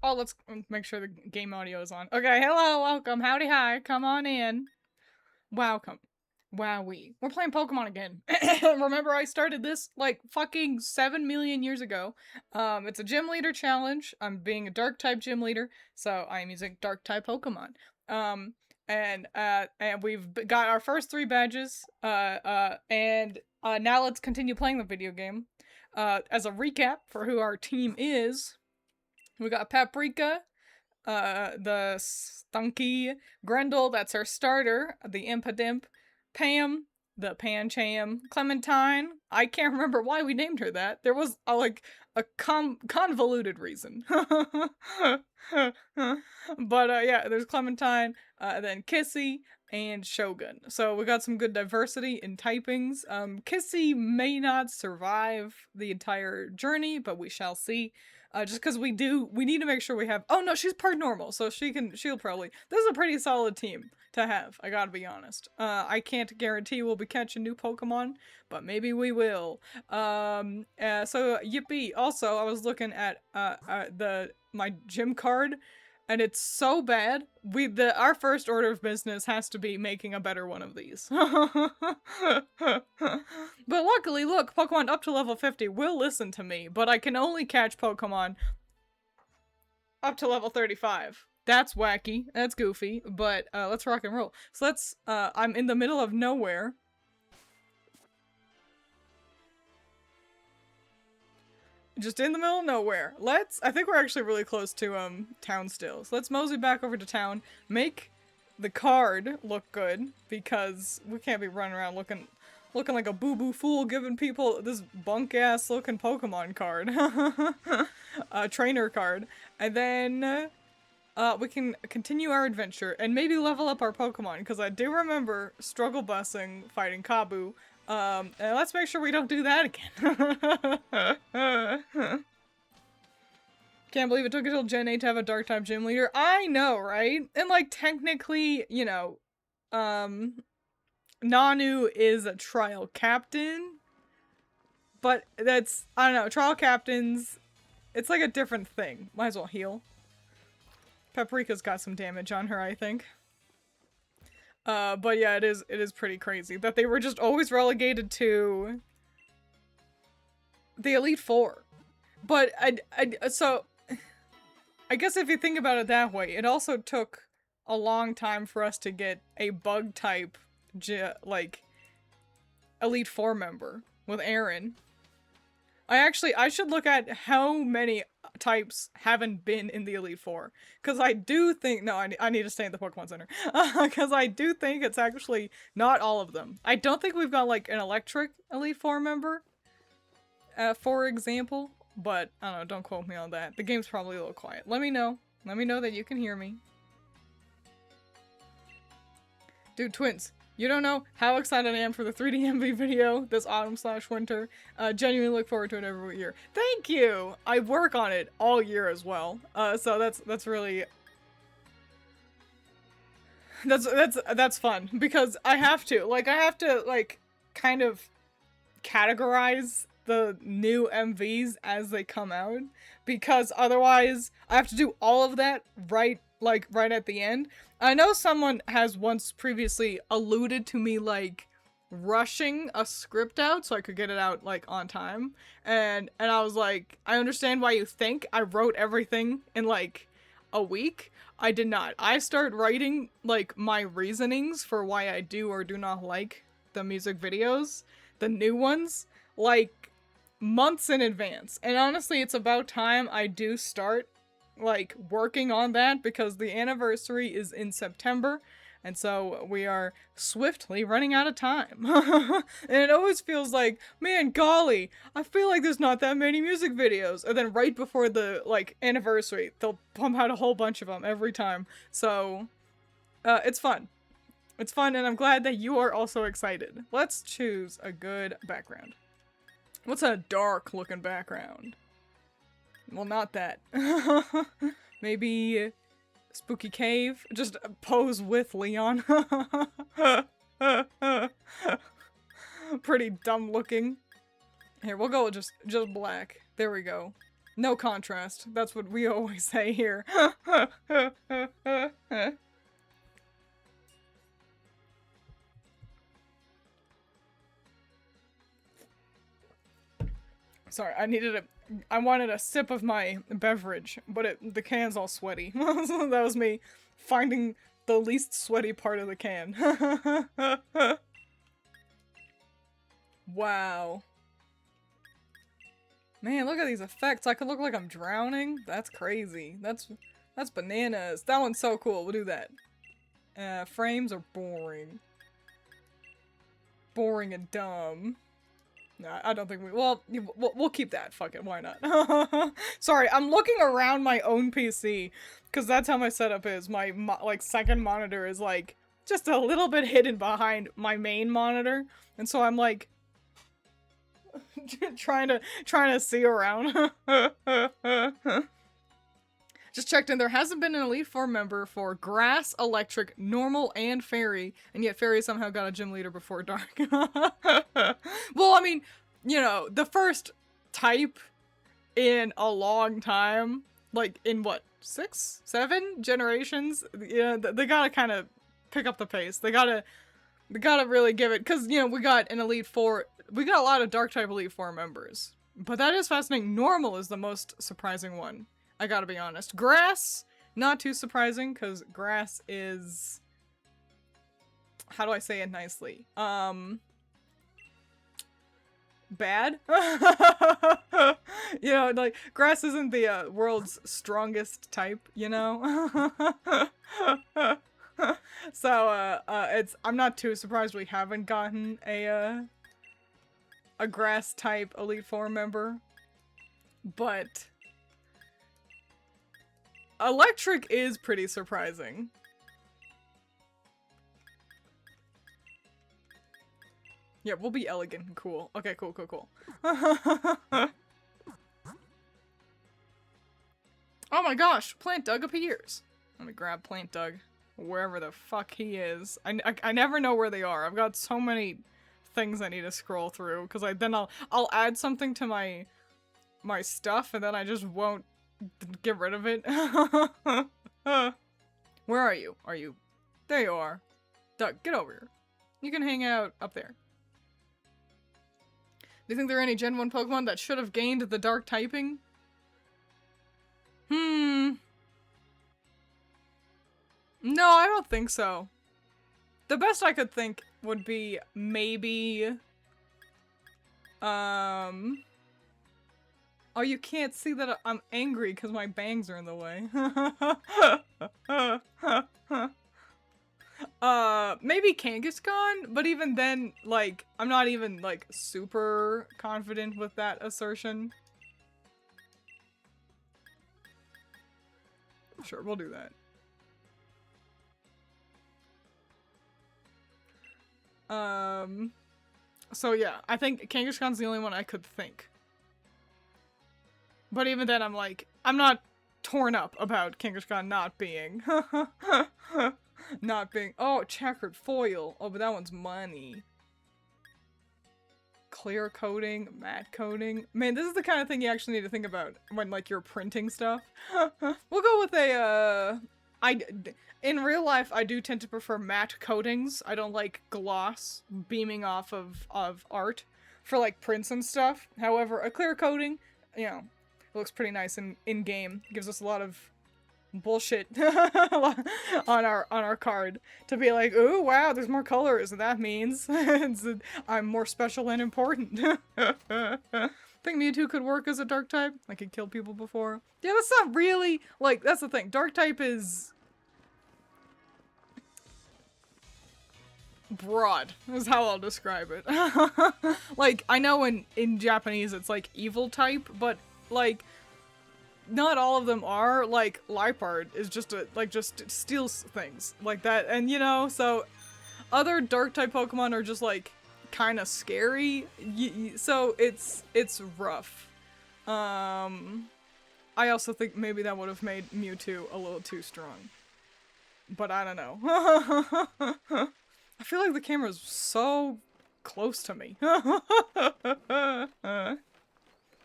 Oh, let's make sure the game audio is on. Okay, hello, welcome, howdy, hi, come on in. Welcome. Wowee. We're playing Pokemon again. Remember I started this like fucking 7 million years ago. It's a gym leader challenge. I'm being a dark type gym leader, so I'm using dark type Pokemon. And we've got our first 3 badges. And now let's continue playing the video game. As a recap for who our team is, we got Paprika, the Stunky, Grendel, that's our starter, the Impadimp, Pam, the Pancham, Clementine. I can't remember why we named her that. There was a convoluted reason. But yeah, there's Clementine, then Kissy, and Shogun. So we got some good diversity in typings. Kissy may not survive the entire journey, but we shall see. Just because we need to make sure we have. Oh no, she's part normal, so she'll probably. This is a pretty solid team to have. I gotta be honest. I can't guarantee we'll be catching new Pokemon, but maybe we will. So yippee. Also, I was looking at my gym card, and it's so bad. Our first order of business has to be making a better one of these. But luckily, look, Pokemon up to level 50 will listen to me, but I can only catch Pokemon up to level 35. That's wacky. That's goofy, but let's rock and roll. So I'm in the middle of nowhere. Just in the middle of nowhere. I think we're actually really close to, town still. So let's mosey back over to town, make the card look good, because we can't be running around looking like a boo-boo fool giving people this bunk-ass looking Pokemon card. Trainer card. And then, we can continue our adventure and maybe level up our Pokemon, because I do remember struggle busing fighting Kabu. And let's make sure we don't do that again. Can't believe it took until Gen 8 to have a dark type gym leader. I know, right? And like technically, you know, Nanu is a trial captain. But that's, I don't know, trial captains, it's like a different thing. Might as well heal. Paprika's got some damage on her, I think. But yeah, it is pretty crazy that they were just always relegated to the Elite Four. But so I guess if you think about it that way, it also took a long time for us to get a bug type like Elite Four member with Aaron. I should look at how many types haven't been in the Elite Four. Because I do think, no, I need to stay in the Pokemon Center. Because I do think it's actually not all of them. I don't think we've got like an electric Elite Four member, for example. But, I don't know, don't quote me on that. The game's probably a little quiet. Let me know. Let me know that you can hear me. Dude, Twiins. You don't know how excited I am for the 3D MV video this autumn/winter. Genuinely look forward to it every year. Thank you! I work on it all year as well. So that's really... That's fun. Because I have to. Kind of categorize the new MVs as they come out. Because otherwise, I have to do all of that right at the end. I know someone has once previously alluded to me, like, rushing a script out so I could get it out, like, on time. And I was like, I understand why you think I wrote everything in, like, a week. I did not. I started writing, like, my reasonings for why I do or do not like the music videos, the new ones, like, months in advance. And honestly, it's about time I do start like working on that, because the anniversary is in September, and so we are swiftly running out of time. And it always feels like, man, golly, I feel like there's not that many music videos. And then right before the like anniversary, they'll pump out a whole bunch of them every time. So it's fun. It's fun, and I'm glad that you are also excited. Let's choose a good background. What's a dark looking background? Well, not that. Maybe Spooky Cave? Just pose with Leon. Pretty dumb looking. Here, we'll go with just black. There we go. No contrast. That's what we always say here. Sorry, I wanted a sip of my beverage, but the can's all sweaty. So that was me finding the least sweaty part of the can. Wow. Man, look at these effects. I could look like I'm drowning. That's crazy. That's bananas. That one's so cool. We'll do that. Frames are boring. Boring and dumb. No, I don't think we'll keep that. Fuck it, why not? Sorry, I'm looking around my own PC because that's how my setup is. My like second monitor is like just a little bit hidden behind my main monitor, and so I'm like trying to see around. Just checked in. There hasn't been an Elite Four member for Grass, Electric, Normal, and Fairy, and yet Fairy somehow got a gym leader before Dark. Well, I mean, you know, the first type in a long time, like in what, 6, 7 generations? Yeah, they gotta kind of pick up the pace. They gotta really give it, because, you know, we got an Elite Four, we got a lot of Dark type Elite Four members, but that is fascinating. Normal is the most surprising one. I gotta be honest. Grass, not too surprising, because Grass is... How do I say it nicely? Bad? You know, like, Grass isn't the world's strongest type, you know? So, I'm not too surprised we haven't gotten a Grass type Elite Four member. But... Electric is pretty surprising. Yeah, we'll be elegant and cool. Okay, cool. Oh my gosh, Plant Doug appears. Let me grab Plant Doug, wherever the fuck he is. I never know where they are. I've got so many things I need to scroll through, because I'll add something to my stuff, and then I just won't get rid of it. Where are you? There you are. Doug, get over here. You can hang out up there. Do you think there are any Gen 1 Pokemon that should have gained the Dark typing? No, I don't think so. The best I could think would be maybe... Oh, you can't see that I'm angry because my bangs are in the way. Maybe Kangaskhan, but even then, like, I'm not even, like, super confident with that assertion. Sure, we'll do that. So yeah, I think Kangaskhan's the only one I could think. But even then, I'm like, I'm not torn up about Kangaskhan not being. Oh, checkered foil. Oh, but that one's money. Clear coating, matte coating. Man, this is the kind of thing you actually need to think about when, like, you're printing stuff. We'll go with a, in real life, I do tend to prefer matte coatings. I don't like gloss beaming off of art for, like, prints and stuff. However, a clear coating, you know, it looks pretty nice in game. Gives us a lot of bullshit on our card to be like, ooh, wow, there's more colors. That means I'm more special and important. Think Mewtwo could work as a Dark type. I could kill people before. Yeah, that's not really, like, that's the thing. Dark type is broad, is how I'll describe it. Like, I know in Japanese it's like evil type, but like, not all of them are. Like, Liepard is just just steals things like that, and you know, so other Dark type Pokemon are just like kind of scary. So it's rough. I also think maybe that would have made Mewtwo a little too strong, but I don't know. I feel like the camera's so close to me.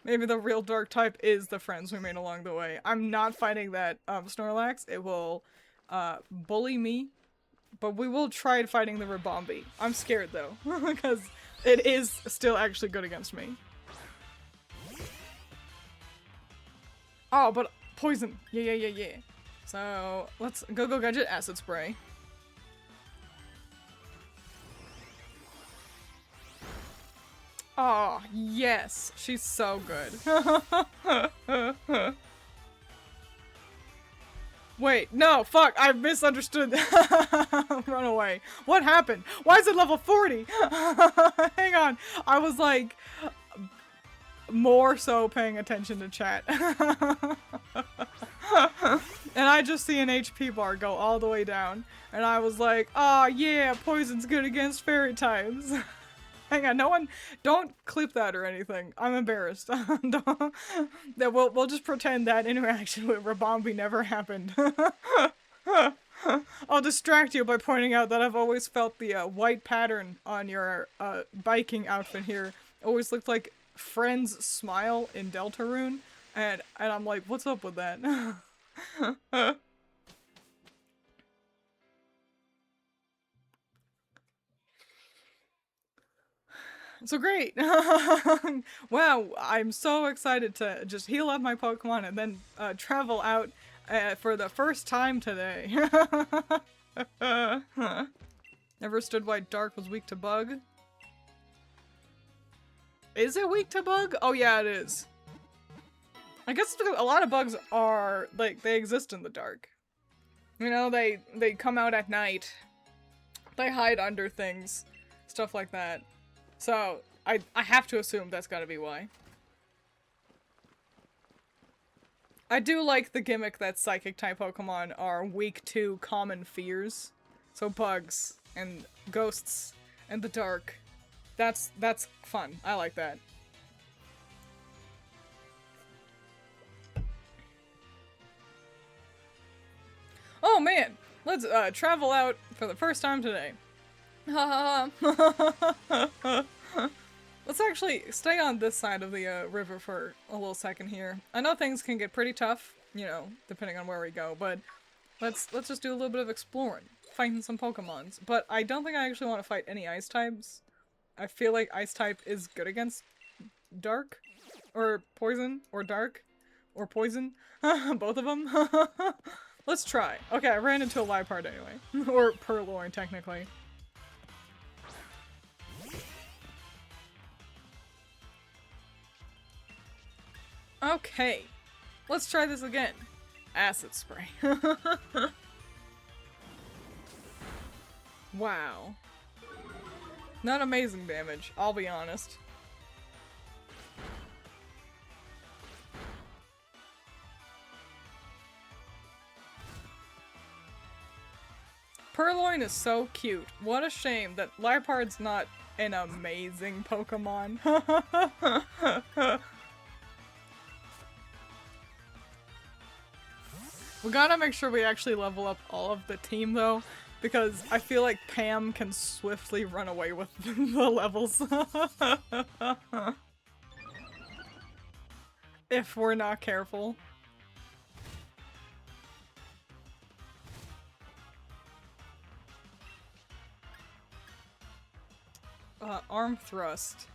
Maybe the real dark type is the friends we made along the way. I'm not fighting that Snorlax. It will bully me. But we will try fighting the Ribombee. I'm scared though, because it is still actually good against me. Oh, but poison. Yeah. So, let's go gadget acid spray. Oh, yes. She's so good. Wait, no, fuck, I misunderstood. Run away. What happened? Why is it level 40? Hang on. I was like, more so paying attention to chat. And I just see an HP bar go all the way down. And I was like, oh yeah, poison's good against fairy types. Hang on, no one, don't clip that or anything. I'm embarrassed. We'll just pretend that interaction with Ribombee never happened. I'll distract you by pointing out that I've always felt the white pattern on your biking outfit here always looked like Friend's smile in Deltarune, and I'm like, what's up with that? So great! Wow, I'm so excited to just heal up my Pokemon and then travel out for the first time today. Never stood why Dark was weak to Bug. Is it weak to Bug? Oh yeah, it is. I guess it's because a lot of bugs are, like, they exist in the dark. You know, they come out at night. They hide under things. Stuff like that. So, I have to assume that's gotta be why. I do like the gimmick that Psychic-type Pokemon are weak to common fears. So bugs, and ghosts, and the dark. That's fun. I like that. Oh man! Let's travel out for the first time today. Let's actually stay on this side of the river for a little second here. I know things can get pretty tough, you know, depending on where we go, but let's just do a little bit of exploring, fighting some Pokemons. But I don't think I actually want to fight any ice types. I feel like ice type is good against dark, or poison, or dark, or poison. Both of them. Let's try. Okay, I ran into a Liepard anyway. Or Purloin, technically. Okay, let's try this again. Acid spray. Wow. Not amazing damage, I'll be honest. Purloin is so cute. What a shame that Liepard's not an amazing Pokemon. We gotta make sure we actually level up all of the team though, because I feel like Pam can swiftly run away with the levels. If we're not careful. Arm thrust.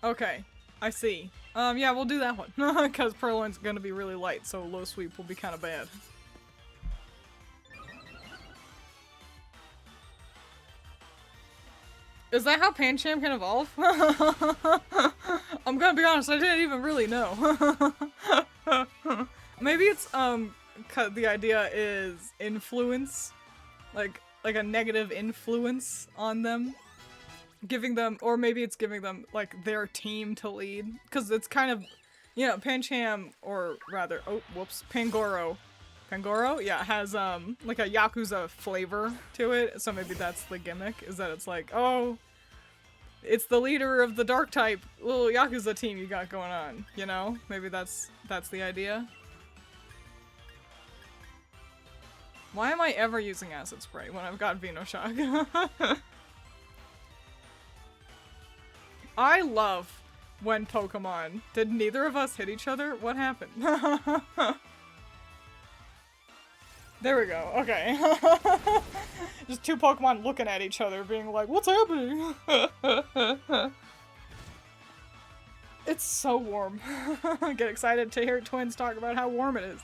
Okay, I see. Yeah, we'll do that one. Because Purloin's gonna be really light, so low sweep will be kind of bad. Is that how Pancham can evolve? I'm gonna be honest, I didn't even really know. Maybe it's, the idea is influence. Like a negative influence on them. Giving them, or maybe it's giving them, like, their team to lead. Because it's kind of, you know, Pancham, or rather, oh, whoops, Pangoro. Pangoro? Yeah, has, like a Yakuza flavor to it. So maybe that's the gimmick, is that it's like, oh, it's the leader of the dark type little Yakuza team you got going on, you know? Maybe that's the idea. Why am I ever using Acid Spray when I've got Venoshock? I love when Pokemon. Did neither of us hit each other? What happened? There we go. Okay. Just two Pokemon looking at each other, being like, what's happening? It's so warm. Get excited to hear Twiins talk about how warm it is.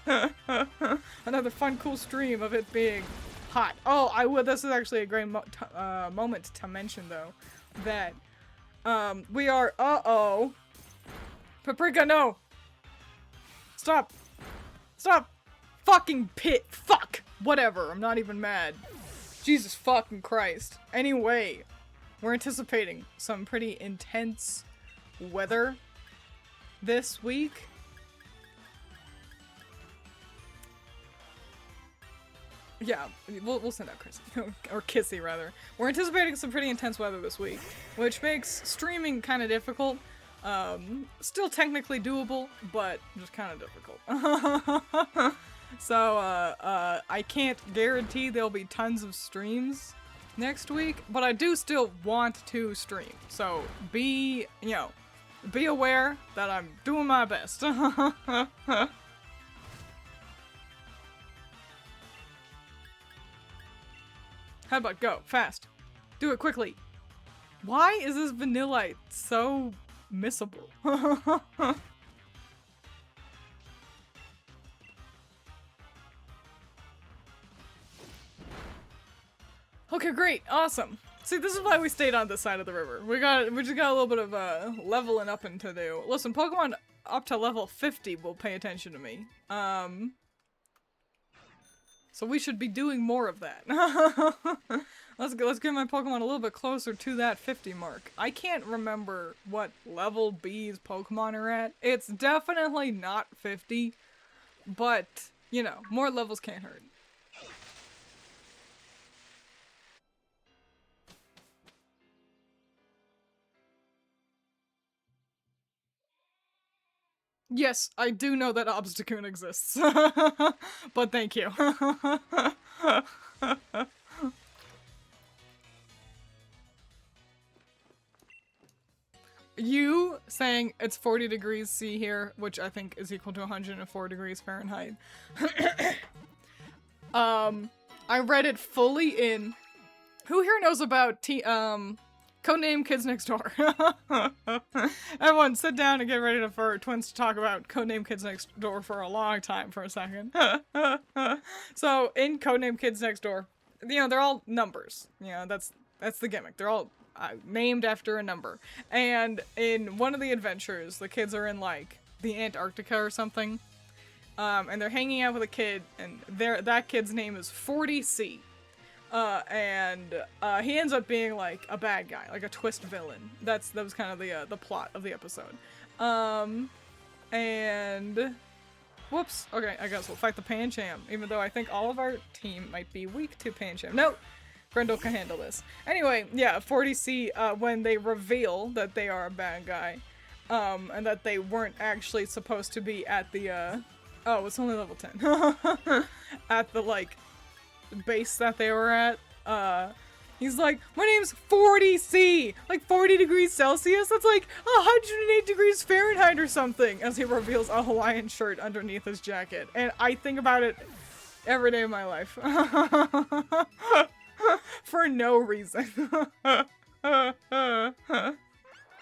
Another fun, cool stream of it being hot. Oh, I would. This is actually a great moment to mention, though, that we are. Uh-oh. Paprika, no. Stop. Stop. Fucking pit. Fuck. Whatever. I'm not even mad. Jesus fucking Christ. Anyway, we're anticipating some pretty intense weather this week. Yeah, we'll send out Chrissy. Or Kissy, rather. We're anticipating some pretty intense weather this week, which makes streaming kind of difficult. Still technically doable, but just kind of difficult. So, I can't guarantee there'll be tons of streams next week, but I do still want to stream. So, be aware that I'm doing my best. How about go? Fast. Do it quickly. Why is this Vanillite so missable? Okay, great, awesome. See, this is why we stayed on this side of the river. We just got a little bit of leveling up to do. Listen, Pokemon up to level 50 will pay attention to me. So we should be doing more of that. Let's get my Pokemon a little bit closer to that 50 mark. I can't remember what level B's Pokemon are at. It's definitely not 50, but you know, more levels can't hurt. Yes, I do know that Obstacoon exists. But thank you. You saying it's 40 degrees C here, which I think is equal to 104 degrees Fahrenheit. I read it fully in... Who here knows about Codename Kids Next Door? Everyone, sit down and get ready for Twiins to talk about Codename Kids Next Door for a long time for a second. So, in Codename Kids Next Door, you know, they're all numbers. You know, that's the gimmick. They're all named after a number. And in one of the adventures, the kids are in, like, the Antarctica or something. And they're hanging out with a kid, and that kid's name is 40C. And he ends up being like a bad guy, like a twist villain. That was kind of the plot of the episode. And whoops. Okay, I guess we'll fight the Pancham, even though I think all of our team might be weak to Pancham. No, Grendel can handle this. Anyway, yeah, 40C. When they reveal that they are a bad guy, and that they weren't actually supposed to be at the oh, it's only level 10. At the like base that they were at, he's like, my name's 40C, like 40 degrees Celsius, that's like 108 degrees Fahrenheit or something, as he reveals a Hawaiian shirt underneath his jacket, and I think about it every day of my life. For no reason.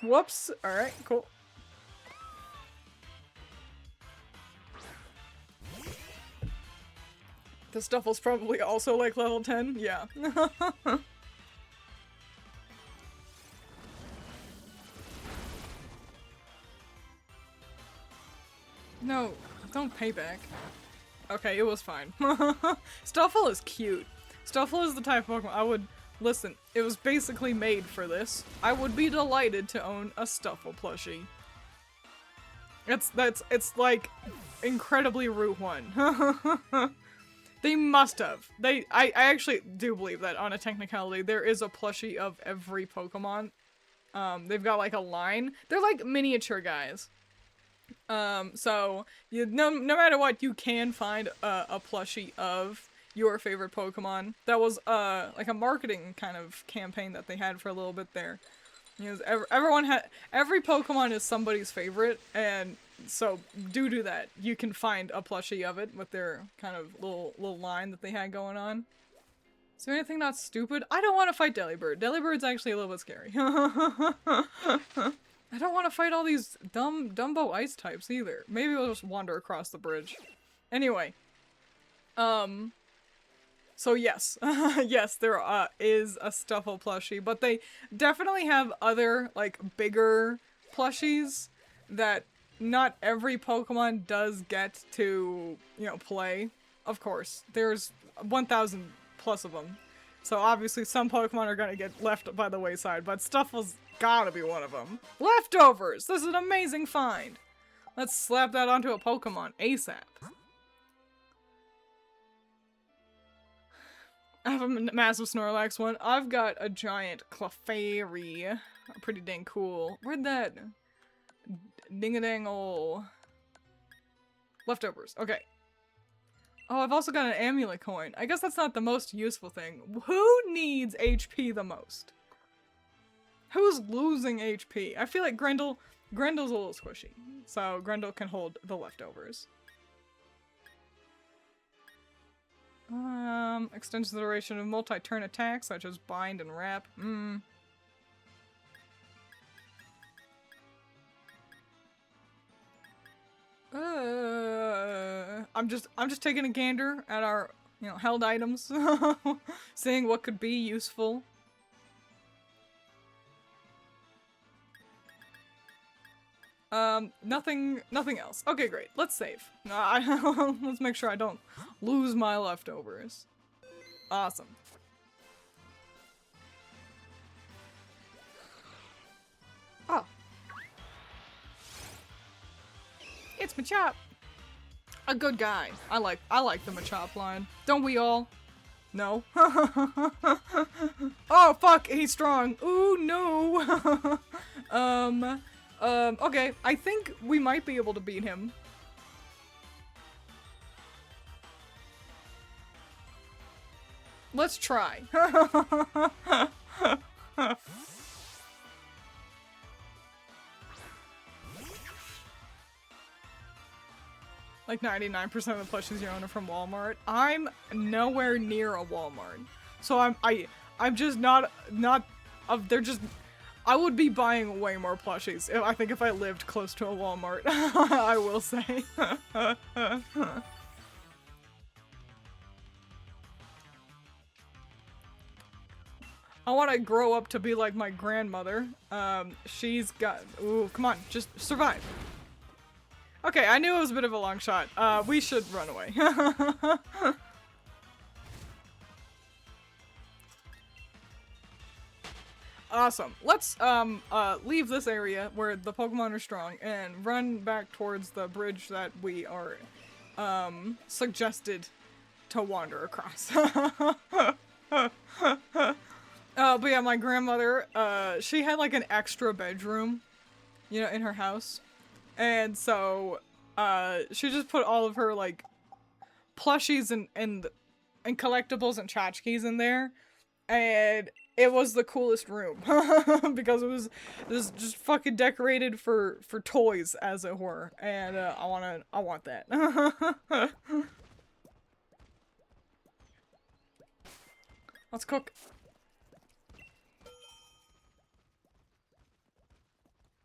Whoops, alright, cool. The Stuffle's probably also like level 10? Yeah. No, don't pay back. Okay, it was fine. Stuffle is cute. Stuffle is the type of Pokemon I would... Listen, it was basically made for this. I would be delighted to own a Stuffle plushie. It's like incredibly Route 1. They must have. I actually do believe that on a technicality, there is a plushie of every Pokemon. They've got like a line. They're like miniature guys. So no matter what, you can find a plushie of your favorite Pokemon. That was like a marketing kind of campaign that they had for a little bit there. You know, every Pokemon is somebody's favorite, and so due to that, you can find a plushie of it with their kind of little line that they had going on. Is there anything not stupid? I don't want to fight Delibird. Delibird's actually a little bit scary. I don't want to fight all these Dumbo ice types either. Maybe we'll just wander across the bridge. Anyway. So yes. Yes, there is a Stuffle plushie, but they definitely have other, like, bigger plushies that not every Pokemon does get to, you know, play. Of course. There's 1,000 plus of them. So obviously some Pokemon are gonna get left by the wayside, but Stuffle's gotta be one of them. Leftovers! This is an amazing find! Let's slap that onto a Pokemon ASAP. I have a massive Snorlax one. I've got a giant Clefairy. Pretty dang cool. Where'd that ding-a-dang-ol... Leftovers. Okay. Oh, I've also got an amulet coin. I guess that's not the most useful thing. Who needs HP the most? Who's losing HP? I feel like Grendel's a little squishy. So Grendel can hold the leftovers. Extends the duration of multi-turn attacks, such as bind and wrap. I'm just taking a gander at our, you know, held items, seeing what could be useful. Nothing else. Okay, great. Let's save. Let's make sure I don't lose my leftovers. Awesome. Oh. It's Machop. A good guy. I like the Machop line. Don't we all? No. Oh fuck, he's strong. Ooh no. Okay, I think we might be able to beat him. Let's try. Like 99% of the plushies you own are from Walmart. I'm nowhere near a Walmart. So I'm just not they're just, I would be buying way more plushies. I think if I lived close to a Walmart, I will say. I want to grow up to be like my grandmother. She's got, ooh, come on, just survive. Okay, I knew it was a bit of a long shot. We should run away. Awesome. Let's leave this area where the Pokemon are strong and run back towards the bridge that we are suggested to wander across. But yeah, my grandmother, she had like an extra bedroom, you know, in her house. And so, she just put all of her, like, plushies and collectibles and tchotchkes in there. And it was the coolest room. Because it was just fucking decorated for toys, as it were. And, I want that. Let's cook.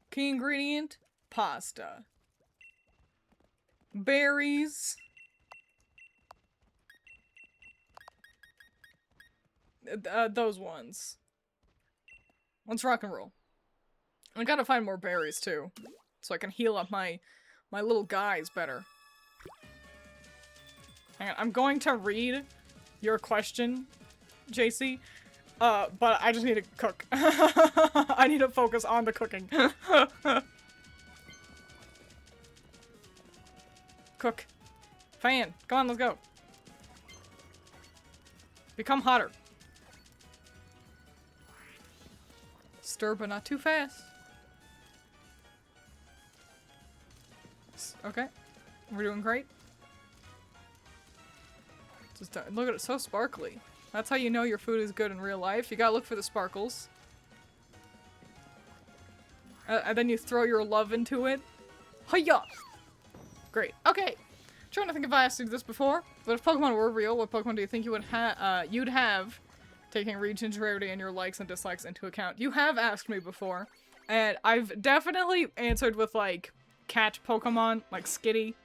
Key ingredient. Pasta. Berries. Those ones. Let's rock and roll. I gotta find more berries too, so I can heal up my little guys better. Hang on, I'm going to read your question, JC, but I just need to cook. I need to focus on the cooking. Cook. Fan. Come on, let's go. Become hotter. Stir, but not too fast. Okay. We're doing great. Just look at it, so sparkly. That's how you know your food is good in real life. You gotta look for the sparkles. And then you throw your love into it. Hiya! Great. Okay. Trying to think if I asked you this before, but if Pokemon were real, what Pokemon do you think you would you'd have, taking regions, rarity, and your likes and dislikes into account? You have asked me before, and I've definitely answered with, like, cat Pokemon, like Skitty.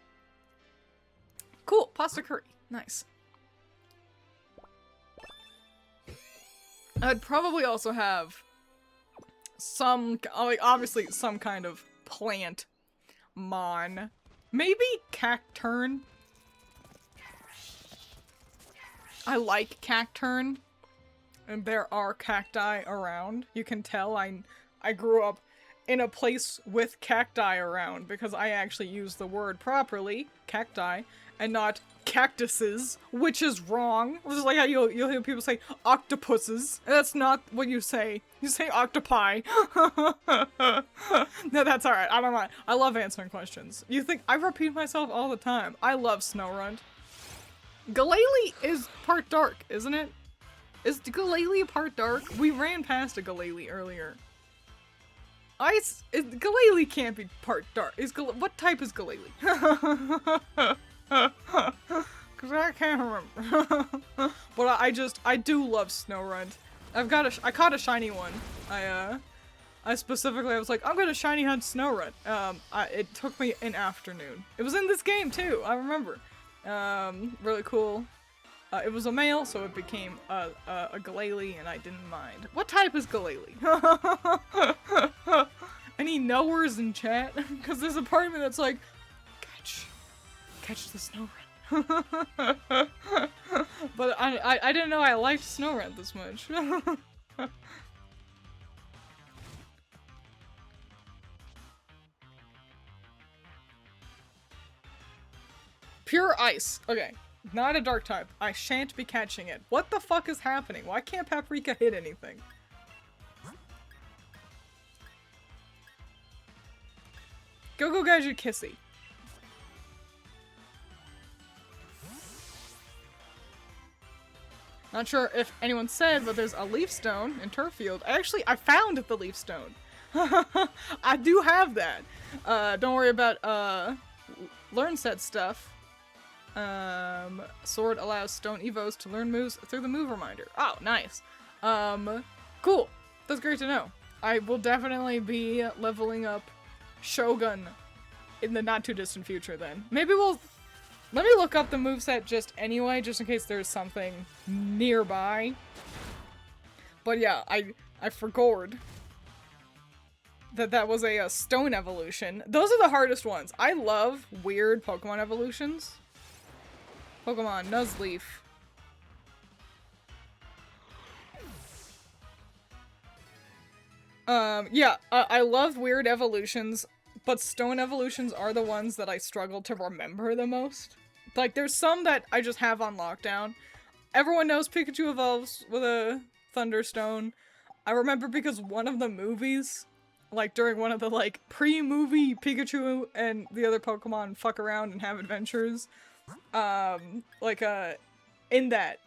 Cool. Pasta curry. Nice. I'd probably also have some, like, obviously some kind of plant mon. Maybe Cacturn. I like Cacturn. And there are cacti around. You can tell I grew up in a place with cacti around because I actually use the word properly, cacti, and not cactuses, which is wrong. This is like how you'll hear people say octopuses. That's not what you say. You say octopi. No, that's alright. I don't mind. I love answering questions. You think I repeat myself all the time. I love Snorunt. Glalie is part dark, isn't it? Is Glalie part dark? We ran past a Glalie earlier. Glalie can't be part dark. What type is Glalie? Cause I can't remember. But I do love Snorunt. I caught a shiny one. I specifically, I was like, I'm gonna shiny hunt Snorunt. It took me an afternoon. It was in this game too, I remember. Really cool. It was a male, so it became a Glalie, and I didn't mind. What type is Glalie? Any knowers in chat? Because there's a part of me that's like, catch the Snorunt. But I didn't know I liked Snorunt this much. Pure ice. Okay. Not a dark type. I shan't be catching it. What the fuck is happening? Why can't Paprika hit anything? Go Gadget Kissy. Not sure if anyone said, but there's a leaf stone in Turffield. Actually, I found the leaf stone. I do have that. Don't worry about learn set stuff. Sword allows stone evos to learn moves through the move reminder. Oh, nice. Cool. That's great to know. I will definitely be leveling up Shogun in the not too distant future then. Maybe let me look up the moveset just anyway, just in case there's something nearby. But yeah, I forgot that was a stone evolution. Those are the hardest ones. I love weird Pokemon evolutions. Pokemon Nuzleaf. Yeah, I love weird evolutions, but stone evolutions are the ones that I struggle to remember the most. Like, there's some that I just have on lockdown. Everyone knows Pikachu evolves with a Thunderstone. I remember because one of the movies, like during one of the like pre-movie Pikachu and the other Pokemon fuck around and have adventures, in that,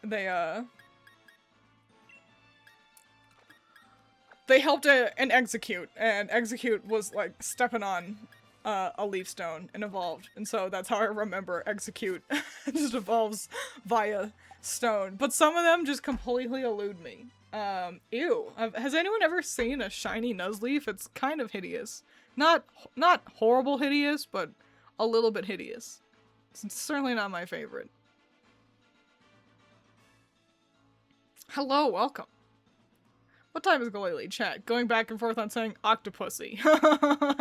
they helped an Execute, and Execute was, like, stepping on, a Leaf Stone and evolved, and so that's how I remember Execute. It just evolves via stone, but some of them just completely elude me. Ew. Has anyone ever seen a shiny Nuzleaf? It's kind of hideous. Not horrible hideous, but a little bit hideous. It's certainly not my favorite. Hello, welcome. What time is Glalie? Chat. Going back and forth on saying Octopussy.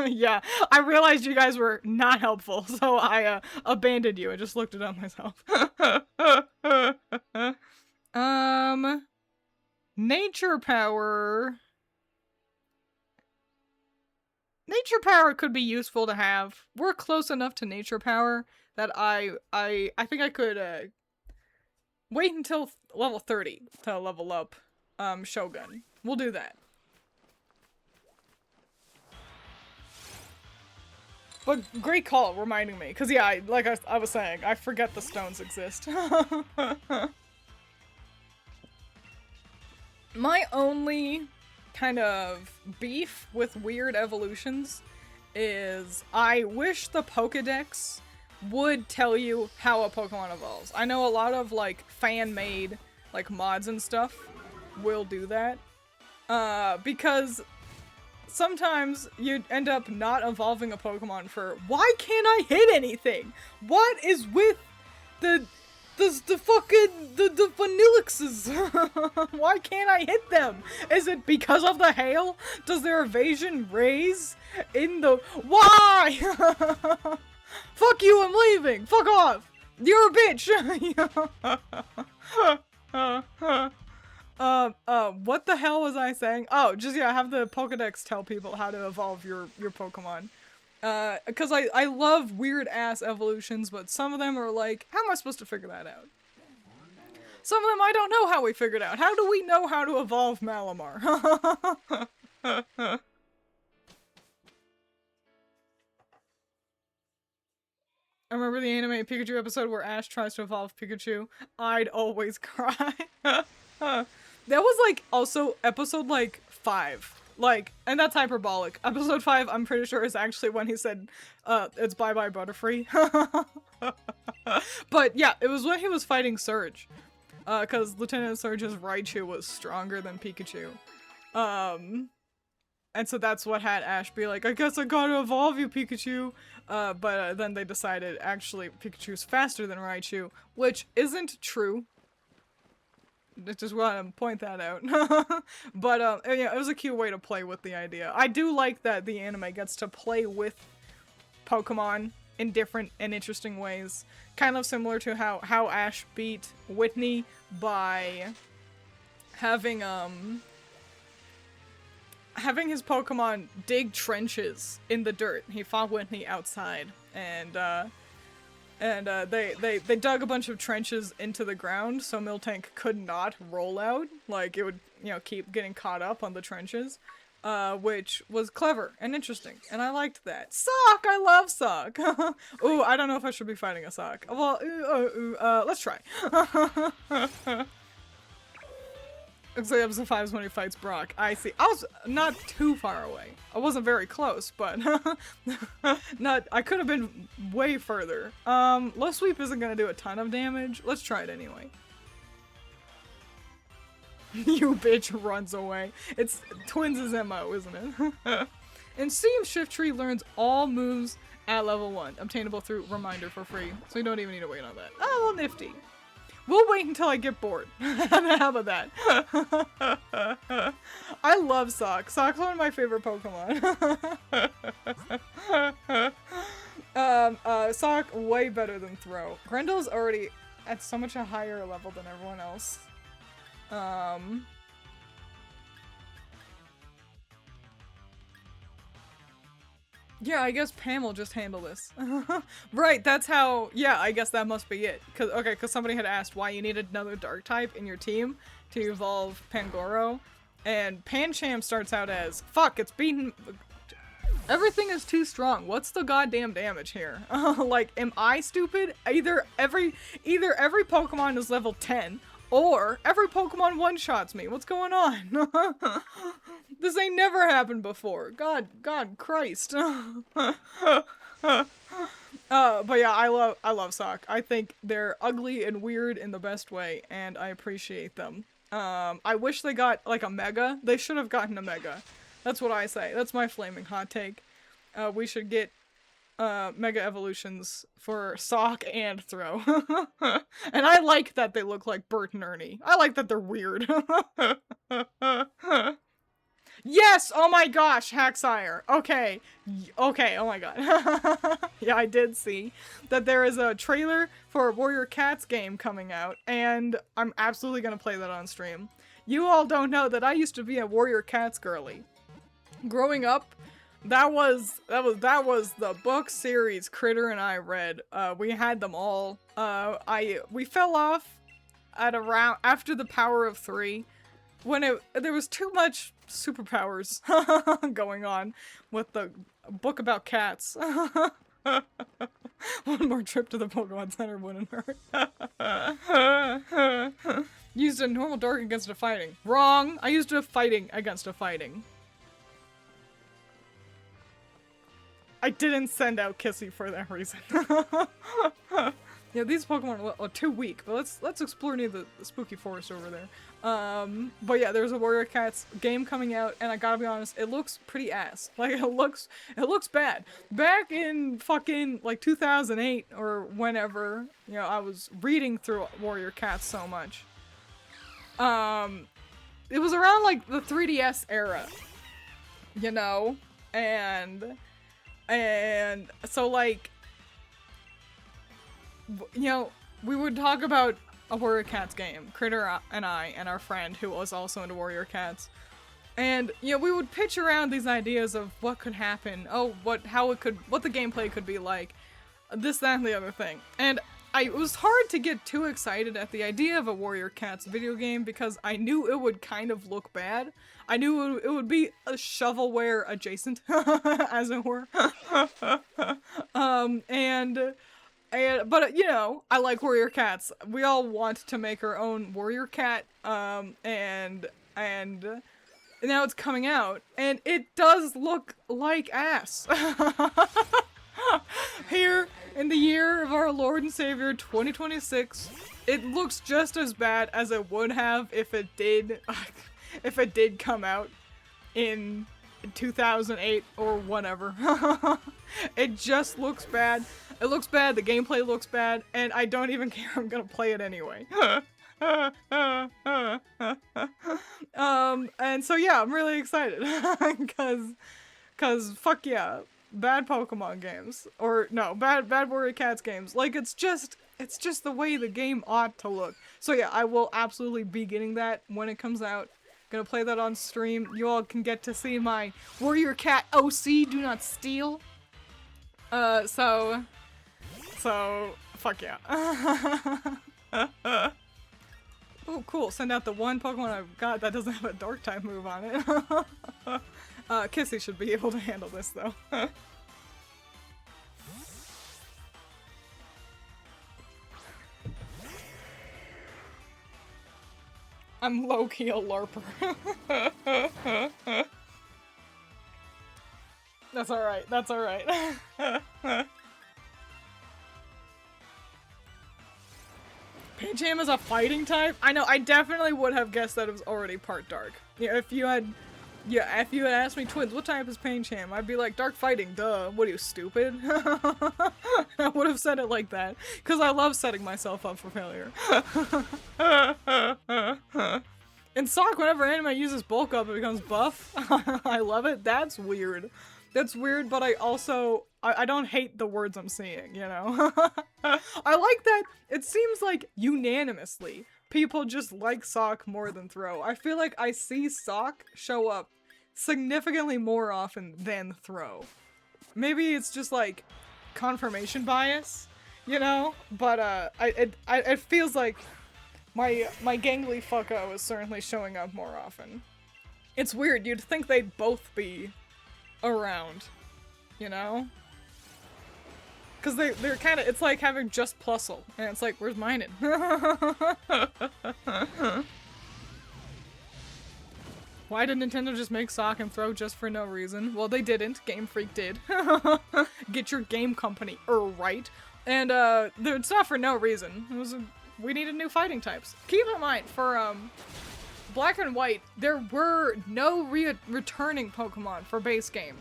Yeah, I realized you guys were not helpful, so I abandoned you. I just looked it up myself. Nature Power. Nature Power could be useful to have. We're close enough to Nature Power that I think I could wait until level 30 to level up Shogun. We'll do that. But great call reminding me, because yeah, like I was saying, I forget the stones exist. My only kind of beef with weird evolutions is I wish the Pokedex would tell you how a Pokemon evolves. I know a lot of like fan-made like mods and stuff will do that. Because sometimes you end up not evolving a Pokemon for why can't I hit anything? What is with the Vanillixes? Why can't I hit them? Is it because of the hail? Does their evasion raise in the... Why? Fuck you, I'm leaving! Fuck off! You're a bitch! What the hell was I saying? Oh, just, yeah, have the Pokedex tell people how to evolve your Pokemon. Cause I love weird-ass evolutions, but some of them are like, how am I supposed to figure that out? Some of them I don't know how we figured out. How do we know how to evolve Malamar? I remember the anime Pikachu episode where Ash tries to evolve Pikachu. I'd always cry. That was like also episode like 5. Like, and that's hyperbolic. Episode 5, I'm pretty sure, is actually when he said, it's bye-bye Butterfree. But yeah, it was when he was fighting Surge. Cause Lieutenant Surge's Raichu was stronger than Pikachu. And so that's what had Ash be like, I guess I gotta evolve you, Pikachu. But then they decided, actually, Pikachu's faster than Raichu, which isn't true. I just want to point that out. But, yeah, it was a cute way to play with the idea. I do like that the anime gets to play with Pokemon in different and interesting ways. Kind of similar to how Ash beat Whitney by having his Pokemon dig trenches in the dirt. He fought Whitney outside, and they dug a bunch of trenches into the ground so Miltank could not roll out. Like, it would, you know, keep getting caught up on the trenches, which was clever and interesting, and I liked that. Sock! I love Sock! Ooh, I don't know if I should be fighting a Sock. Well, let's try. Actually, episode 5 is when he fights Brock. I see. I was not too far away. I wasn't very close, but I could have been way further. Low sweep isn't gonna do a ton of damage. Let's try it anyway. You bitch runs away. It's Twiins' MO, isn't it? And Steam Shift Tree learns all moves at level 1, obtainable through Reminder for free, so you don't even need to wait on that. Oh, well, nifty. We'll wait until I get bored. How about that? I love Sock. Sock's one of my favorite Pokemon. Sock, way better than Throw. Grendel's already at so much a higher level than everyone else. Yeah, I guess Pam will just handle this. Right, that's how, yeah, I guess that must be it. Cause somebody had asked why you needed another dark type in your team to evolve Pangoro. And Pancham starts out as, fuck, it's beaten, everything is too strong. What's the goddamn damage here? Like, am I stupid? Either every Pokemon is level 10, or every Pokemon one-shots me. What's going on? This ain't never happened before. God Christ. But yeah, I love Sock. I think they're ugly and weird in the best way, and I appreciate them. I wish they got, like, a Mega. They should have gotten a Mega. That's what I say. That's my flaming hot take. We should get Mega Evolutions for Sock and Throw. And I like that they look like Bert and Ernie. I like that they're weird. Yes! Oh my gosh, Hacksire. Okay. Okay, oh my god. Yeah, I did see that there is a trailer for a Warrior Cats game coming out, and I'm absolutely gonna play that on stream. You all don't know that I used to be a Warrior Cats girly. Growing up, that was the book series Critter and I read. We had them all. We fell off at around after the Power of 3 when there was too much superpowers going on with the book about cats. One more trip to the Pokemon Center wouldn't hurt. Used a normal dork against a fighting. Wrong! I used a fighting against a fighting. I didn't send out Kissy for that reason. Yeah, these Pokemon are too weak, but let's explore near the spooky forest over there. But yeah, there's a Warrior Cats game coming out, and I gotta be honest, it looks pretty ass. Like, it looks bad. Back in fucking, like, 2008, or whenever, you know, I was reading through Warrior Cats so much. It was around, like, the 3DS era, you know? And so, like, you know, we would talk about a Warrior Cats game, Critter and I and our friend who was also into Warrior Cats. And, you know, we would pitch around these ideas of what could happen, what the gameplay could be like, this, that, and the other thing. And it was hard to get too excited at the idea of a Warrior Cats video game because I knew it would kind of look bad. I knew it would be a shovelware adjacent, as it were. But you know, I like Warrior Cats. We all want to make our own Warrior Cat, and now it's coming out, and it does look like ass. Here, in the year of our Lord and Savior, 2026, it looks just as bad as it would have if it did come out in 2008 or whatever. It just looks bad. It looks bad, the gameplay looks bad, and I don't even care, I'm gonna play it anyway. And so yeah, I'm really excited. Cause fuck yeah, bad Pokemon games. Or no, bad Warrior Cats games. Like, it's just the way the game ought to look. So yeah, I will absolutely be getting that when it comes out. Gonna play that on stream. You all can get to see my Warrior Cat OC, do not steal. So, fuck yeah. Oh, cool. Send out the one Pokemon I've got that doesn't have a Dark type move on it. Kissy should be able to handle this, though. I'm low-key a LARPer. That's alright, that's alright. Pancham is a fighting type? I know, I definitely would have guessed that it was already part dark. Yeah, if you had asked me, Twiins, what type is Pancham? I'd be like, dark fighting, duh. What are you, stupid? I would have said it like that, because I love setting myself up for failure. In Sock, whenever anime uses bulk up, it becomes buff. I love it. That's weird. That's weird, but I also, I don't hate the words I'm seeing, you know? I like that it seems like unanimously people just like Sock more than Throw. I feel like I see Sock show up significantly more often than Throw. Maybe it's just like confirmation bias, you know? But it feels like my gangly fucko is certainly showing up more often. It's weird, you'd think they'd both be around, you know? Because they're kind of, it's like having just Plusle, and it's like, where's Minun? Why did Nintendo just make Sock and Throw just for no reason? Well, they didn't. Game Freak did. Get your game company right. And it's not for no reason. It was we needed new fighting types. Keep in mind, for Black and White, there were no returning Pokemon for base game.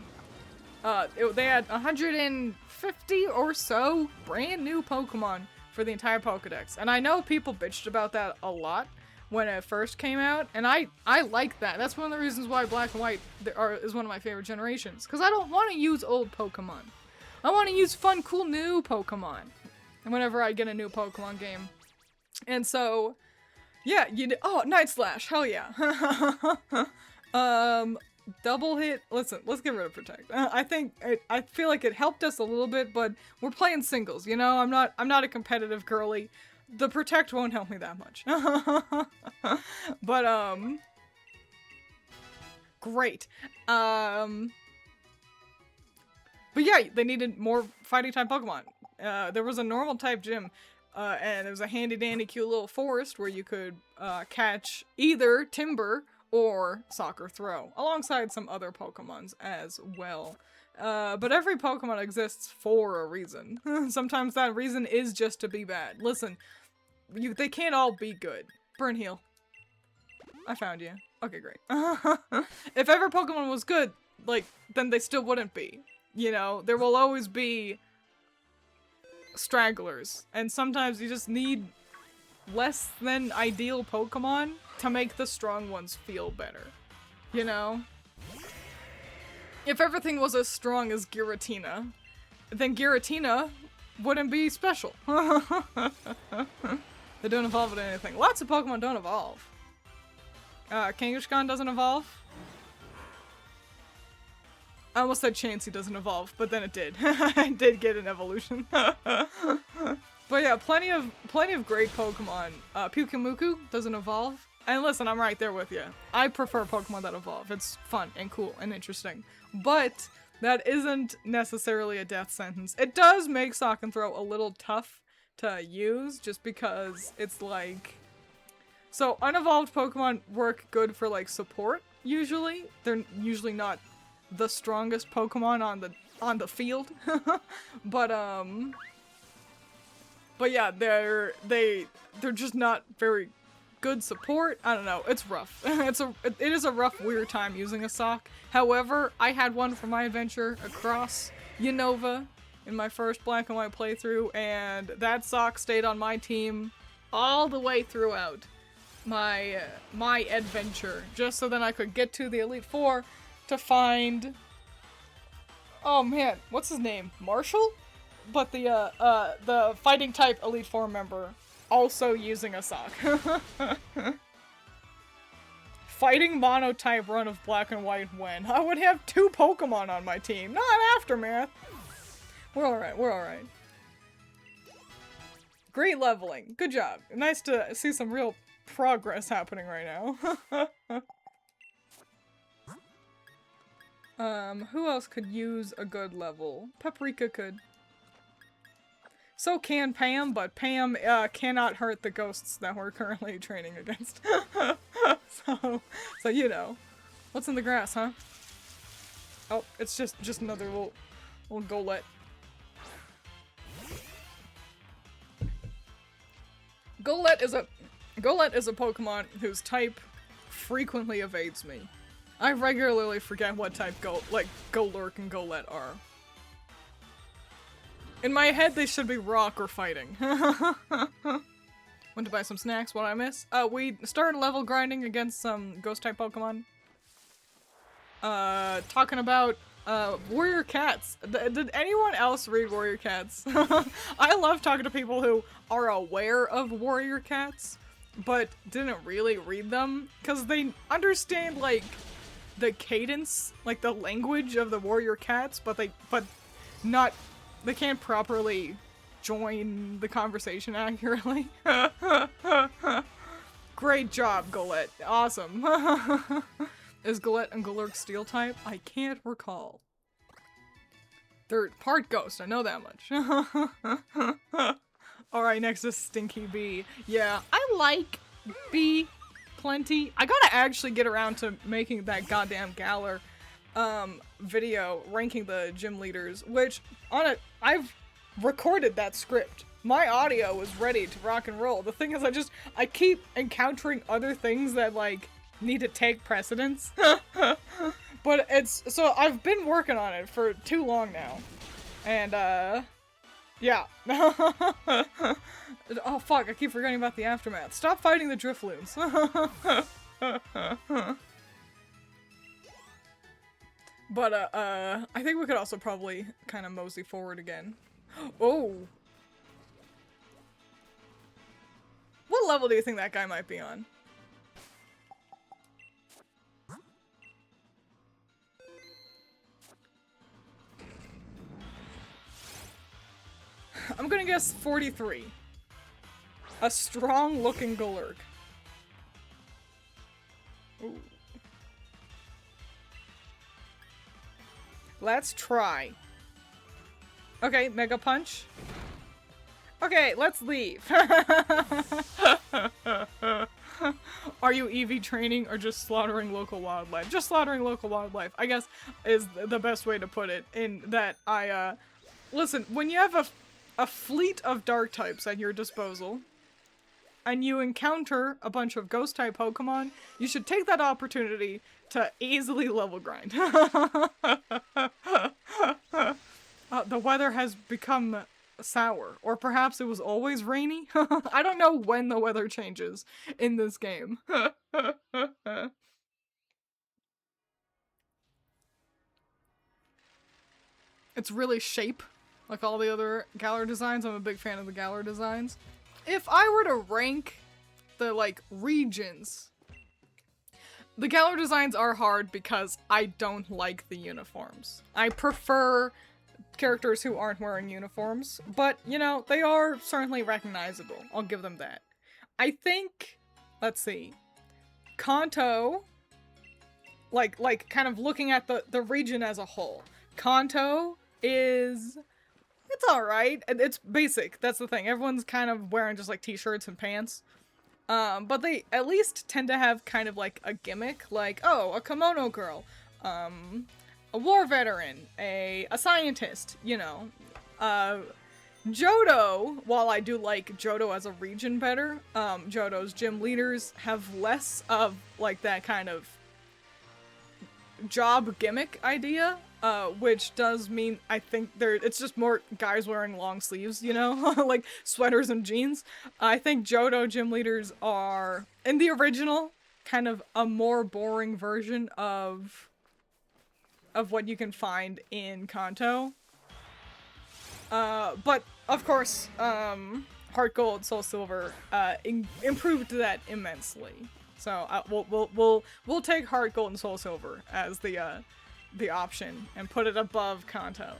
They had 150 or so brand new Pokemon for the entire Pokedex. And I know people bitched about that a lot when it first came out, and I like that. That's one of the reasons why Black and White is one of my favorite generations. Because I don't want to use old Pokemon. I want to use fun, cool, new Pokemon. And whenever I get a new Pokemon game. And so, yeah, oh, Night Slash, hell yeah. Double hit, listen, let's get rid of Protect. I feel like it helped us a little bit, but we're playing singles, you know? I'm not a competitive girly. The Protect won't help me that much. But, great. But yeah, they needed more fighting type Pokemon. There was a normal type gym, and there was a handy dandy cute little forest where you could catch either Timber or Soccer Throw, alongside some other Pokemons as well. But every Pokemon exists for a reason. Sometimes that reason is just to be bad. Listen, they can't all be good. Burn Heal. I found you. Okay, great. If ever Pokemon was good, like, then they still wouldn't be. You know, there will always be stragglers, and sometimes you just need less than ideal Pokemon to make the strong ones feel better. You know? If everything was as strong as Giratina, then Giratina wouldn't be special. They don't evolve into anything. Lots of Pokemon don't evolve. Kangaskhan doesn't evolve. I almost said Chansey doesn't evolve, but then it did. It did get an evolution. But yeah, plenty of great Pokemon. Pyukumuku doesn't evolve. And listen, I'm right there with you. I prefer Pokemon that evolve. It's fun and cool and interesting. But that isn't necessarily a death sentence. It does make Sock and Throw a little tough to use, just because it's like... So, unevolved Pokemon work good for, like, support, usually. They're usually not the strongest Pokemon on the field. But yeah, they're just not very good support. I don't know, it's rough. It is a rough, weird time using a sock. However, I had one for my adventure across Unova in my first black and white playthrough, and that sock stayed on my team all the way throughout my adventure, just so then I could get to the Elite Four to find, oh man, what's his name? Marshall? But the fighting type Elite Four member also using a sock. Fighting monotype run of black and white when I would have 2 Pokemon on my team, not Aftermath. We're alright, we're alright. Great leveling, good job. Nice to see some real progress happening right now. Who else could use a good level? Paprika could. So can Pam, but Pam cannot hurt the ghosts that we're currently training against. so you know. What's in the grass, huh? Oh, it's just another little Golett. Golett is a Pokemon whose type frequently evades me. I regularly forget what type Golurk and Golett are. In my head, they should be rock or fighting. Went to buy some snacks. What did I miss? We started level grinding against some ghost-type Pokemon. Talking about Warrior Cats. Did anyone else read Warrior Cats? I love talking to people who are aware of Warrior Cats, but didn't really read them, because they understand, like, the cadence, like the language of the Warrior Cats, but they can't properly join the conversation accurately. Great job, Golett. Awesome. Is Golett and Golurk steel type? I can't recall. They're part ghost, I know that much. Alright, next is Stinky Bee. Yeah, I like Bee plenty. I gotta actually get around to making that goddamn Galar video ranking the gym leaders, which I've recorded that script. My audio was ready to rock and roll. The thing is, I keep encountering other things that, like, need to take precedence. But so I've been working on it for too long now. And, yeah. Oh fuck, I keep forgetting about the aftermath. Stop fighting the Drifloons. But, I think we could also probably kind of mosey forward again. Oh! What level do you think that guy might be on? I'm gonna guess 43. A strong-looking Golurk. Ooh. Let's try. Okay, Mega Punch. Okay, let's leave. Are you EV training or just slaughtering local wildlife? Just slaughtering local wildlife, I guess, is the best way to put it. In that listen, when you have a fleet of dark types at your disposal, and you encounter a bunch of ghost type Pokemon, you should take that opportunity to easily level grind. The weather has become sour, or perhaps it was always rainy. I don't know when the weather changes in this game. It's really shape, like all the other Galar designs. I'm a big fan of the Galar designs. If I were to rank the, like, regions, the Galar designs are hard because I don't like the uniforms. I prefer characters who aren't wearing uniforms, but, you know, they are certainly recognizable. I'll give them that. I think, let's see, Kanto, like kind of looking at the region as a whole, Kanto is, it's alright. It's basic, that's the thing. Everyone's kind of wearing just like t-shirts and pants. But they at least tend to have kind of like a gimmick, like, oh, a kimono girl, a war veteran, a scientist, you know. Johto, while I do like Johto as a region better, Johto's gym leaders have less of like that kind of job gimmick idea, which does mean I think it's just more guys wearing long sleeves, you know, like sweaters and jeans. I think Johto gym leaders are, in the original, kind of a more boring version of what you can find in Kanto. But of course, Heart Gold, Soul Silver, improved that immensely. So we'll take Heart Gold and Soul Silver as the option and put it above Kanto.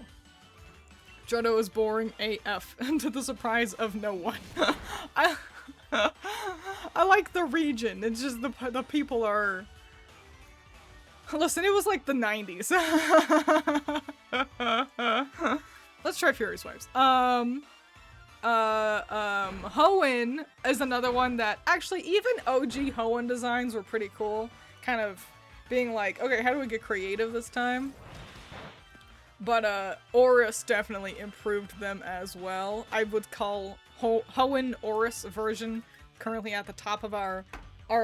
Johto is boring AF, to the surprise of no one. I like the region. It's just the people are. Listen, it was like the 90s. Let's try Fury Swipes. Hoenn is another one that actually even OG Hoenn designs were pretty cool. Kind of being like, okay, how do we get creative this time? But Oris definitely improved them as well. I would call Hoenn Oris version currently at the top of our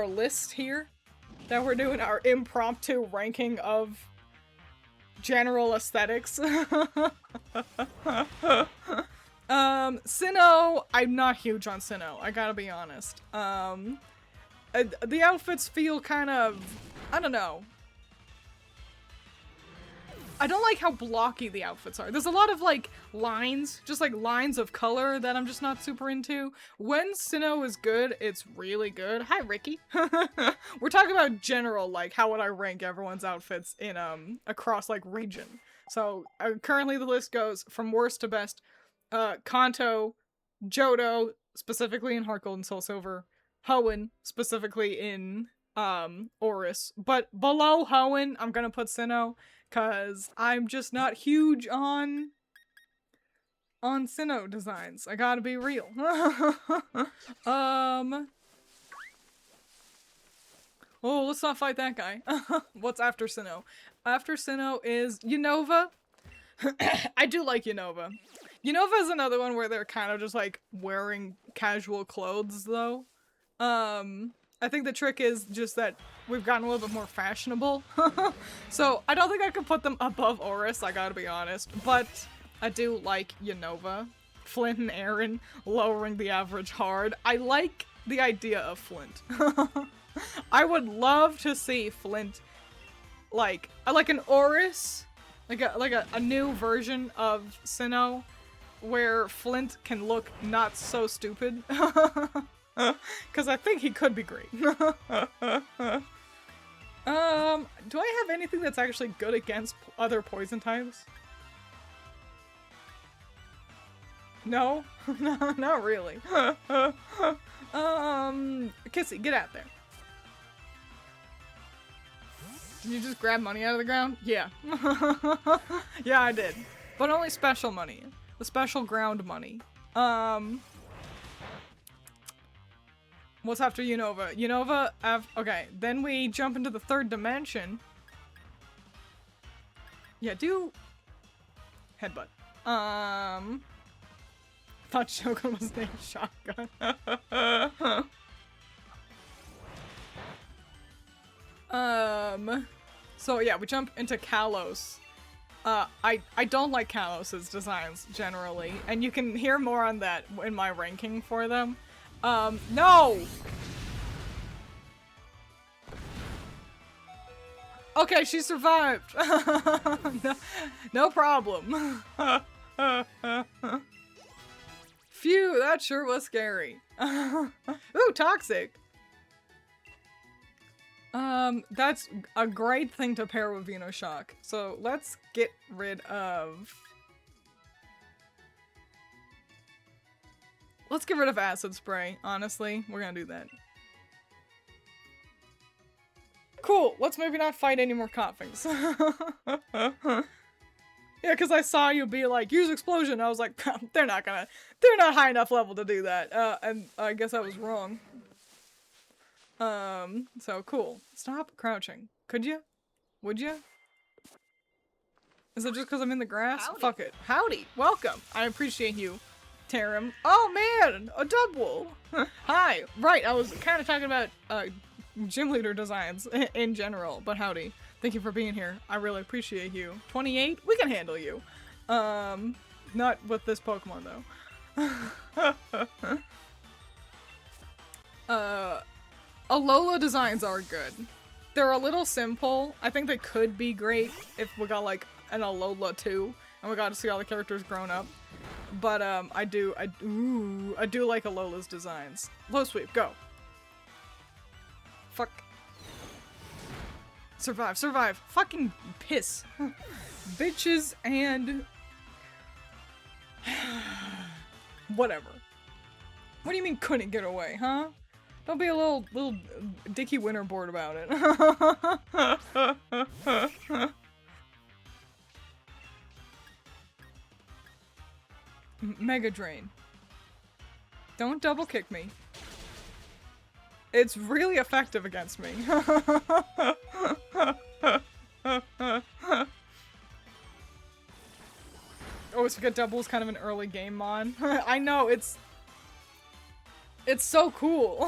list here. That we're doing our impromptu ranking of general aesthetics. Sinnoh, I'm not huge on Sinnoh, I gotta be honest. The outfits feel kind of, I don't know. I don't like how blocky the outfits are. There's a lot of, like, lines, just like lines of color that I'm just not super into. When Sinnoh is good, it's really good. Hi, Ricky. We're talking about general, like, how would I rank everyone's outfits in, across, like, region. So, currently the list goes from worst to best. Kanto, Johto, specifically in Heart Gold and Soul Silver, Hoenn, specifically in, Oris. But below Hoenn, I'm gonna put Sinnoh, cause I'm just not huge on Sinnoh designs. I gotta be real. Oh, let's not fight that guy. What's after Sinnoh? After Sinnoh is Unova. I do like Unova. Unova is another one where they're kind of just like wearing casual clothes though. I think the trick is just that we've gotten a little bit more fashionable. So I don't think I could put them above Oris, I gotta be honest. But I do like Unova. Flint and Aaron lowering the average hard. I like the idea of Flint. I would love to see Flint like an Oris, like a new version of Sinnoh where Flint can look not so stupid. Because I think he could be great. Do I have anything that's actually good against other poison types? No? No, not really. Kissy, get out there. Did you just grab money out of the ground? Yeah. Yeah, I did. But only special money. the special ground money. What's after Unova? Unova, okay, then we jump into the third dimension. Yeah, do headbutt. Thought Shogun was named Shotgun. So yeah, we jump into Kalos. I don't like Kalos's designs generally, and you can hear more on that in my ranking for them. No! Okay, she survived. No problem. Phew, that sure was scary. Ooh, toxic. That's a great thing to pair with Venoshock. So let's get rid of... Let's get rid of Acid Spray, honestly. We're gonna do that. Cool, let's maybe not fight any more Coughings. Yeah, because I saw you be like, use Explosion. I was like, they're not high enough level to do that. And I guess I was wrong. So cool. Stop crouching. Could you? Would you? Is it just because I'm in the grass? Howdy. Fuck it. Howdy. Welcome. I appreciate you, Tarim. Oh man, a double. Hi. Right, I was kind of talking about gym leader designs in general, but howdy. Thank you for being here. I really appreciate you. 28? We can handle you. Not with this Pokemon though. Alola designs are good. They're a little simple. I think they could be great if we got like an Alola 2 and we got to see all the characters grown up. But I do like Alola's designs. Low sweep, go. Fuck. Survive, survive. Fucking piss. Bitches and... Whatever. What do you mean couldn't get away, huh? Don't be a little dicky winterboard about it. Mega Drain. Don't double kick me. It's really effective against me. Always forget double is kind of an early game mod. I know, it's so cool.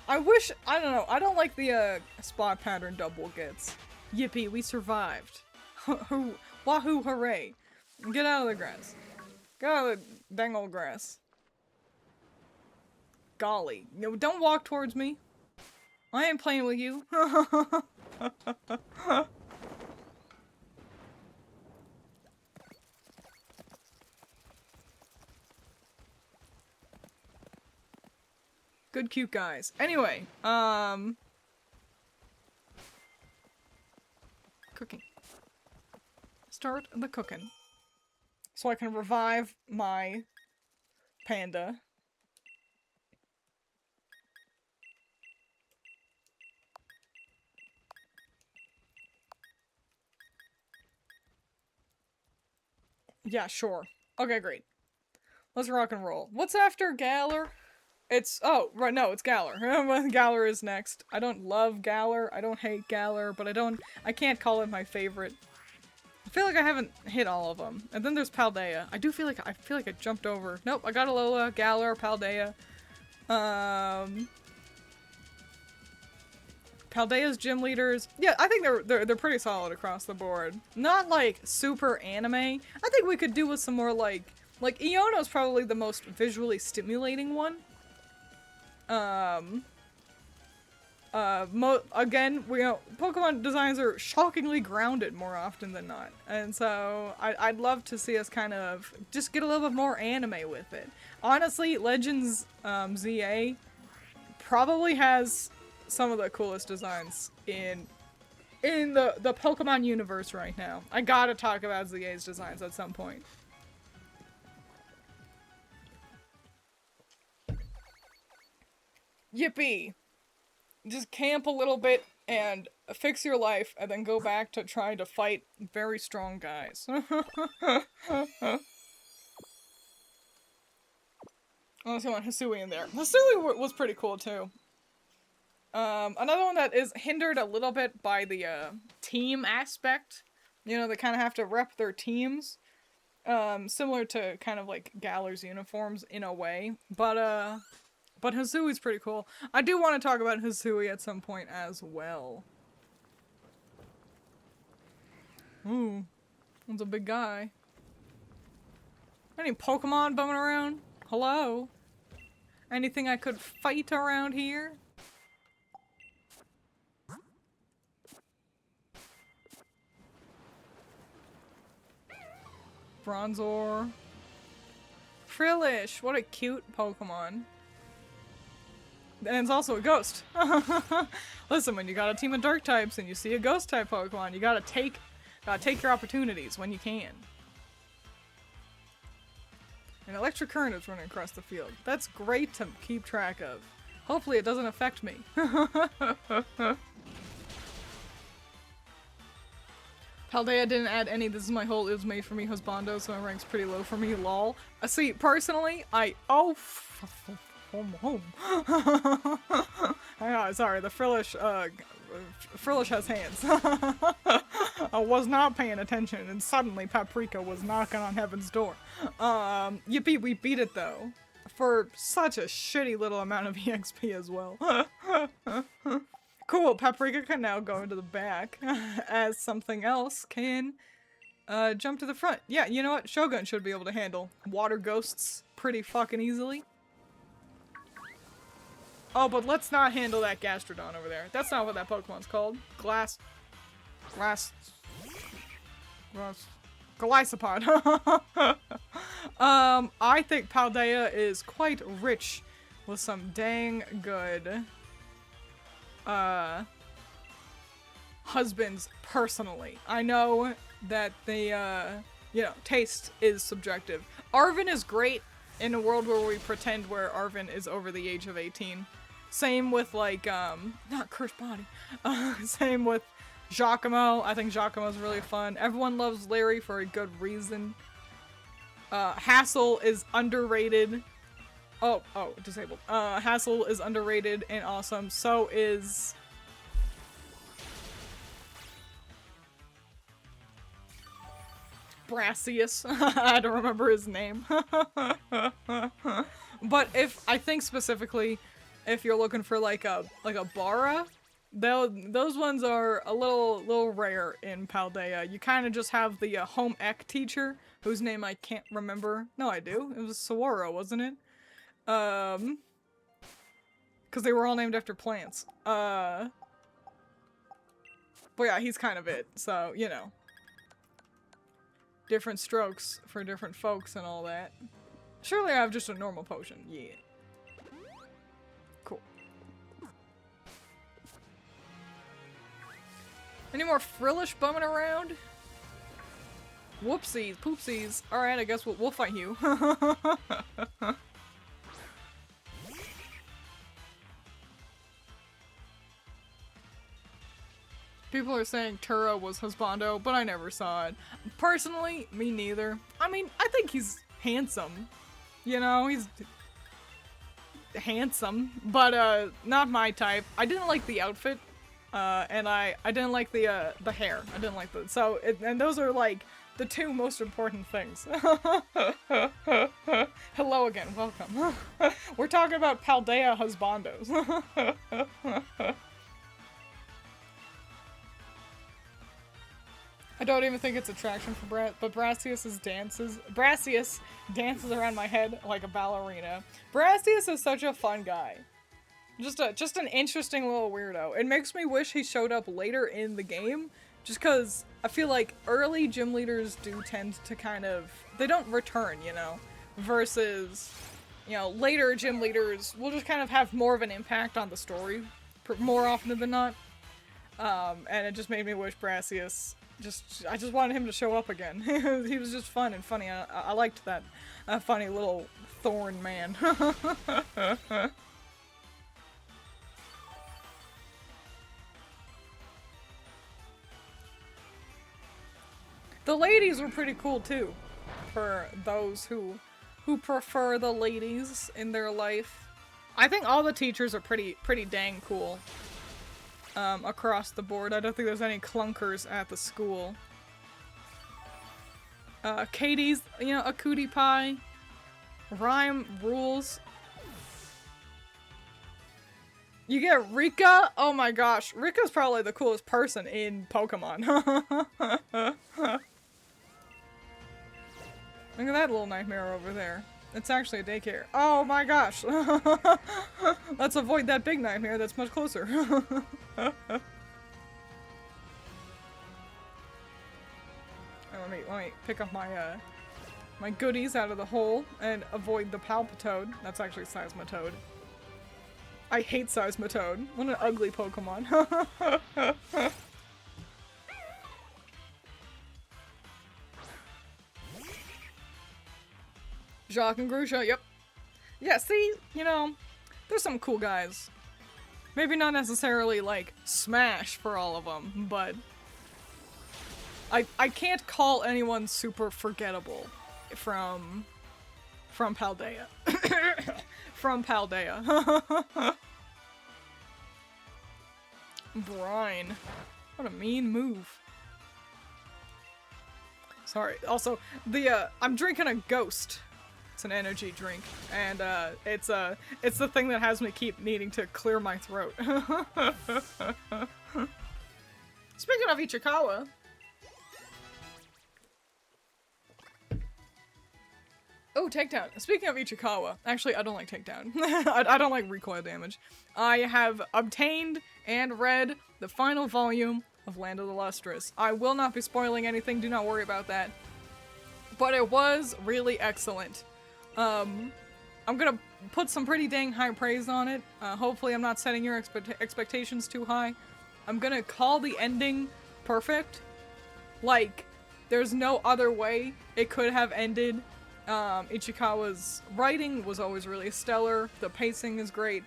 I wish, I don't know, I don't like the spot pattern double gets. Yippee, we survived. Wahoo, hooray. Get out of the grass. Get out of the dang old grass. Golly. No, don't walk towards me. I ain't playing with you. Good cute guys. Anyway, cooking. Start the cooking. So I can revive my panda. Yeah, sure. Okay, great. Let's rock and roll. What's after Galar? It's, oh, right, no, it's Galar. Galar is next. I don't love Galar. I don't hate Galar, but I can't call it my favorite. I feel like I haven't hit all of them. And then there's Paldea. I feel like I jumped over. Nope, I got Alola, Galar, Paldea. Paldea's gym leaders. Yeah, I think they're pretty solid across the board. Not like super anime. I think we could do with some more like Iono's probably the most visually stimulating one. Again, Pokemon designs are shockingly grounded more often than not. And so I'd love to see us kind of just get a little bit more anime with it. Honestly, Legends ZA probably has some of the coolest designs in the Pokemon universe right now. I gotta talk about ZA's designs at some point. Yippee! Just camp a little bit and fix your life and then go back to trying to fight very strong guys. Unless you want Hisui in there. Hisui was pretty cool too. Another one that is hindered a little bit by the team aspect. You know, they kind of have to rep their teams. Similar to kind of like Galler's uniforms in a way. But Hisui's pretty cool. I do want to talk about Hisui at some point as well. Ooh, that's a big guy. Any Pokemon bumming around? Hello? Anything I could fight around here? Bronzor. Frillish, what a cute Pokemon. And it's also a ghost. Listen, when you got a team of dark types and you see a ghost type Pokemon, you gotta take your opportunities when you can. An electric current is running across the field. That's great to keep track of. Hopefully it doesn't affect me. Paldea didn't add any. This is my whole it was made for me husbando, so my rank's pretty low for me, lol. See, personally, sorry, the Frillish has hands. I was not paying attention, and suddenly Paprika was knocking on heaven's door. Yippee, we beat it though. For such a shitty little amount of EXP as well. Cool, Paprika can now go into the back, as something else can jump to the front. Yeah, you know what? Shogun should be able to handle water ghosts pretty fucking easily. Oh, but let's not handle that Gastrodon over there. That's not what that Pokemon's called. Golisopod. I think Paldea is quite rich with some dang good husbands personally. I know that they you know, taste is subjective. Arven is great in a world where we pretend where Arven is over the age of 18. Same with like not Cursed Body. Same with Giacomo. I think Giacomo's really fun. Everyone loves Larry for a good reason. Hassel is underrated. Oh, disabled. Hassel is underrated and awesome. So is Brassius. I don't remember his name. But I think specifically, if you're looking for like a Bara, those ones are a little rare in Paldea. You kind of just have the home ec teacher, whose name I can't remember. No, I do. It was Sawara, wasn't it? Because they were all named after plants. But yeah, he's kind of it. So, you know. Different strokes for different folks and all that. Surely I have just a normal potion. Yeah. Cool. Any more Frillish bumming around? Whoopsies, poopsies. Alright, I guess we'll fight you. People are saying Turo was husbando, but I never saw it. Personally, me neither. I mean, I think he's handsome. You know, he's handsome, but not my type. I didn't like the outfit, and I didn't like the hair. I didn't like the and those are like the two most important things. Hello again, welcome. We're talking about Paldea husbandos. I don't even think it's attraction for but Brassius dances around my head like a ballerina. Brassius is such a fun guy. Just an interesting little weirdo. It makes me wish he showed up later in the game, just cause I feel like early gym leaders do tend to kind of, they don't return, you know, versus, you know, later gym leaders will just kind of have more of an impact on the story more often than not. And it just made me wish Brassius I just wanted him to show up again. He was just fun and funny. I liked that funny little thorn man. The ladies were pretty cool too, for those who who prefer the ladies in their life. I think all the teachers are pretty dang cool. Across the board. I don't think there's any clunkers at the school. Katie's, you know, a cootie pie. Rhyme rules. You get Rika? Oh my gosh. Rika's probably the coolest person in Pokemon. Look at that little nightmare over there. It's actually a daycare. Oh my gosh. Let's avoid that big nightmare that's much closer. Let me pick up my my goodies out of the hole and avoid the Palpitoad. That's actually Seismitoad. I hate Seismitoad. What an ugly Pokemon. Jacques and Grusha, yep. Yeah, see, you know, there's some cool guys. Maybe not necessarily, like, Smash for all of them, but I can't call anyone super forgettable from Paldea. From Paldea. Brine. What a mean move. Sorry. Also, the I'm drinking a Ghost. It's an energy drink, and it's the thing that has me keep needing to clear my throat. Speaking of Ichikawa. Oh, takedown. Speaking of Ichikawa, actually, I don't like takedown. I don't like recoil damage. I have obtained and read the final volume of Land of the Lustrous. I will not be spoiling anything, do not worry about that. But it was really excellent. I'm gonna put some pretty dang high praise on it. Hopefully I'm not setting your expectations too high. I'm gonna call the ending perfect. Like, there's no other way it could have ended. Ichikawa's writing was always really stellar. The pacing is great.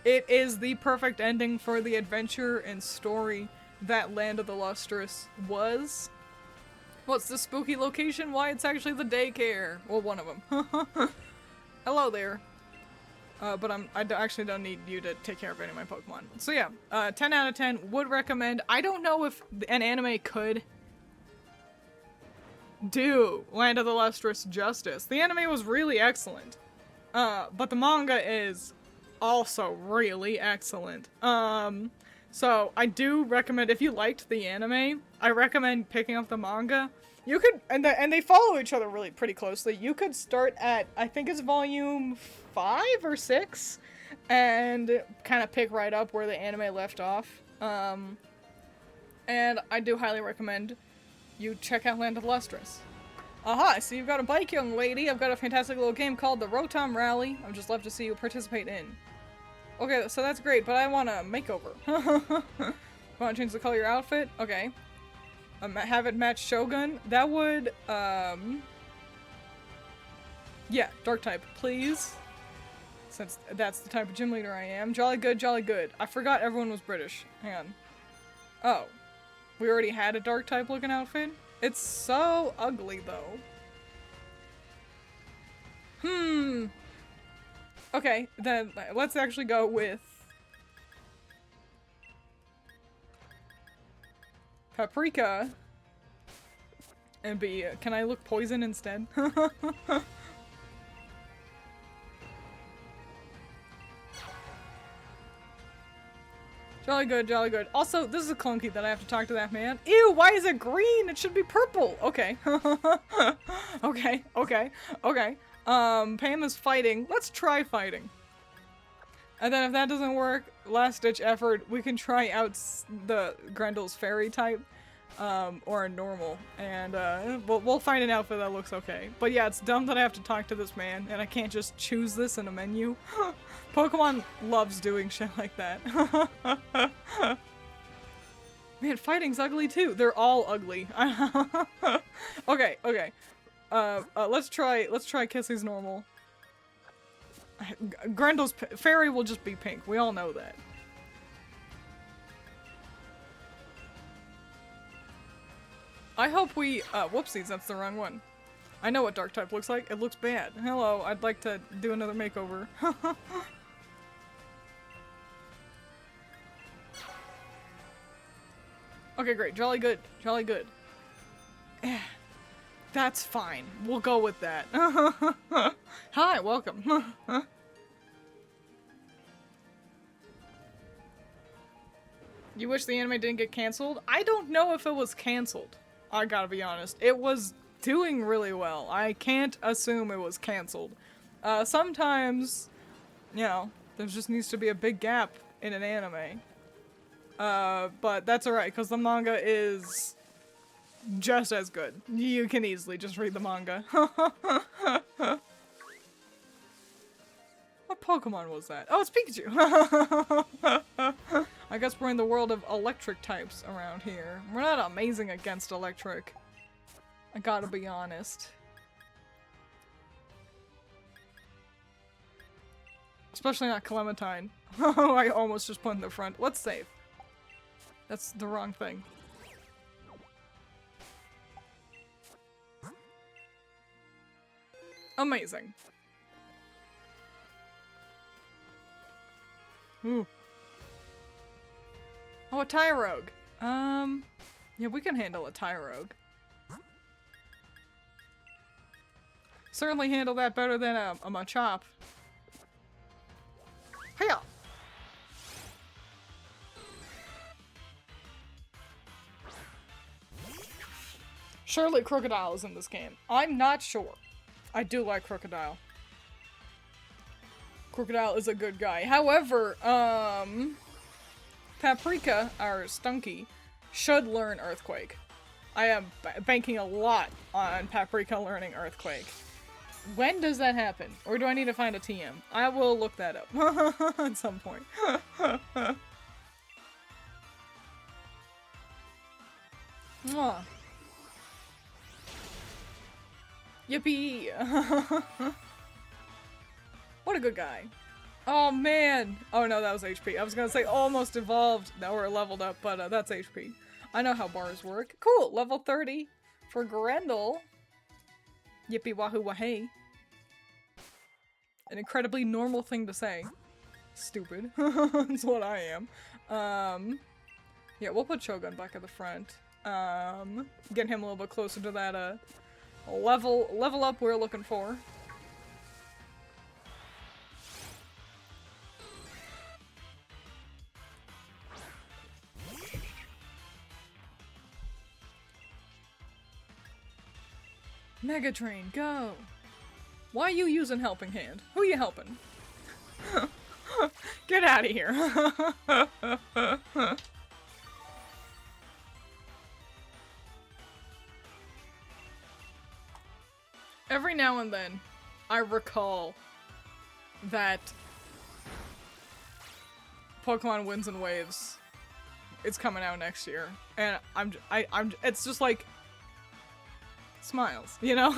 It is the perfect ending for the adventure and story that Land of the Lustrous was. What's the spooky location? Why, it's actually the daycare. Well, one of them. Hello there. But I actually don't need you to take care of any of my Pokemon. So yeah, 10 out of 10. Would recommend. I don't know if an anime could do Land of the Lustrous justice. The anime was really excellent. But the manga is also really excellent. So I do recommend, if you liked the anime, I recommend picking up the manga. You could, and they follow each other really pretty closely. You could start at, I think it's volume 5 or 6, and kind of pick right up where the anime left off. And I do highly recommend you check out Land of Lustrous. Aha, so you've got a bike, young lady. I've got a fantastic little game called the Rotom Rally. I'd just love to see you participate in. Okay, so that's great, but I want a makeover. Want to change the color of your outfit? Okay. Have it match Shogun? That would, yeah, dark type, please. Since that's the type of gym leader I am. Jolly good, jolly good. I forgot everyone was British. Hang on. Oh. We already had a dark type looking outfit? It's so ugly, though. Okay, then let's actually go with Paprika and be, can I look poison instead? Jolly good, jolly good. Also, this is a clunky that I have to talk to that man. Ew, why is it green? It should be purple. Okay. Okay, okay, okay. Pam is fighting. Let's try fighting. And then if that doesn't work, last ditch effort, we can try out the Grendel's fairy type, or a normal. And, we'll find an outfit that looks okay. But yeah, it's dumb that I have to talk to this man, and I can't just choose this in a menu. Pokemon loves doing shit like that. Man, fighting's ugly too. They're all ugly. Okay, okay. Let's try Kissy's normal. Grendel's fairy will just be pink. We all know that. I hope we, whoopsies, that's the wrong one. I know what dark type looks like. It looks bad. Hello, I'd like to do another makeover. Okay, great. Jolly good. Jolly good. That's fine. We'll go with that. Hi, welcome. You wish the anime didn't get canceled? I don't know if it was canceled. I gotta be honest. It was doing really well. I can't assume it was canceled. Sometimes, you know, there just needs to be a big gap in an anime. But that's alright, because the manga is just as good. You can easily just read the manga. What Pokemon was that? Oh, it's Pikachu! I guess we're in the world of electric types around here. We're not amazing against electric. I gotta be honest. Especially not Clementine. I almost just put in the front. Let's save. That's the wrong thing. Amazing. Ooh. Oh, a Tyrogue. Yeah, we can handle a Tyrogue. Certainly handle that better than a Machop. Hiya! Surely Crocodile is in this game. I'm not sure. I do like Crocodile. Crocodile is a good guy. However, Paprika, our Stunky, should learn Earthquake. I am banking a lot on Paprika learning Earthquake. When does that happen? Or do I need to find a TM? I will look that up at some point. Mwah. Yippee! What a good guy. Oh man! Oh no, that was HP. I was gonna say almost evolved or leveled up, but that's HP. I know how bars work. Cool! Level 30 for Grendel. Yippee wahoo wahey. An incredibly normal thing to say. Stupid. That's what I am. Yeah, we'll put Shogun back at the front. Get him a little bit closer to that level up we're looking for. Megatrain, go! Why are you using Helping Hand? Who you helping? Get out of here. Every now and then, I recall that Pokemon Winds and Waves is coming out next year, and it's just like smiles, you know?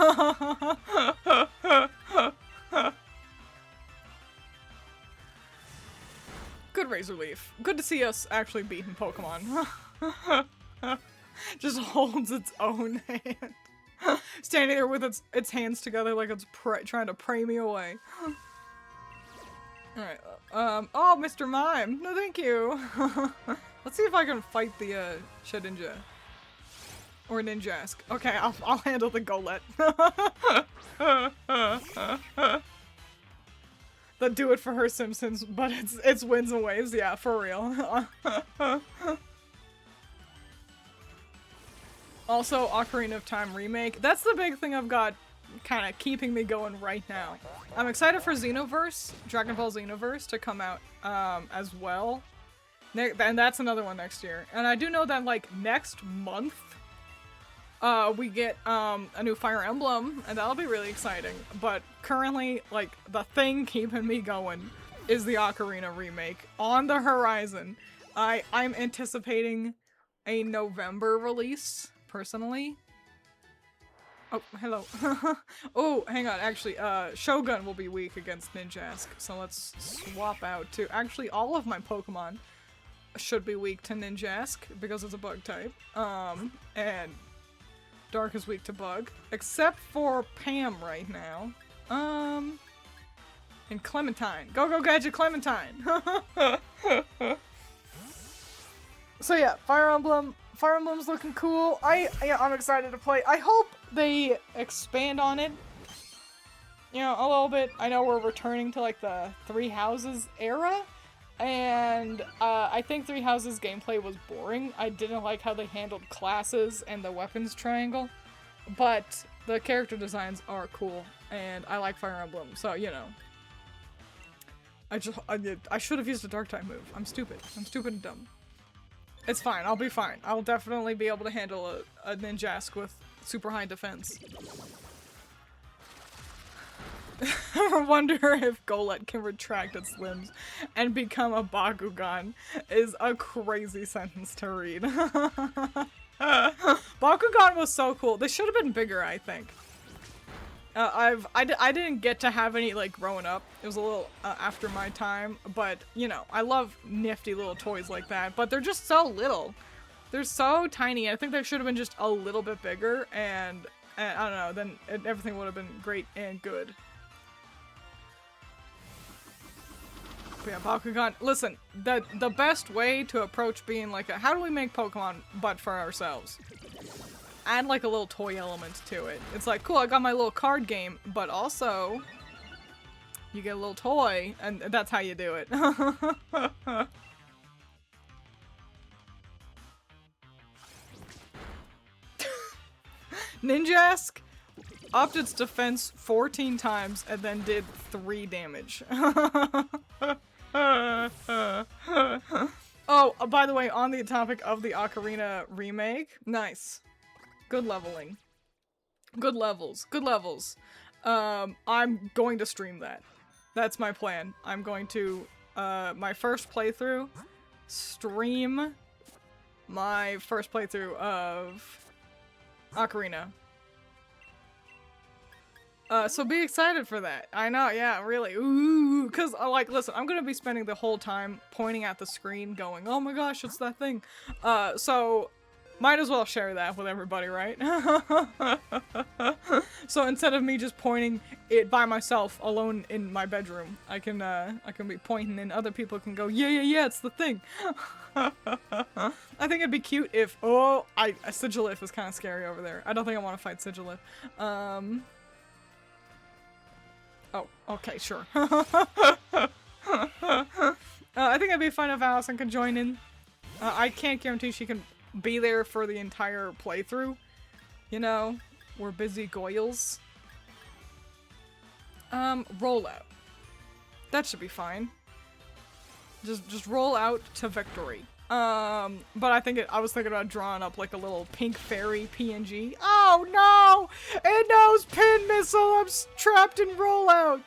Good Razor Leaf. Good to see us actually beating Pokemon. Just holds its own hand. Standing there with its hands together like it's trying to pray me away. Alright, oh, Mr. Mime! No, thank you! Let's see if I can fight the, Shedinja. Or Ninjask. Okay, I'll handle the Golett. The do it for her Simpsons, but it's Winds and Waves, yeah, for real. Also, Ocarina of Time remake. That's the big thing I've got kind of keeping me going right now. I'm excited for Xenoverse, Dragon Ball Xenoverse, to come out as well. And that's another one next year. And I do know that, like, next month, we get a new Fire Emblem, and that'll be really exciting. But currently, like, the thing keeping me going is the Ocarina remake on the horizon. I'm anticipating a November release, personally. Oh, hello. Oh, hang on, actually, Shogun will be weak against Ninjask, so let's swap out to— actually, all of my Pokemon should be weak to Ninjask, because it's a bug type. And Dark is weak to bug. Except for Pam right now. And Clementine. Go, go, Gadget Clementine! So yeah, Fire Emblem. Fire Emblem's looking cool. I'm excited to play. I hope they expand on it. You know, a little bit. I know we're returning to like the Three Houses era. And I think Three Houses gameplay was boring. I didn't like how they handled classes and the weapons triangle. But the character designs are cool. And I like Fire Emblem. So, you know. I should have used a dark type move. I'm stupid. I'm stupid and dumb. It's fine. I'll be fine. I'll definitely be able to handle a Ninjask with super high defense. I wonder if Golett can retract its limbs and become a Bakugan is a crazy sentence to read. Bakugan was so cool. They should have been bigger, I think. I didn't get to have any, like, growing up. It was a little after my time, but, you know, I love nifty little toys like that, but they're just so little. They're so tiny. I think they should have been just a little bit bigger, and I don't know, then everything would have been great and good. But yeah, Bakugan. Listen, the best way to approach being like how do we make Pokemon but for ourselves? Add like a little toy element to it. It's like, cool, I got my little card game, but also you get a little toy, and that's how you do it. Ninjask upped its defense 14 times and then did 3 damage. Oh, by the way, on the topic of the Ocarina remake, nice. Good leveling. Good levels. Good levels. I'm going to stream that. That's my plan. I'm going to, my first playthrough, stream my first playthrough of Ocarina. So be excited for that. I know, yeah, really. Ooh, because, like, listen, I'm gonna be spending the whole time pointing at the screen going, oh my gosh, it's that thing. So might as well share that with everybody, right? So instead of me just pointing it by myself alone in my bedroom, I can be pointing and other people can go, yeah, yeah, yeah, it's the thing. I think it'd be cute if, oh, Sigilif is kind of scary over there. I don't think I want to fight Sigilif. Oh, okay, sure. I think it'd be fun if Allison could join in. I can't guarantee she can be there for the entire playthrough. You know, we're busy goyles. Rollout. That should be fine. Just roll out to victory. But I was thinking about drawing up like a little pink fairy PNG. Oh no! It knows pin missile! I'm trapped in rollout!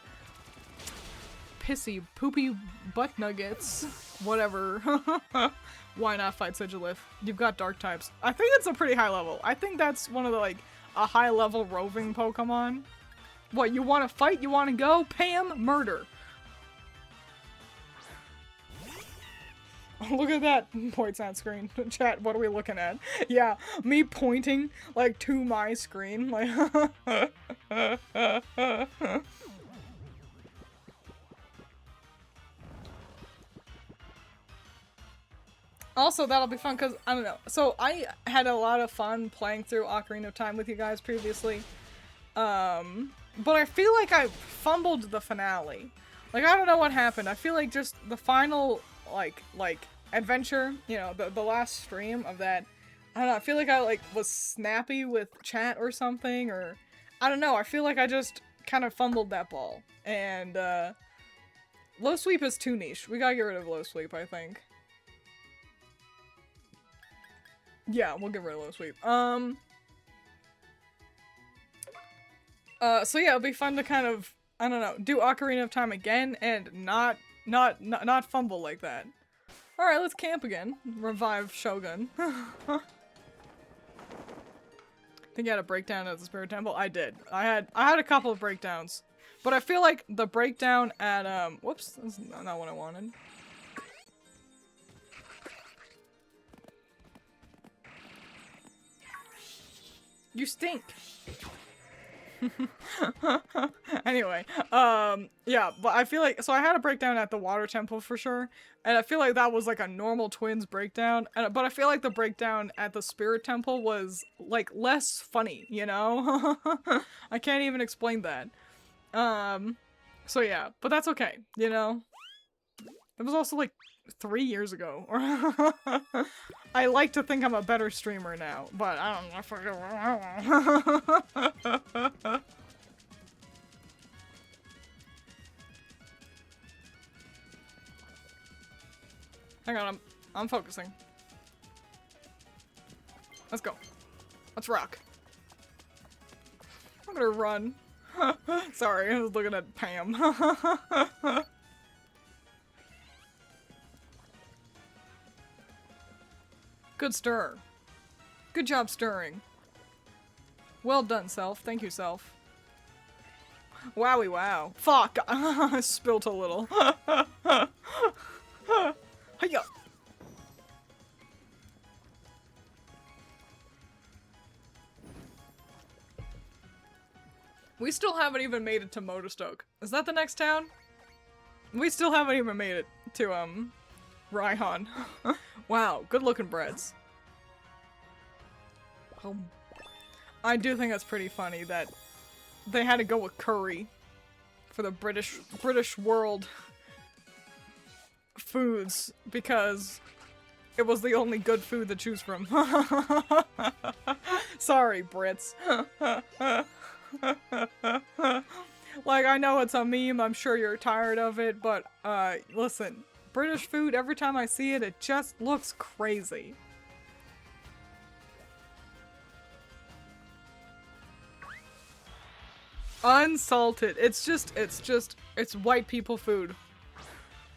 Pissy, poopy butt nuggets. Whatever. Why not fight Sigilif? You've got dark types. I think it's a pretty high level. I think that's one of the, like, a high level roving Pokemon. What, you want to fight? You want to go? Pam, murder. Look at that. Points on screen. Chat, what are we looking at? Yeah, me pointing, like, to my screen. Like, also, that'll be fun, because, I don't know. So, I had a lot of fun playing through Ocarina of Time with you guys previously. But I feel like I fumbled the finale. Like, I don't know what happened. I feel like just the final, like, adventure, you know, the last stream of that, I don't know, I feel like I, like, was snappy with chat or something, or, I don't know, I feel like I just kind of fumbled that ball. And, low sweep is too niche. We gotta get rid of low sweep, I think. Yeah, we'll get rid of low sweep. So yeah, it'll be fun to kind of, I don't know, do Ocarina of Time again and not fumble like that. Alright, let's camp again. Revive Shogun. Think you had a breakdown at the Spirit Temple? I did. I had a couple of breakdowns. But I feel like the breakdown at, whoops, that's not what I wanted. You stink. Anyway, yeah, but I feel like, so I had a breakdown at the water temple for sure, and I feel like that was like a normal Twiins breakdown, but I feel like the breakdown at the spirit temple was like less funny, you know? I can't even explain that. So yeah, but that's okay, you know? It was also like 3 years ago. I like to think I'm a better streamer now, but I don't know. Hang on, I'm focusing. Let's go. Let's rock. I'm gonna run. Sorry, I was looking at Pam. Good stir. Good job stirring. Well done, Self. Thank you, Self. Wowie wow. Fuck! I spilt a little. Hiya! We still haven't even made it to Motorstoke. Is that the next town? We still haven't even made it to, Raihan. Wow, good looking breads. I do think that's pretty funny that they had to go with curry for the British world foods because it was the only good food to choose from. Sorry, Brits. Like, I know it's a meme, I'm sure you're tired of it, but, listen. British food, every time I see it, it just looks crazy. Unsalted. It's white people food.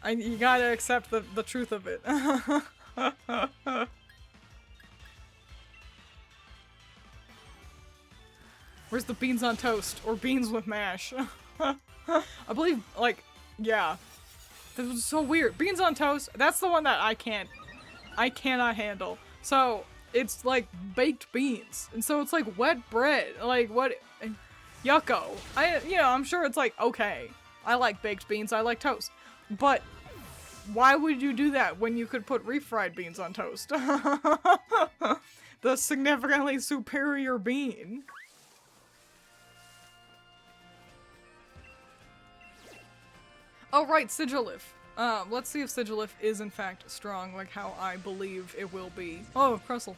You gotta accept the truth of it. Where's the beans on toast? Or beans with mash? I believe, like, yeah. This was so weird. Beans on toast, that's the one that I cannot handle. So, it's like baked beans. And so it's like wet bread. Like, what? Yucko. I'm sure it's like, okay. I like baked beans, I like toast. But, why would you do that when you could put refried beans on toast? The significantly superior bean. Oh right, Sigilif. Let's see if Sigilif is in fact strong, like how I believe it will be. Oh, Crustle.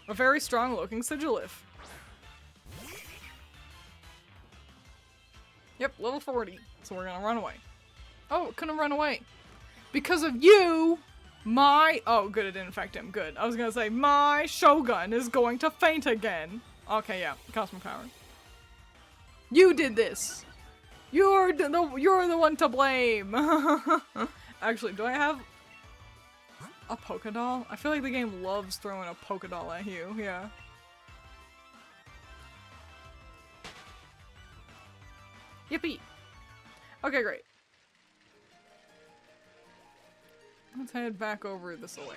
A very strong looking Sigilif. Yep, level 40. So we're gonna run away. Oh, it couldn't run away. Because of you, oh good, it didn't infect him, good. I was gonna say, my Shogun is going to faint again. Okay, yeah, Cosmic Power. You did this! You're the one to blame! Actually, do I have a Polka Doll? I feel like the game loves throwing a Polka Doll at you, yeah. Yippee! Okay, great. Let's head back over this way.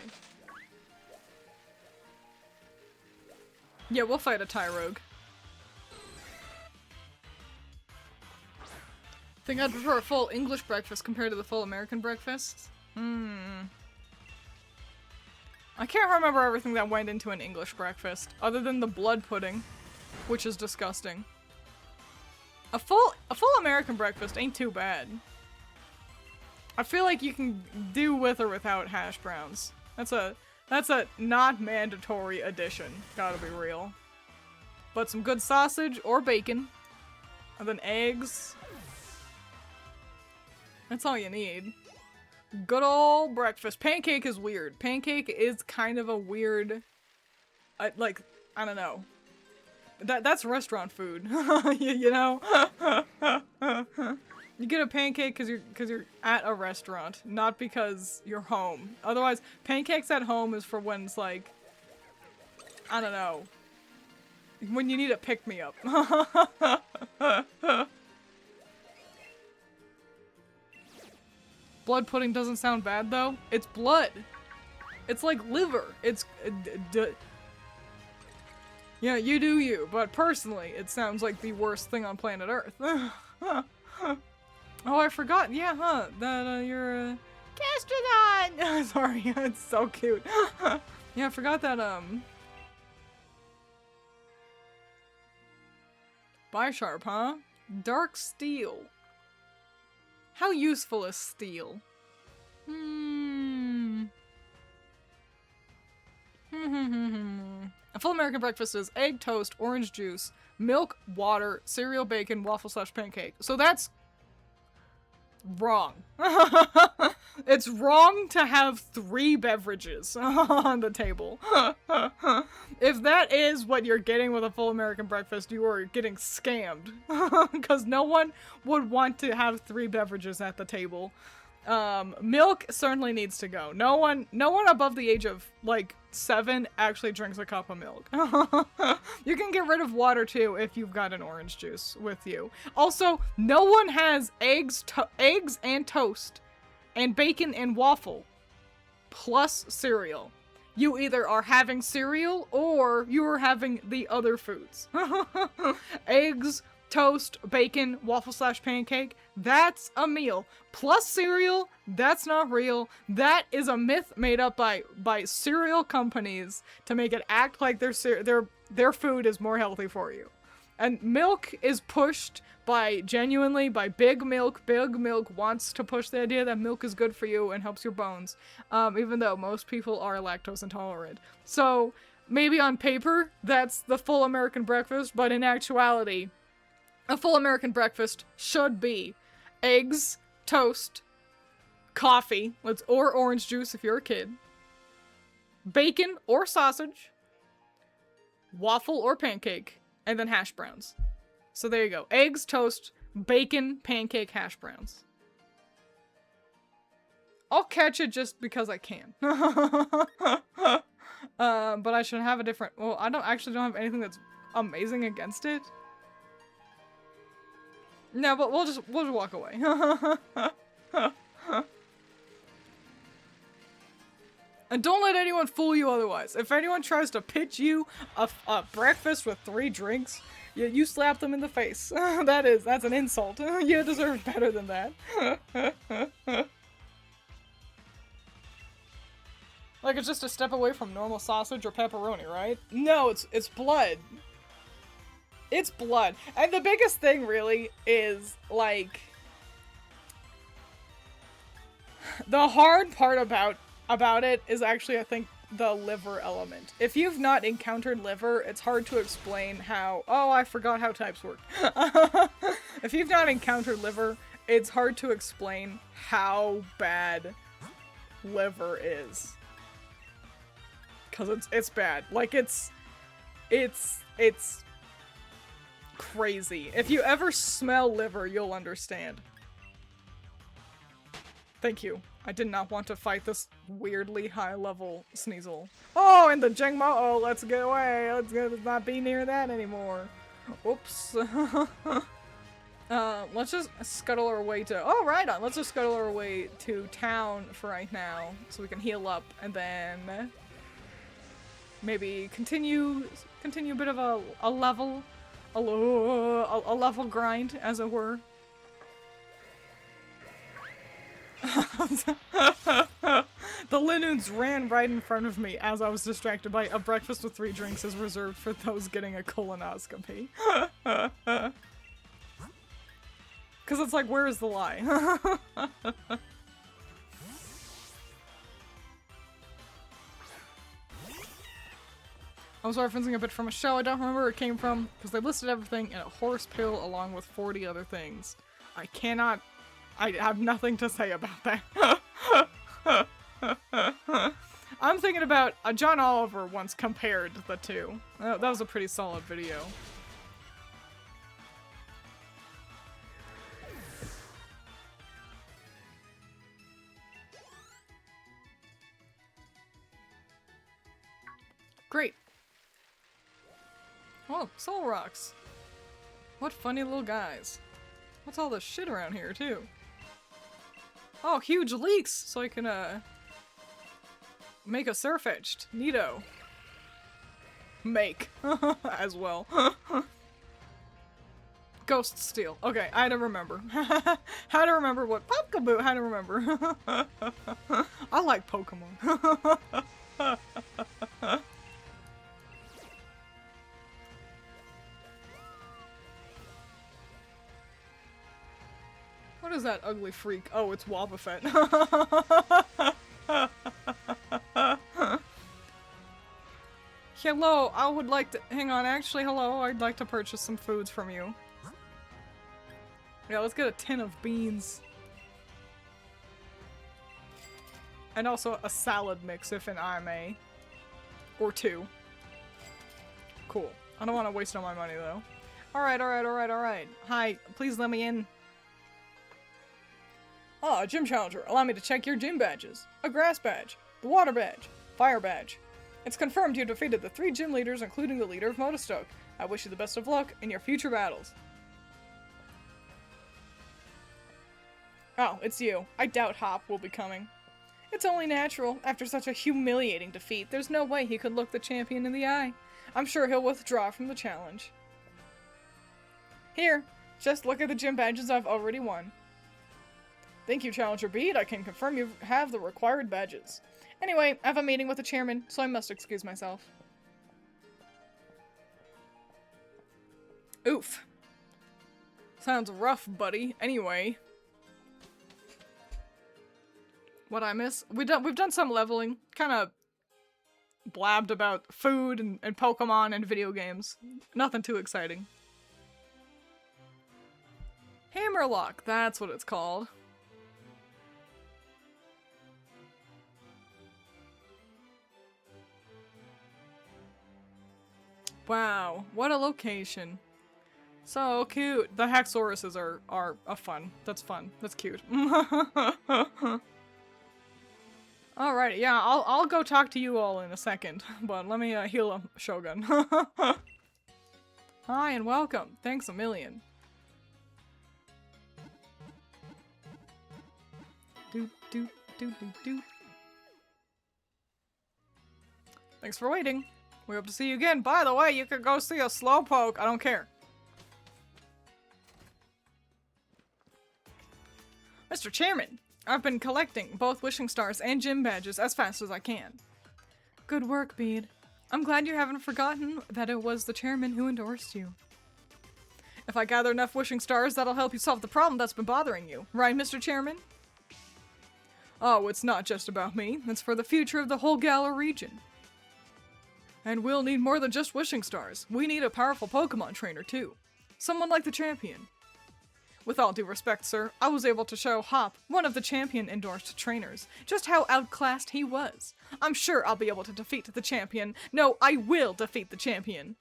Yeah, we'll fight a Tyrogue. Think I'd prefer a full English breakfast compared to the full American breakfast? I can't remember everything that went into an English breakfast, other than the blood pudding, which is disgusting. A full American breakfast ain't too bad. I feel like you can do with or without hash browns. That's a not mandatory addition, gotta be real. But some good sausage or bacon, and then eggs. That's all you need. Good old breakfast. Pancake is weird. Pancake is kind of a weird, I don't know. That's restaurant food, you know? You get a pancake because you're at a restaurant, not because you're home. Otherwise, pancakes at home is for when it's like, I don't know, when you need a pick-me-up. Blood pudding doesn't sound bad though. It's blood. It's like liver. It's yeah, you do you, but personally, it sounds like the worst thing on planet Earth. Oh, I forgot. Yeah, huh? That you're a Gastrodon. Sorry, it's so cute. Yeah, I forgot that Bisharp, huh? Dark steel. How useful is steel? A full American breakfast is egg, toast, orange juice, milk, water, cereal, bacon, waffle / pancake. So that's wrong. It's wrong to have 3 beverages on the table. If that is what you're getting with a full American breakfast, you are getting scammed. Because no one would want to have 3 beverages at the table. Milk certainly needs to go. No one above the age of, like, 7 actually drinks a cup of milk. You can get rid of water, too, if you've got an orange juice with you. Also, no one has eggs and toast and bacon and waffle plus cereal. You either are having cereal or you are having the other foods. Eggs, toast, bacon, waffle / pancake, that's a meal. Plus cereal, that's not real. That is a myth made up by cereal companies to make it act like their food is more healthy for you. And milk is pushed by Big Milk. Big Milk wants to push the idea that milk is good for you and helps your bones, even though most people are lactose intolerant. So maybe on paper, that's the full American breakfast, but in actuality, a full American breakfast should be eggs, toast, coffee, or orange juice if you're a kid, bacon or sausage, waffle or pancake, and then hash browns. So there you go. Eggs, toast, bacon, pancake, hash browns. I'll catch it just because I can. But I should have a different... Well, I don't have anything that's amazing against it. No, but we'll just walk away. And don't let anyone fool you otherwise. If anyone tries to pitch you a breakfast with 3 drinks, you slap them in the face. That's an insult. You deserve better than that. Like, it's just a step away from normal sausage or pepperoni, right? No, it's blood. It's blood. And the biggest thing really is, like, the hard part about it is actually, I think, the liver element. If you've not encountered liver, it's hard to explain how... Oh, I forgot how types work. If you've not encountered liver, it's hard to explain how bad liver is. Because it's bad. Like, it's crazy. If you ever smell liver, you'll understand. Thank you. I did not want to fight this weirdly high-level Sneasel. Oh, and the Jengmo! Oh, let's get away! Let's not be near that anymore. Oops. Let's just scuttle our way to... Oh, right on! Let's just scuttle our way to town for right now, so we can heal up, and then... maybe continue a bit of a level... a level grind, as it were. The Linoons ran right in front of me as I was distracted by a breakfast with 3 drinks is reserved for those getting a colonoscopy. Because it's like, where is the lie? I was referencing a bit from a show, I don't remember where it came from, because they listed everything in a horse pill along with 40 other things. I have nothing to say about that. I'm thinking about, John Oliver once compared the two. That was a pretty solid video. Great. Oh, soul rocks. What funny little guys. What's all this shit around here, too? Oh, huge leaks! So I can, Make a Surfetched. Neato. Make. As well. Ghost Steel. Okay, I had to remember. How to remember what Pokeboo. How to remember. I like Pokemon. What is that ugly freak? Oh, it's Wobbuffet. Hello, I would like to- hang on, actually, hello, I'd like to purchase some foods from you. Yeah, let's get a tin of beans. And also a salad mix, if I may. Or two. Cool. I don't want to waste all my money, though. Alright, alright, alright, alright. Hi, please let me in. Ah, Gym Challenger, allow me to check your gym badges. A grass badge, the water badge, fire badge. It's confirmed you defeated the 3 gym leaders, including the leader of Motostoke. I wish you the best of luck in your future battles. Oh, it's you. I doubt Hop will be coming. It's only natural. After such a humiliating defeat, there's no way he could look the champion in the eye. I'm sure he'll withdraw from the challenge. Here, just look at the gym badges I've already won. Thank you, Challenger Beat. I can confirm you have the required badges. Anyway, I have a meeting with the chairman, so I must excuse myself. Oof. Sounds rough, buddy. Anyway. What I miss? We've done some leveling. Kind of blabbed about food and Pokemon and video games. Nothing too exciting. Hammerlock, that's what it's called. Wow, what a location. So cute. The Haxoruses are fun. That's fun. That's cute. Alright, yeah, I'll go talk to you all in a second, but let me heal a Shogun. Hi and welcome. Thanks a million. Doot doot doot doot doot. Thanks for waiting. We hope to see you again. By the way, you could go see a Slowpoke. I don't care. Mr. Chairman, I've been collecting both Wishing Stars and Gym Badges as fast as I can. Good work, Bede. I'm glad you haven't forgotten that it was the chairman who endorsed you. If I gather enough Wishing Stars, that'll help you solve the problem that's been bothering you. Right, Mr. Chairman? Oh, it's not just about me. It's for the future of the whole Galar region. And we'll need more than just Wishing Stars. We need a powerful Pokemon trainer, too. Someone like the champion. With all due respect, sir, I was able to show Hop, one of the champion-endorsed trainers, just how outclassed he was. I'm sure I'll be able to defeat the champion. No, I will defeat the champion.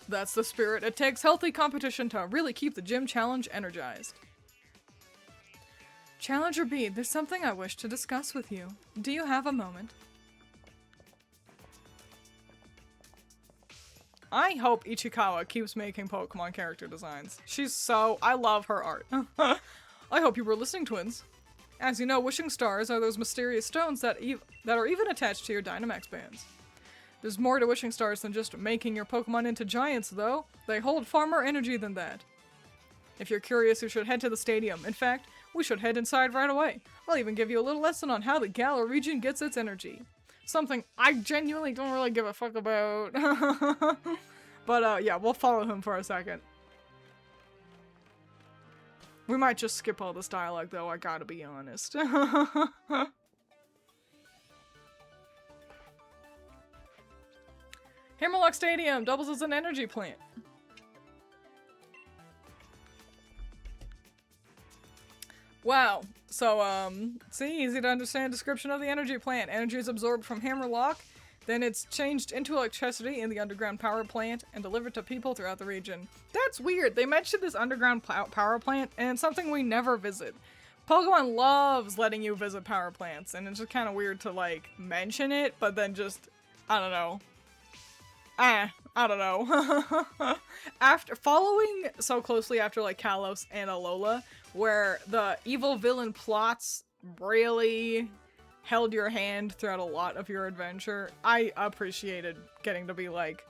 That's the spirit. It takes healthy competition to really keep the gym challenge energized. Challenger Bede, there's something I wish to discuss with you. Do you have a moment? I hope Ichikawa keeps making Pokemon character designs. I love her art. I hope you were listening, Twiins. As you know, Wishing Stars are those mysterious stones that are even attached to your Dynamax bands. There's more to Wishing Stars than just making your Pokemon into giants, though. They hold far more energy than that. If you're curious, you should head to the stadium. In fact, we should head inside right away. I'll even give you a little lesson on how the Galar region gets its energy. Something I genuinely don't really give a fuck about. But, yeah, we'll follow him for a second. We might just skip all this dialogue, though, I gotta be honest. Hammerlock Stadium doubles as an energy plant. Wow. So, see, easy to understand description of the energy plant. Energy is absorbed from Hammerlock, then it's changed into electricity in the underground power plant and delivered to people throughout the region. That's weird. They mentioned this underground power plant, and it's something we never visit. Pokemon loves letting you visit power plants, and it's just kind of weird to, like, mention it, but then just, I don't know. I don't know. After following so closely after, like, Kalos and Alola, where the evil villain plots really held your hand throughout a lot of your adventure. I appreciated getting to be like,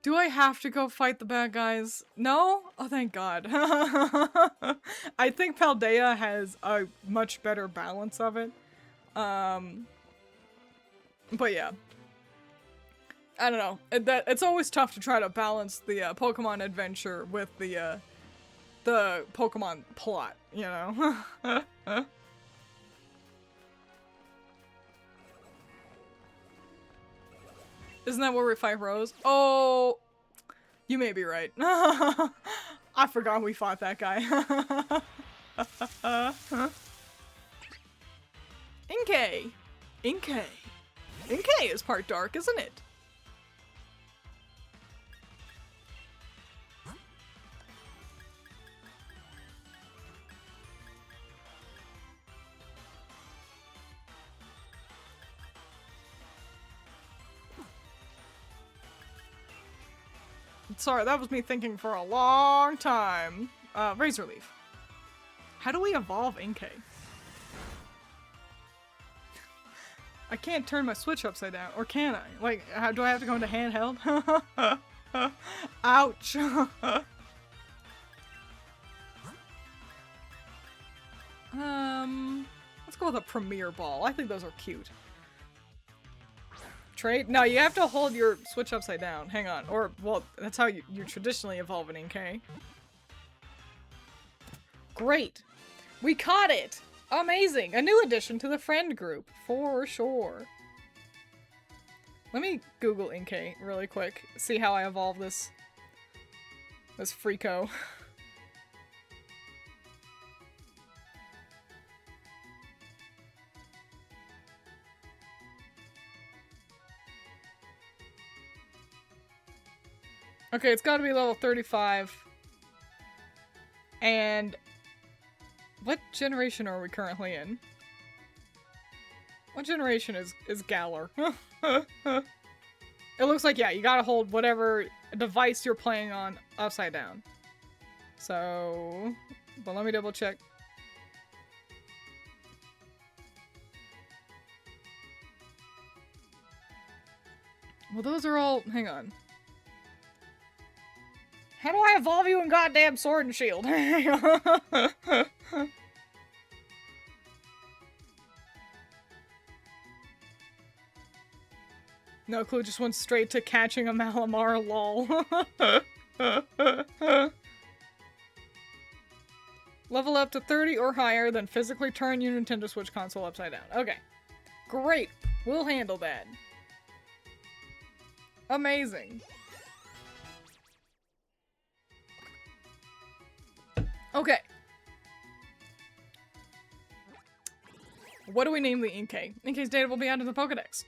do I have to go fight the bad guys? No? Oh, thank God. I think Paldea has a much better balance of it. But yeah. I don't know. It's always tough to try to balance the Pokemon adventure with the Pokemon plot, you know? Isn't that where we fight Rose? Oh, you may be right. I forgot we fought that guy. Inkay. Inkay. Inkay is part dark, isn't it? Sorry, that was me thinking for a long time. Razor Leaf. How do we evolve Inkay? I can't turn my Switch upside down, or can I? Like, how do I have to go into handheld? Ouch! Let's go with a Premier Ball. I think those are cute. Trade? No, you have to hold your Switch upside down. Hang on. Or, well, that's how you traditionally evolve an Inkay. Great! We caught it! Amazing! A new addition to the friend group, for sure. Let me Google Inkay really quick. See how I evolve this freako. Okay, it's gotta be level 35. And what generation are we currently in? What generation is Galar? It looks like, yeah, you gotta hold whatever device you're playing on upside down. So, but let me double check. Well, those are all, hang on. How do I evolve you in goddamn Sword and Shield? No clue, just went straight to catching a Malamar, lol. Level up to 30 or higher, then physically turn your Nintendo Switch console upside down. Okay. Great. We'll handle that. Amazing. Okay. What do we name the Inkay? Inkay's data will be added to the Pokedex.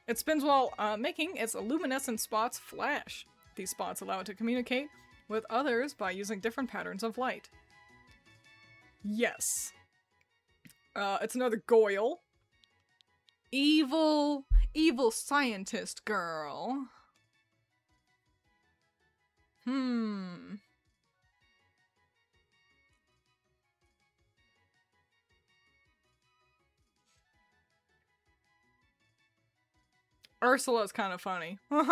It spins while making its luminescent spots flash. These spots allow it to communicate with others by using different patterns of light. Yes. It's another Goyle. Evil scientist girl. Ursula's kind of funny. We're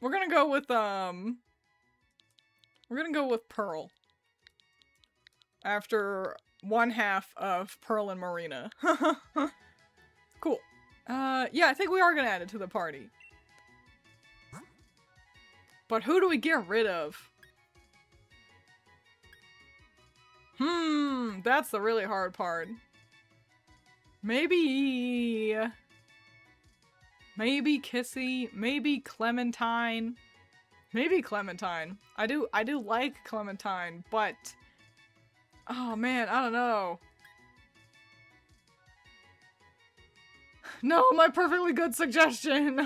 gonna go with Pearl. After one half of Pearl and Marina. Cool. Yeah, I think we are gonna add it to the party. But who do we get rid of? That's the really hard part. Maybe Kissy, maybe Clementine. Maybe Clementine. I do like Clementine, but oh man, I don't know. No, my perfectly good suggestion.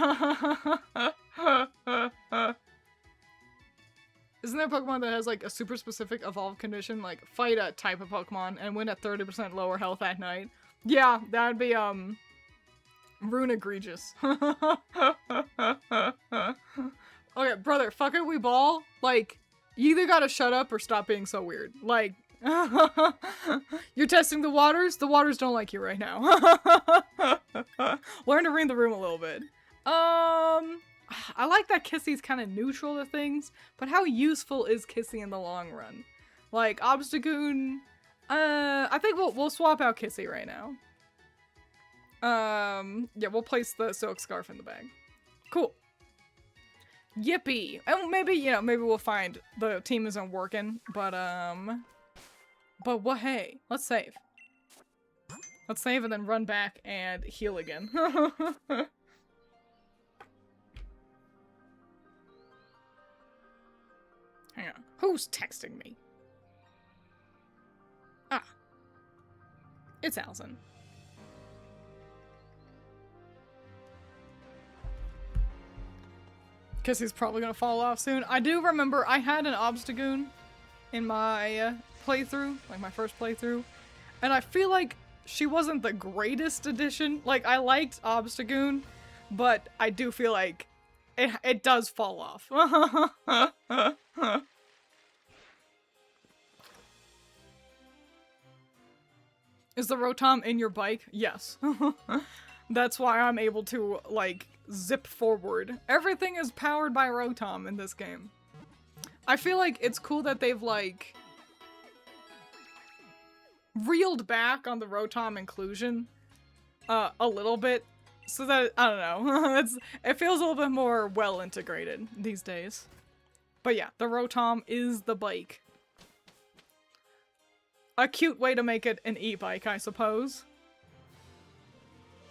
Isn't there a Pokemon that has like a super specific evolve condition, like fight a type of Pokemon and win at 30% lower health at night? Yeah, that'd be Rune Egregious. Okay, brother, fuck it, we ball. Like, you either gotta shut up or stop being so weird. Like, you're testing the waters don't like you right now. Learn to read the room a little bit. I like that Kissy's kind of neutral to things, but how useful is Kissy in the long run? Like, Obstagoon, I think we'll swap out Kissy right now. Yeah, we'll place the silk scarf in the bag. Cool. Yippee! And maybe, you know, maybe we'll find the team isn't working, but what, hey, let's save. Let's save and then run back and heal again. Hang on. Who's texting me? Ah. It's Allison. Guess he's probably gonna fall off soon. I do remember I had an Obstagoon in my playthrough, like my first playthrough, and I feel like she wasn't the greatest addition. Like, I liked Obstagoon, but I do feel like it does fall off. Is the Rotom in your bike? Yes. That's why I'm able to, like, zip forward. Everything is powered by Rotom in this game. I feel like it's cool that they've, like, reeled back on the Rotom inclusion a little bit, so that, I don't know, it feels a little bit more well integrated these days. But yeah, the Rotom is the bike. A cute way to make it an e-bike, I suppose.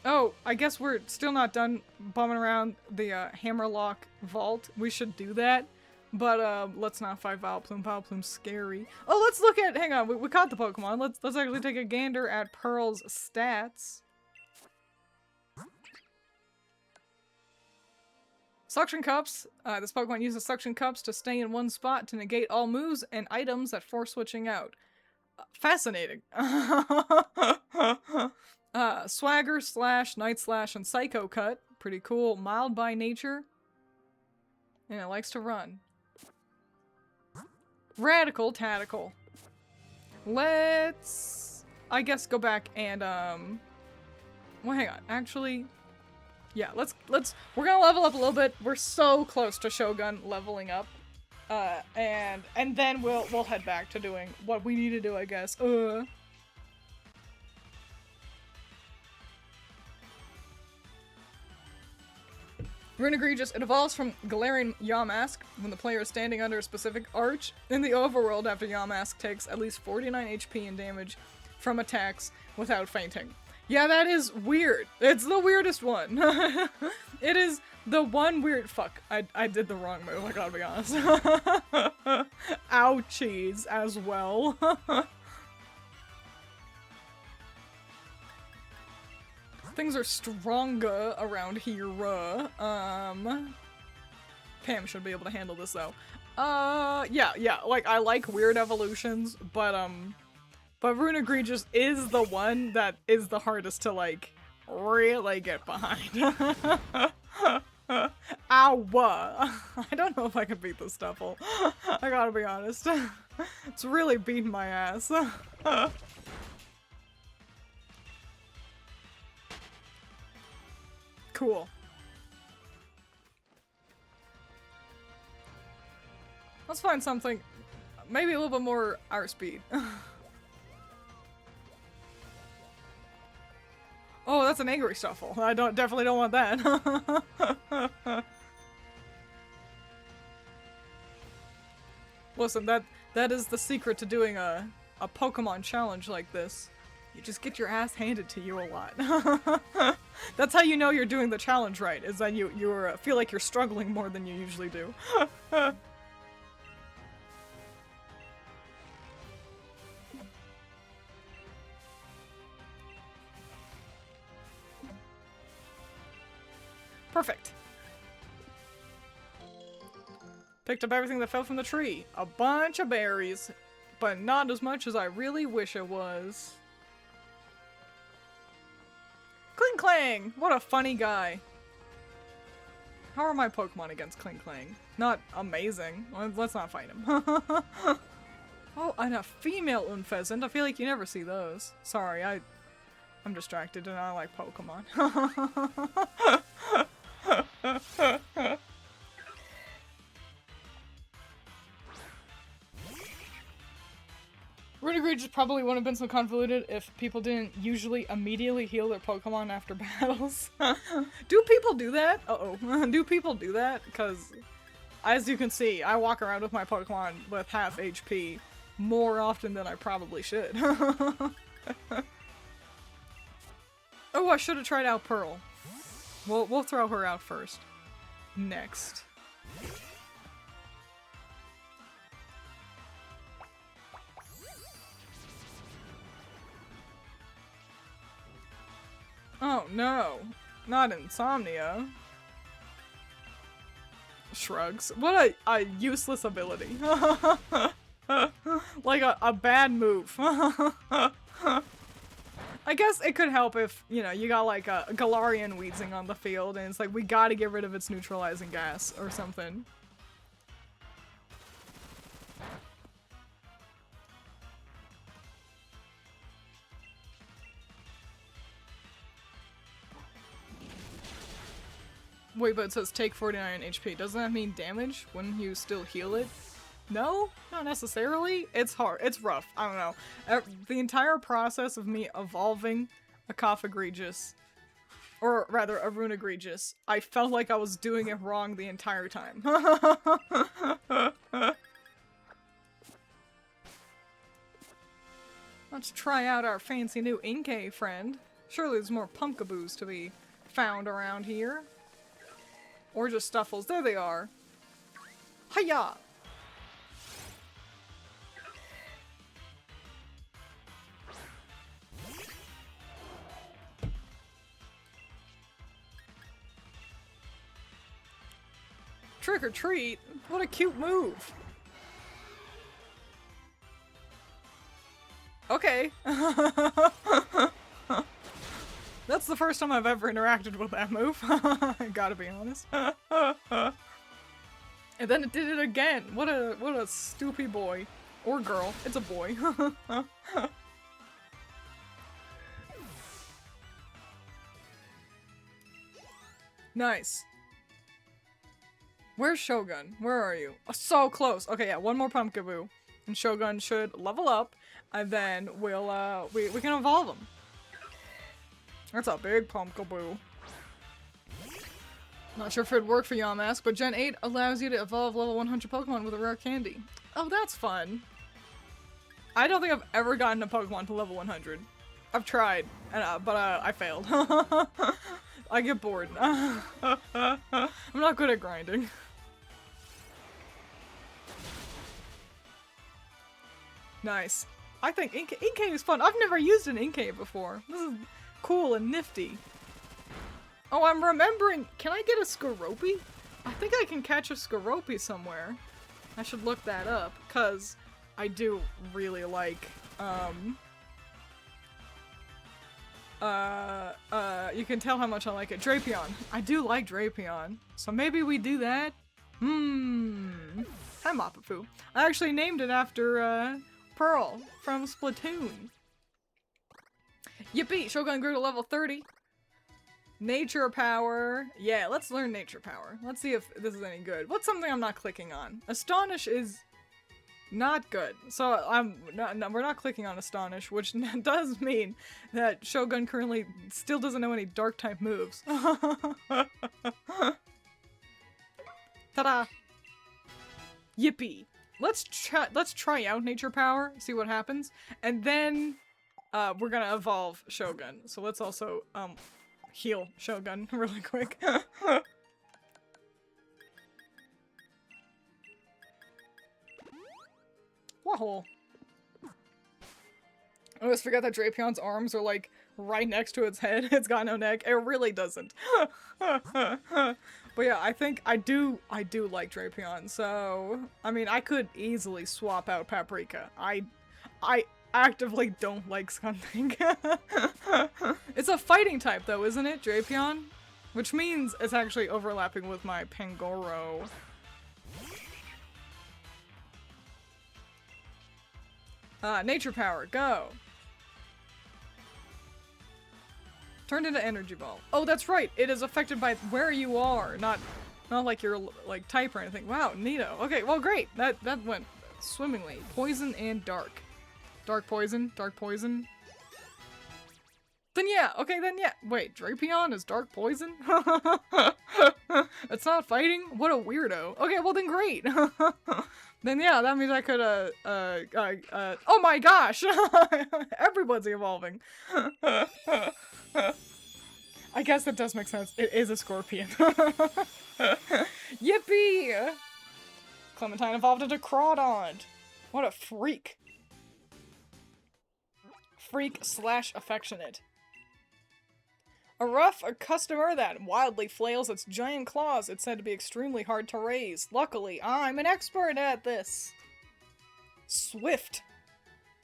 Oh, I guess we're still not done bumming around the Hammerlock Vault. We should do that. But let's not fight Vileplume. Vileplume's scary. Oh, let's look at, hang on, we caught the Pokemon. Let's actually take a gander at Pearl's stats. Suction Cups. This Pokemon uses Suction Cups to stay in one spot to negate all moves and items that force switching out. Fascinating. Swagger, Slash, Night Slash, and Psycho Cut. Pretty cool. Mild by nature. And it likes to run. Radical Tactical. Let's, I guess, go back and, well, hang on. Actually, yeah, we're gonna level up a little bit. We're so close to Shogun leveling up. And then we'll head back to doing what we need to do, I guess. Rune Egregious. It evolves from Galarian Yamask when the player is standing under a specific arch in the overworld after Yamask takes at least 49 HP and damage from attacks without fainting. Yeah, that is weird. It's the weirdest one. It is the one weird- fuck, I did the wrong move, I gotta be honest. Ouchies as well. Things are stronger around here. Pam should be able to handle this though. Yeah, like I like weird evolutions, but Rune Egregious is the one that is the hardest to like really get behind. Ow! I don't know if I can beat this Stuffle. I gotta be honest. It's really beating my ass. Cool. Let's find something, maybe a little bit more our speed. Oh, that's an angry Stuffle. I definitely don't want that. Listen, that is the secret to doing a Pokemon challenge like this. You just get your ass handed to you a lot. That's how you know you're doing the challenge right, is that you feel like you're struggling more than you usually do. Perfect. Picked up everything that fell from the tree. A bunch of berries, but not as much as I really wish it was. Kling Clang! What a funny guy. How are my Pokemon against Kling Kling? Not amazing. Let's not fight him. Oh, and a female Unfezant. I feel like you never see those. Sorry, I'm distracted and I like Pokemon. Runegreges probably wouldn't have been so convoluted if people didn't usually immediately heal their Pokemon after battles. Do people do that? Uh-oh. Do people do that? Because, as you can see, I walk around with my Pokemon with half HP more often than I probably should. Oh, I should have tried out Pearl. We'll throw her out first. Next. Oh no, not Insomnia. Shrugs. What a useless ability. Like a bad move. I guess it could help if, you know, you got like a Galarian Weezing on the field and it's like, we gotta get rid of its neutralizing gas or something. Wait, but it says take 49 HP. Doesn't that mean damage? Wouldn't you still heal it? No? Not necessarily. It's hard. It's rough. I don't know. The entire process of me evolving a Coffegregious, or rather a Runegregious, I felt like I was doing it wrong the entire time. Let's try out our fancy new Inkay friend. Surely there's more Pumpkaboos to be found around here. Or just Stuffles. There they are. Hiya! Trick or treat? What a cute move. Okay. That's the first time I've ever interacted with that move. I gotta be honest. And then it did it again. What a stupid boy. Or girl. It's a boy. Nice. Where's Shogun? Where are you? Oh, so close. Okay, yeah, one more Pumpkaboo. And Shogun should level up. And then we'll, we can evolve him. That's a big Pumpkaboo. Not sure if it'd work for Yamask, but Gen 8 allows you to evolve level 100 Pokemon with a rare candy. Oh, that's fun. I don't think I've ever gotten a Pokemon to level 100. I've tried, but I failed. I get bored. I'm not good at grinding. Nice. I think Inkay is fun. I've never used an Inkay before. This is cool and nifty. Oh, I'm remembering. Can I get a Skorupi? I think I can catch a Skorupi somewhere. I should look that up, because I do really like, you can tell how much I like it. Drapion. I do like Drapion. So maybe we do that? Hi, Mapafu. I actually named it after, Pearl from Splatoon. Yippee! Shogun grew to level 30. Nature Power. Yeah, let's learn Nature Power. Let's see if this is any good. What's something I'm not clicking on? Astonish is not good. So we're not clicking on Astonish, which does mean that Shogun currently still doesn't know any dark type moves. Ta-da! Yippee! Let's try out Nature Power, see what happens, and then we're gonna evolve Shogun. So let's also heal Shogun really quick. Wahoo! I always forget that Drapion's arms are like right next to its head. It's got no neck. It really doesn't. But yeah, I think I do like Drapion, so I mean I could easily swap out Paprika. I actively don't like Skuntank. It's a fighting type though, isn't it, Drapion? Which means it's actually overlapping with my Pangoro. Nature power, go! Turned into energy ball. Oh, that's right. It is affected by where you are, not like your like type or anything. Wow, neato. Okay, well, great. That went swimmingly. Poison and dark. Dark poison. Dark poison. Then yeah. Okay, then yeah. Wait, Drapion is dark poison? It's not fighting? What a weirdo. Okay, well then great. Then yeah, that means I could oh my gosh! Everyone's evolving. I guess that does make sense. It is a scorpion. Yippee! Clementine evolved into Crawdon. What a freak. Freak/affectionate. A rough customer that wildly flails its giant claws. It's said to be extremely hard to raise. Luckily, I'm an expert at this. Swift.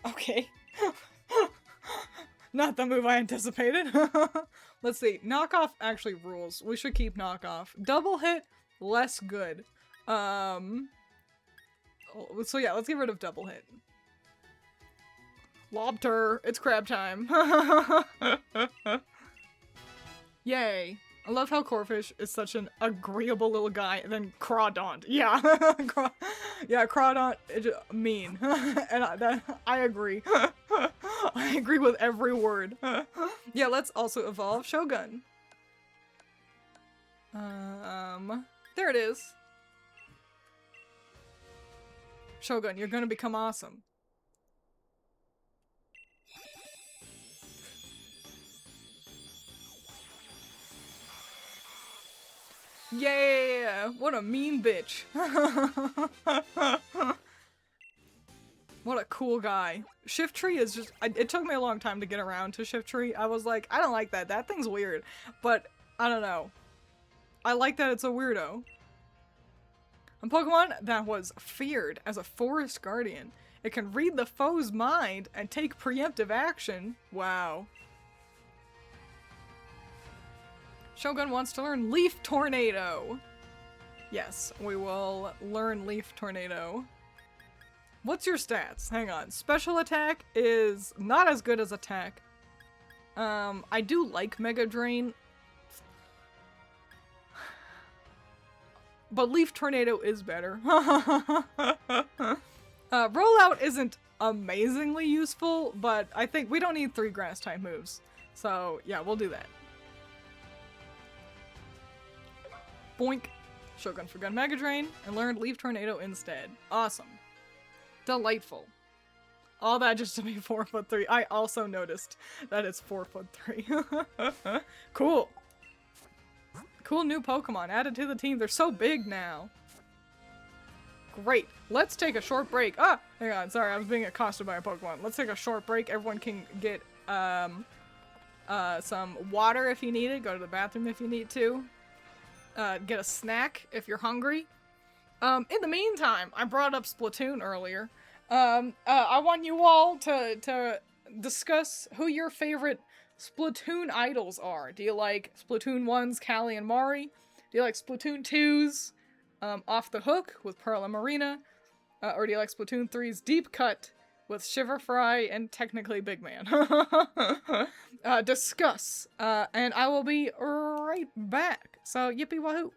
Okay. Not the move I anticipated. Let's see. Knockoff actually rules. We should keep knockoff. Double hit, less good. So yeah, let's get rid of double hit. Lobter. It's crab time. Yay. I love how Corfish is such an agreeable little guy, and then Crawdon. Yeah. Yeah, Crawdon is mean. And I agree. I agree with every word. Yeah, let's also evolve Shogun. There it is. Shogun, you're gonna become awesome. Yeah! What a mean bitch. What a cool guy. Shift Tree is just- it took me a long time to get around to Shift Tree. I was like, I don't like that. That thing's weird. But, I don't know. I like that it's a weirdo. A Pokemon that was feared as a Forest Guardian. It can read the foe's mind and take preemptive action. Wow. Shogun wants to learn Leaf Tornado. Yes, we will learn Leaf Tornado. What's your stats? Hang on. Special attack is not as good as attack. I do like Mega Drain. But Leaf Tornado is better. Rollout isn't amazingly useful, but I think we don't need 3 grass type moves. So yeah, we'll do that. Boink. Shogun forgot Mega Drain and learned Leaf Tornado instead. Awesome. Delightful. All that just to be 4'3". I also noticed that it's 4'3". Cool. Cool new Pokemon added to the team. They're so big now. Great. Let's take a short break. Ah! Hang on. Sorry, I was being accosted by a Pokemon. Let's take a short break. Everyone can get some water if you need it. Go to the bathroom if you need to. Get a snack if you're hungry. In the meantime, I brought up Splatoon earlier. I want you all to discuss who your favorite Splatoon idols are. Do you like Splatoon 1's Callie and Mari? Do you like Splatoon 2's Off the Hook with Pearl and Marina? Or do you like Splatoon 3's Deep Cut with Shiverfry and technically Big Man? Discuss. And I will be right back. So, yippee wahoo!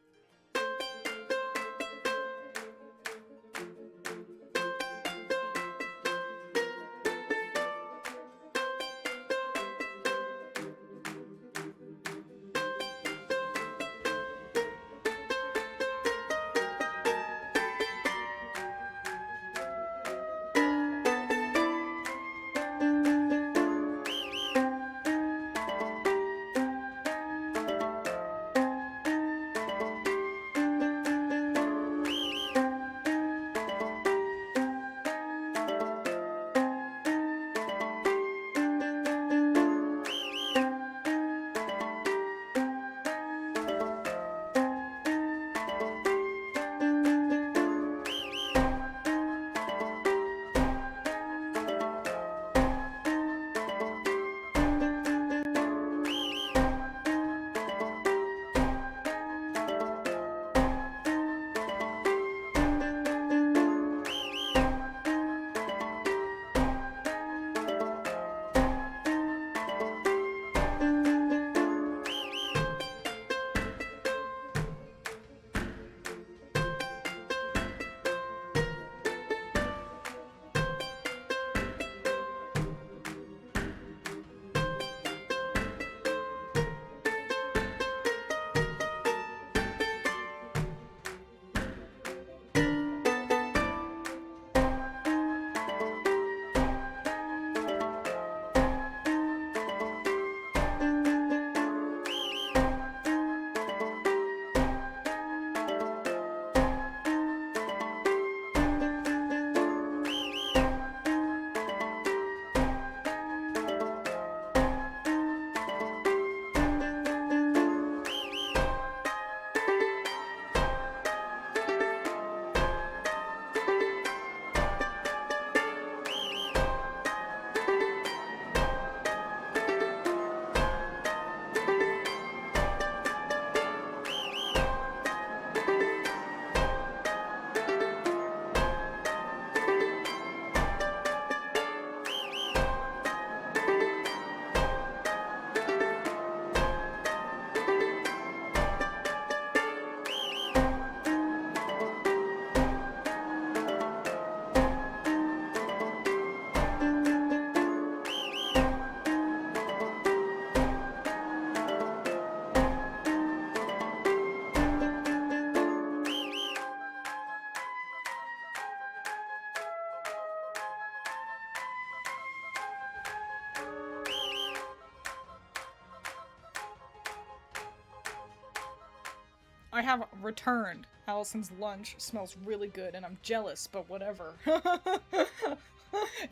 I have returned. Allison's lunch smells really good and I'm jealous, but whatever.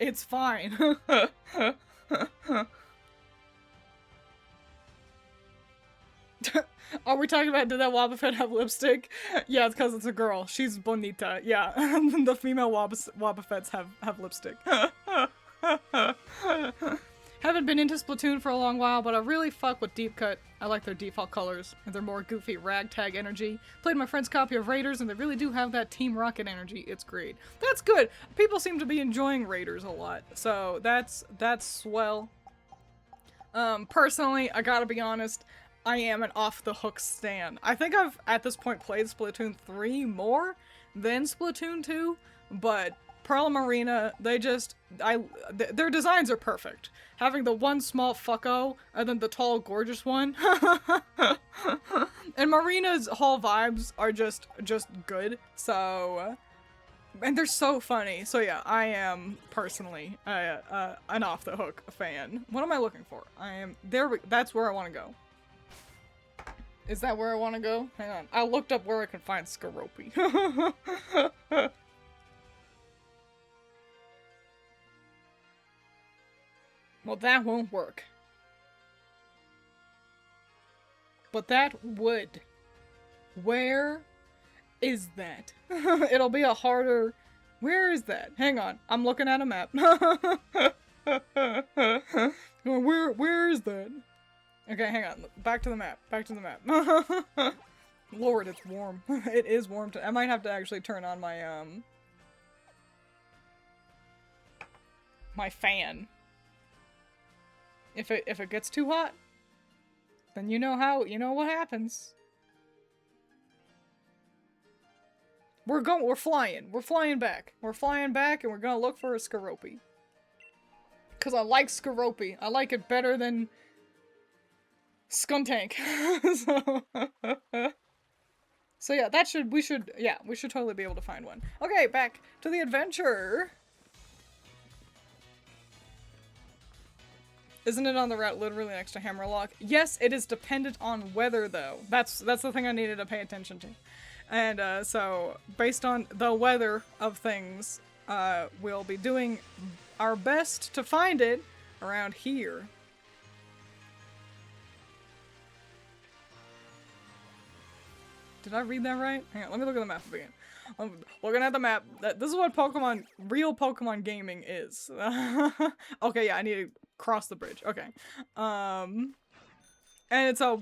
It's fine. Are we talking about did that Wobbuffet have lipstick? Yeah, it's because it's a girl. She's bonita. Yeah, the female Wobbuffets have lipstick. Haven't been into Splatoon for a long while, but I really fuck with Deep Cut. I like their default colors and their more goofy ragtag energy. Played my friend's copy of Raiders and they really do have that Team Rocket energy. It's great. That's good. People seem to be enjoying Raiders a lot, so that's swell. Personally, I gotta be honest, I am an off-the-hook stan. I think I've, at this point, played Splatoon 3 more than Splatoon 2, but Pearl and Marina, their designs are perfect. Having the one small fucko, and then the tall, gorgeous one. And Marina's whole vibes are just good, so... And they're so funny. So yeah, I am, personally, an off-the-hook fan. What am I looking for? That's where I want to go. Is that where I want to go? Hang on. I looked up where I can find Skoropy. Well, that won't work. But that would. Where is that? It'll be a harder... Where is that? Hang on. I'm looking at a map. Where is that? Okay, hang on. Back to the map. Back to the map. Lord, it's warm. It is warm. I might have to actually turn on my, my fan. If it gets too hot, then you know what happens. We're flying. We're flying back. We're flying back and we're gonna look for a Skoropy. Cause I like Skoropy. I like it better than Skuntank. So yeah, we should totally be able to find one. Okay, back to the adventure. Isn't it on the route literally next to Hammerlock? Yes, it is dependent on weather though. That's the thing I needed to pay attention to. And so based on the weather of things, we'll be doing our best to find it around here. Did I read that right? Hang on, let me look at the map again. I'm looking at the map. This is what real Pokemon gaming is. Okay, yeah, I need to cross the bridge. Okay. And it's a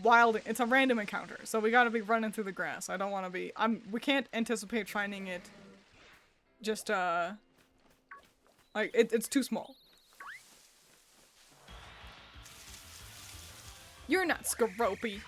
random encounter, so we gotta be running through the grass. I don't want to be, we can't anticipate finding it just, like, it's too small. You're not Skoropy.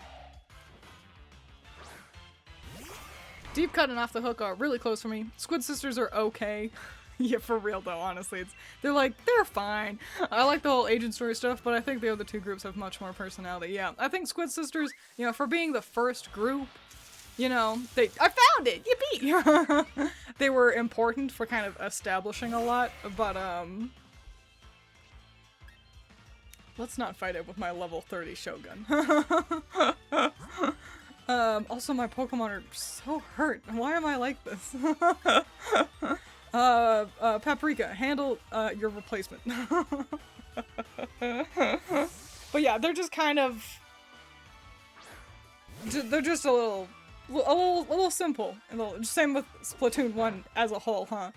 Deep Cut and Off the Hook are really close for me. Squid Sisters are okay. Yeah, for real though, honestly. They're fine. I like the whole Agent Story stuff, but I think the other two groups have much more personality. Yeah, I think Squid Sisters, you know, for being the first group, you know, I found it! Yippee! They were important for kind of establishing a lot, but, let's not fight it with my level 30 Shogun. Also my Pokemon are so hurt. Why am I like this? Paprika, handle, your replacement. But yeah, they're just kind of... They're just a little simple. Same with Splatoon 1 as a whole, huh?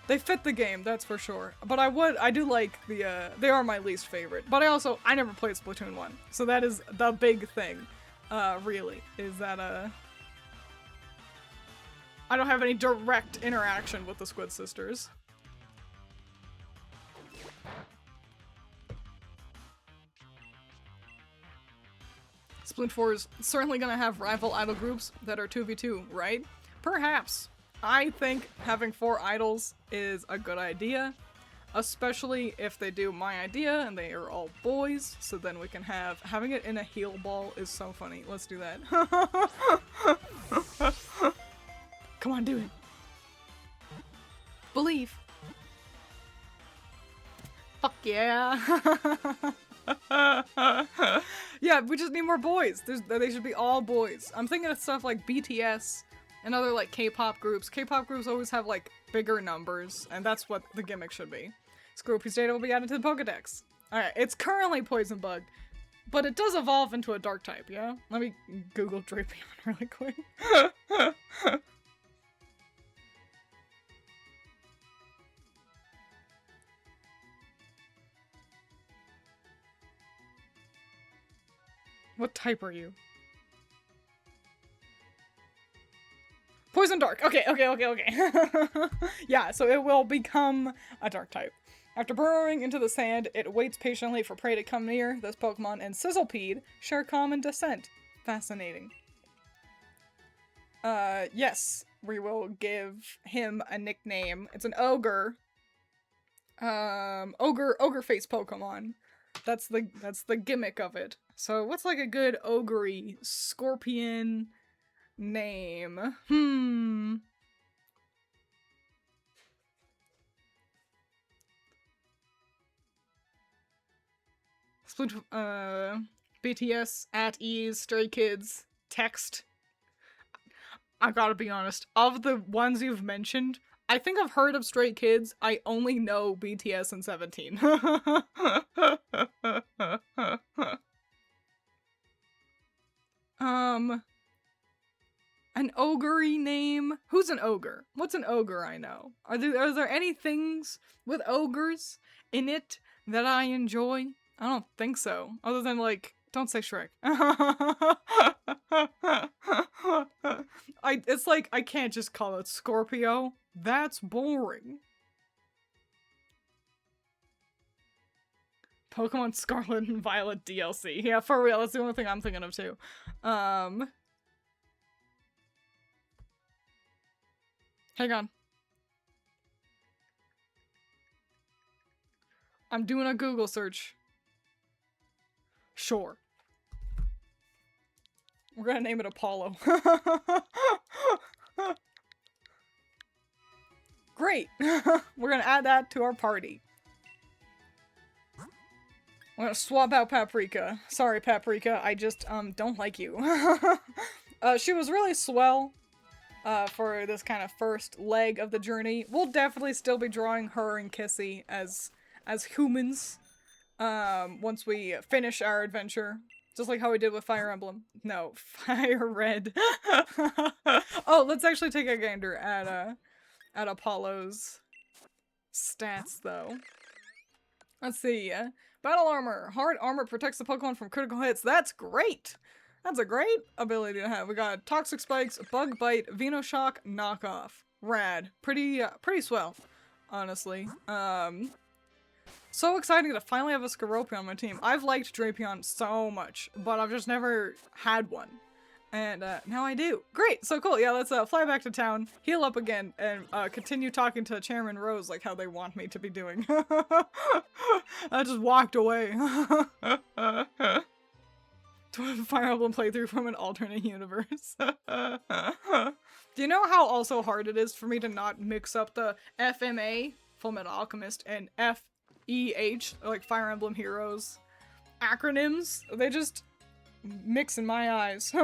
They fit the game, that's for sure. But I do like they are my least favorite. But I never played Splatoon 1. So that is the big thing. Really, is that, I don't have any direct interaction with the Squid Sisters. Splatoon 4 is certainly gonna have rival idol groups that are 2v2, right? Perhaps. I think having 4 idols is a good idea. Especially if they do my idea and they are all boys, so then we can having it in a heal ball is so funny. Let's do that. Come on, do it. Believe. Fuck yeah. Yeah, we just need more boys. They should be all boys. I'm thinking of stuff like BTS and other like K-pop groups. K-pop groups always have like bigger numbers, and that's what the gimmick should be. Scorpius data will be added to the Pokedex. Alright, it's currently Poison Bug, but it does evolve into a dark type, yeah? Let me Google Drapion really quick. What type are you? Poison Dark. Okay. Yeah, so it will become a dark type. After burrowing into the sand, it waits patiently for prey to come near. This Pokemon and Sizzlepede share common descent. Fascinating. Yes, we will give him a nickname. It's an ogre. Ogre face Pokemon. That's the gimmick of it. So what's like a good ogre scorpion name? Split, BTS, at ease, Stray Kids, text. I gotta be honest, of the ones you've mentioned, I think I've heard of Stray Kids. I only know BTS and 17. An ogre-y name? Who's an ogre? What's an ogre I know? Are there any things with ogres in it that I enjoy? I don't think so. Other than, like, don't say Shrek. It's like, I can't just call it Scorpio. That's boring. Pokemon Scarlet and Violet DLC. Yeah, for real, that's the only thing I'm thinking of too. Hang on. I'm doing a Google search. Sure. We're gonna name it Apollo. Great! We're gonna add that to our party. I'm gonna swap out Paprika. Sorry, Paprika, I just, don't like you. She was really swell, for this kind of first leg of the journey. We'll definitely still be drawing her and Kissy as humans, once we finish our adventure. Just like how we did with Fire Emblem. No, Fire Red. Oh, let's actually take a gander at Apollo's stats, though. Let's see. Battle Armor. Hard armor protects the Pokemon from critical hits. That's great! That's a great ability to have. We got Toxic Spikes, Bug Bite, Venoshock, Knockoff. Rad. Pretty swell, honestly. So exciting to finally have a Skorupi on my team. I've liked Drapion so much, but I've just never had one. And now I do. Great, so cool. Yeah, let's fly back to town, heal up again, and continue talking to Chairman Rose like how they want me to be doing. I just walked away. To a Fire Emblem playthrough from an alternate universe. Do you know how also hard it is for me to not mix up the FMA, Fullmetal Alchemist, and FEH, like Fire Emblem Heroes acronyms? They just mix in my eyes.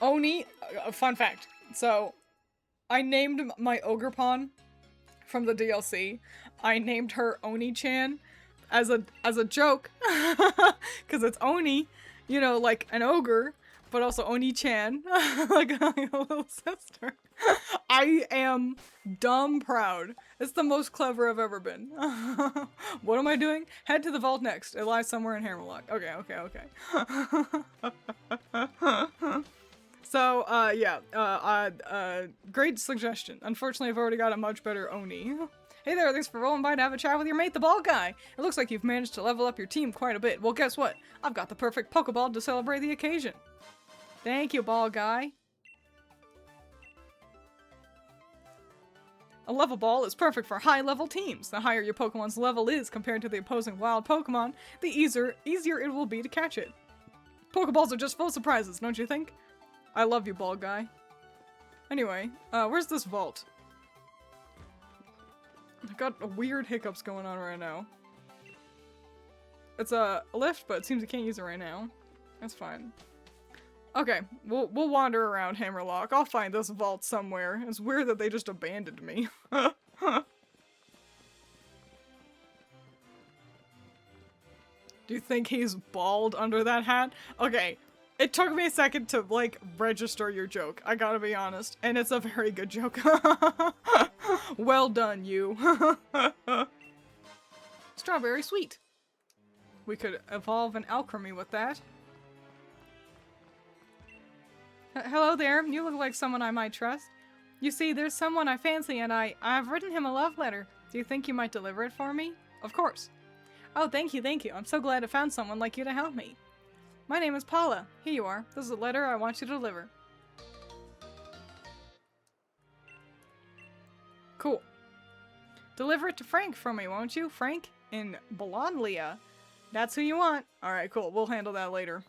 Oni, fun fact. So, I named my Ogrepon from the DLC. I named her Oni-chan as a joke, because it's Oni, you know, like an ogre, but also Oni-chan, like my little sister. I am dumb proud. It's the most clever I've ever been. What am I doing? Head to the vault next. It lies somewhere in Hammerlock. Okay. So, yeah, great suggestion. Unfortunately, I've already got a much better Oni. Hey there, thanks for rolling by to have a chat with your mate, the ball guy. It looks like you've managed to level up your team quite a bit. Well, guess what? I've got the perfect Pokeball to celebrate the occasion. Thank you, ball guy. A level ball is perfect for high-level teams. The higher your Pokemon's level is compared to the opposing wild Pokemon, the easier it will be to catch it. Pokeballs are just full of surprises, don't you think? I love you, ball guy. Anyway, where's this vault? I've got weird hiccups going on right now. It's a lift, but it seems I can't use it right now. That's fine. Okay, we'll wander around Hammerlock. I'll find this vault somewhere. It's weird that they just abandoned me. Do you think he's bald under that hat? Okay, it took me a second to, like, register your joke. I gotta be honest. And it's a very good joke. Well done, you. Strawberry sweet. We could evolve an alchemy with that. Hello there. You look like someone I might trust. You see, there's someone I fancy and I've written him a love letter. Do you think you might deliver it for me? Of course. Oh, thank you, thank you. I'm so glad I found someone like you to help me. My name is Paula. Here you are. This is a letter I want you to deliver. Cool. Deliver it to Frank for me, won't you? Frank in Bologna. That's who you want. Alright, cool. We'll handle that later.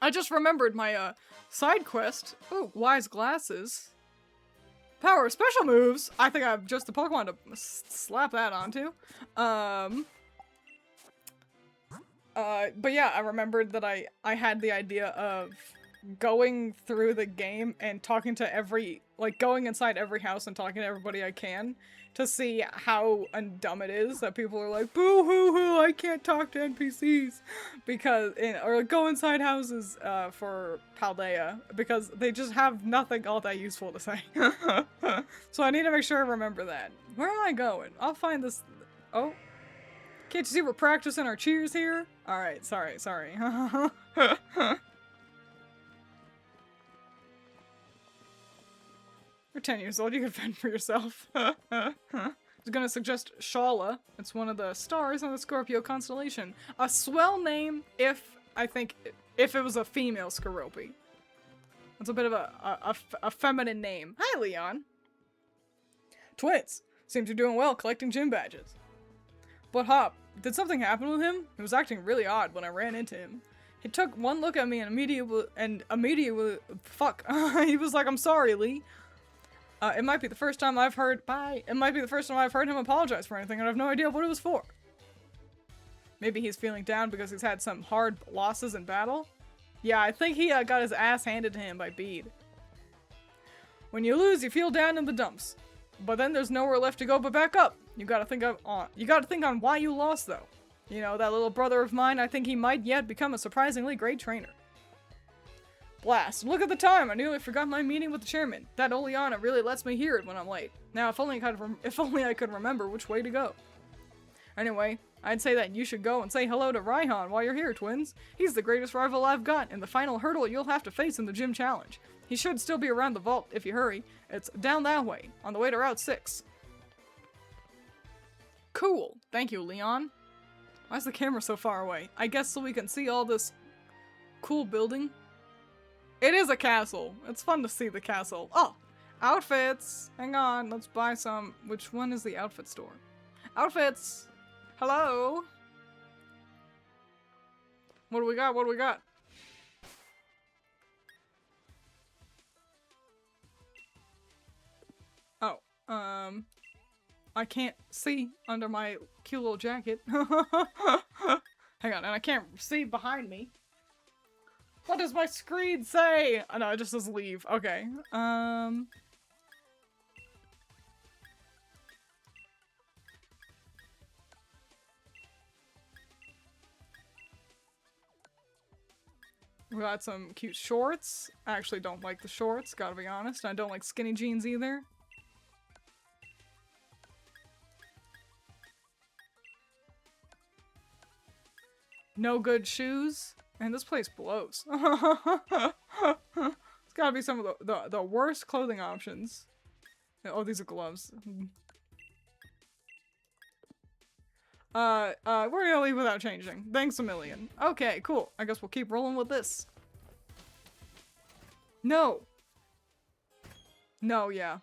I just remembered my, side quest. Ooh, wise glasses. Power special moves. I think I have just the Pokemon to slap that onto. But yeah, I remembered that I had the idea of going through the game and talking to going inside every house and talking to everybody I can to see how dumb it is that people are like, boo hoo hoo, I can't talk to NPCs or go inside houses, for Paldea because they just have nothing all that useful to say. So I need to make sure I remember that. Where am I going? I'll find this. Oh. Can't you see we're practicing our cheers here? Alright, sorry. You're 10 years old, you can fend for yourself. I was gonna suggest Shala. It's one of the stars on the Scorpio constellation. A swell name if it was a female Skorupi. It's a bit of a feminine name. Hi, Leon. Twiins. Seems you're doing well collecting gym badges. But Hop, did something happen with him? He was acting really odd when I ran into him. He took one look at me and immediately, fuck. He was like, I'm sorry, Lee. It might be the first time I've heard him apologize for anything, and I have no idea what it was for. Maybe he's feeling down because he's had some hard losses in battle? Yeah, I think he got his ass handed to him by Bede. When you lose, you feel down in the dumps. But then there's nowhere left to go but back up. You gotta think on why you lost, though. You know, that little brother of mine, I think he might yet become a surprisingly great trainer. Blast. Look at the time! I nearly forgot my meeting with the chairman. That Oleana really lets me hear it when I'm late. Now, if only I could remember which way to go. Anyway, I'd say that you should go and say hello to Raihan while you're here, Twiins. He's the greatest rival I've got, and the final hurdle you'll have to face in the gym challenge. He should still be around the vault if you hurry. It's down that way, on the way to Route 6. Cool. Thank you, Leon. Why is the camera so far away? I guess so we can see all this cool building. It is a castle. It's fun to see the castle. Oh, outfits. Hang on, let's buy some. Which one is the outfit store? Outfits. Hello. What do we got? What do we got? Oh, I can't see under my cute little jacket. Hang on, and I can't see behind me. What does my screen say? Oh no, it just says leave. Okay. We got some cute shorts. I actually don't like the shorts, gotta be honest. I don't like skinny jeans either. No good shoes. Man, this place blows. It's gotta be some of the worst clothing options. Oh, these are gloves. We're gonna leave without changing. Thanks a million. Okay, cool. I guess we'll keep rolling with this. No. No, yeah.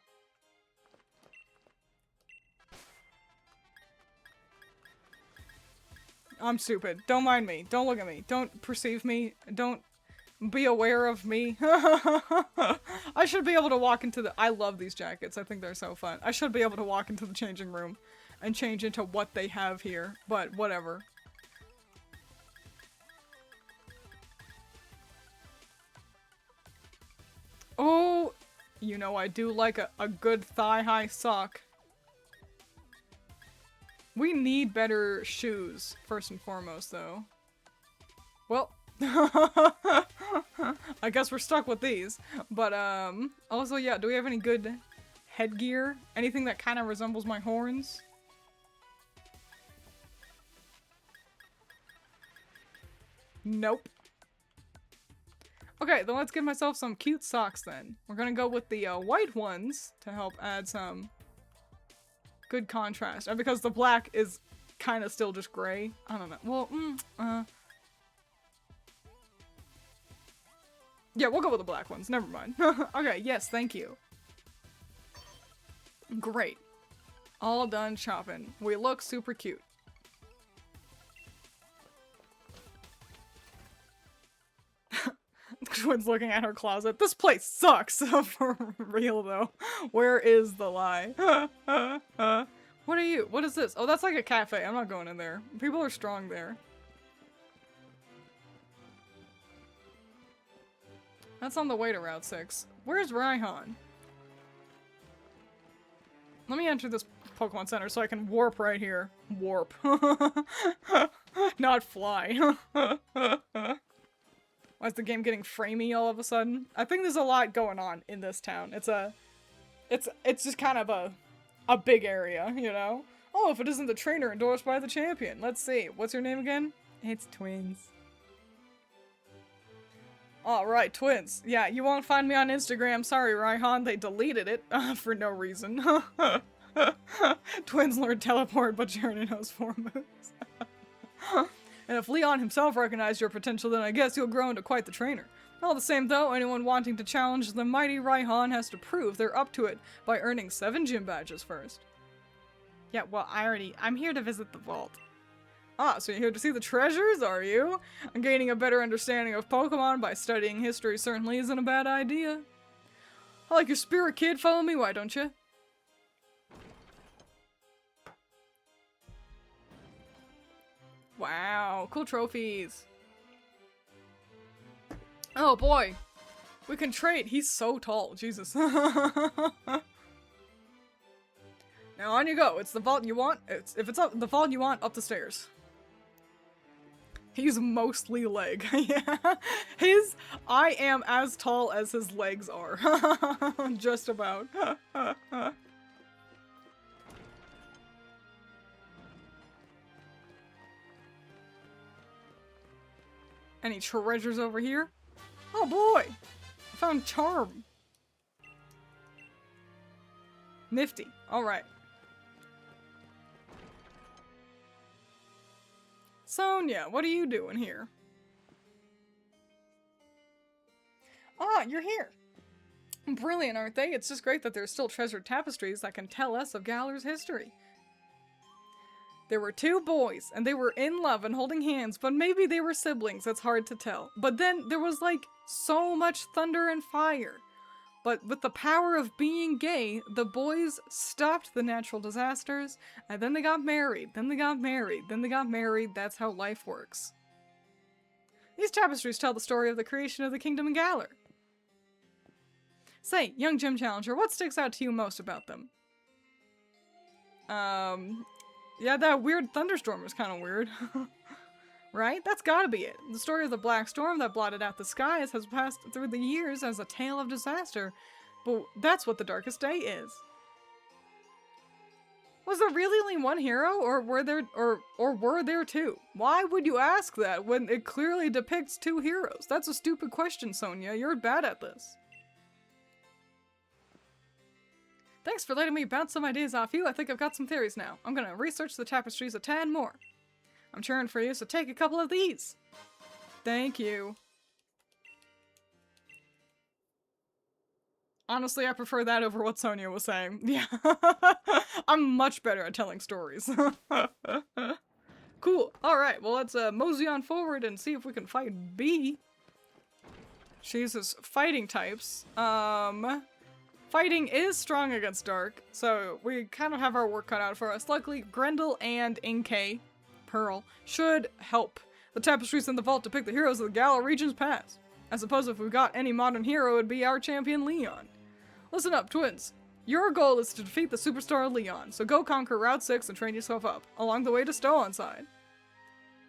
I'm stupid. Don't mind me. Don't look at me. Don't perceive me. Don't Be aware of me. I should be able to walk into the... I love these jackets. I think they're so fun. I should be able to walk into the changing room and change into what they have here. But whatever. Oh, you know I do like a good thigh-high sock. We need better shoes, first and foremost, though. Well, I guess we're stuck with these. But, also, yeah, do we have any good headgear? Anything that kind of resembles my horns? Nope. Okay, then let's give myself some cute socks then. We're gonna go with the white ones to help add some good contrast. And because the black is kind of still just gray. I don't know. Well, yeah, we'll go with the black ones. Never mind. Okay, yes, thank you. Great. All done shopping. We look super cute. Twiins looking at her closet. This place sucks. For real though. Where is the lie? What are you? What is this? Oh, that's like a cafe. I'm not going in there. People are strong there. That's on the way to Route 6. Where's Raihan? Let me enter this Pokemon Center so I can warp right here. Warp. Not fly. Why is the game getting framey all of a sudden? I think there's a lot going on in this town. It's just kind of a big area, you know? Oh, if it isn't the trainer endorsed by the champion. Let's see. What's your name again? It's Twiins. Alright, Twiins. Yeah, you won't find me on Instagram. Sorry, Raihan. They deleted it for no reason. Twiins learned teleport, but she already knows 4 moves. And if Leon himself recognized your potential, then I guess you'll grow into quite the trainer. All the same though, anyone wanting to challenge the mighty Raihan has to prove they're up to it by earning 7 gym badges first. Yeah, well, I'm here to visit the vault. Ah, so you're here to see the treasures, are you? And gaining a better understanding of Pokemon by studying history certainly isn't a bad idea. I like your spirit, kid. Follow me, why don't you? Wow, cool trophies. Oh boy, we can trade. He's so tall, Jesus. Now on you go. It's the vault you want. If it's up the vault you want, up the stairs. He's mostly leg. Yeah, I am as tall as his legs are. Just about. Any treasures over here? Oh boy! I found Charm. Nifty. Alright. Sonia, what are you doing here? Ah, you're here. Brilliant, aren't they? It's just great that there's still treasured tapestries that can tell us of Galar's history. There were 2 boys, and they were in love and holding hands, but maybe they were siblings, it's hard to tell. But then there was like so much thunder and fire. But with the power of being gay, the boys stopped the natural disasters, and then they got married, then they got married, then they got married. That's how life works. These tapestries tell the story of the creation of the kingdom in Galar. Say, young gym challenger, what sticks out to you most about them? Yeah, that weird thunderstorm was kind of weird. Right? That's gotta be it. The story of the black storm that blotted out the skies has passed through the years as a tale of disaster. But that's what the darkest day is. Was there really only one hero, or were there 2? Why would you ask that when it clearly depicts 2 heroes? That's a stupid question, Sonia. You're bad at this. Thanks for letting me bounce some ideas off you. I think I've got some theories now. I'm gonna research the tapestries a tad more. I'm cheering for you, so take a couple of these. Thank you. Honestly, I prefer that over what Sonia was saying. Yeah. I'm much better at telling stories. Cool. Alright, well let's mosey on forward and see if we can fight B. She uses fighting types. Fighting is strong against dark, so we kind of have our work cut out for us. Luckily, Grendel and Inkay, Pearl, should help. The tapestries in the vault depict the heroes of the Galar region's past. I suppose if we got any modern hero, it would be our champion Leon. Listen up, Twiins. Your goal is to defeat the superstar Leon, so go conquer Route 6 and train yourself up, along the way to Stow-On-Side.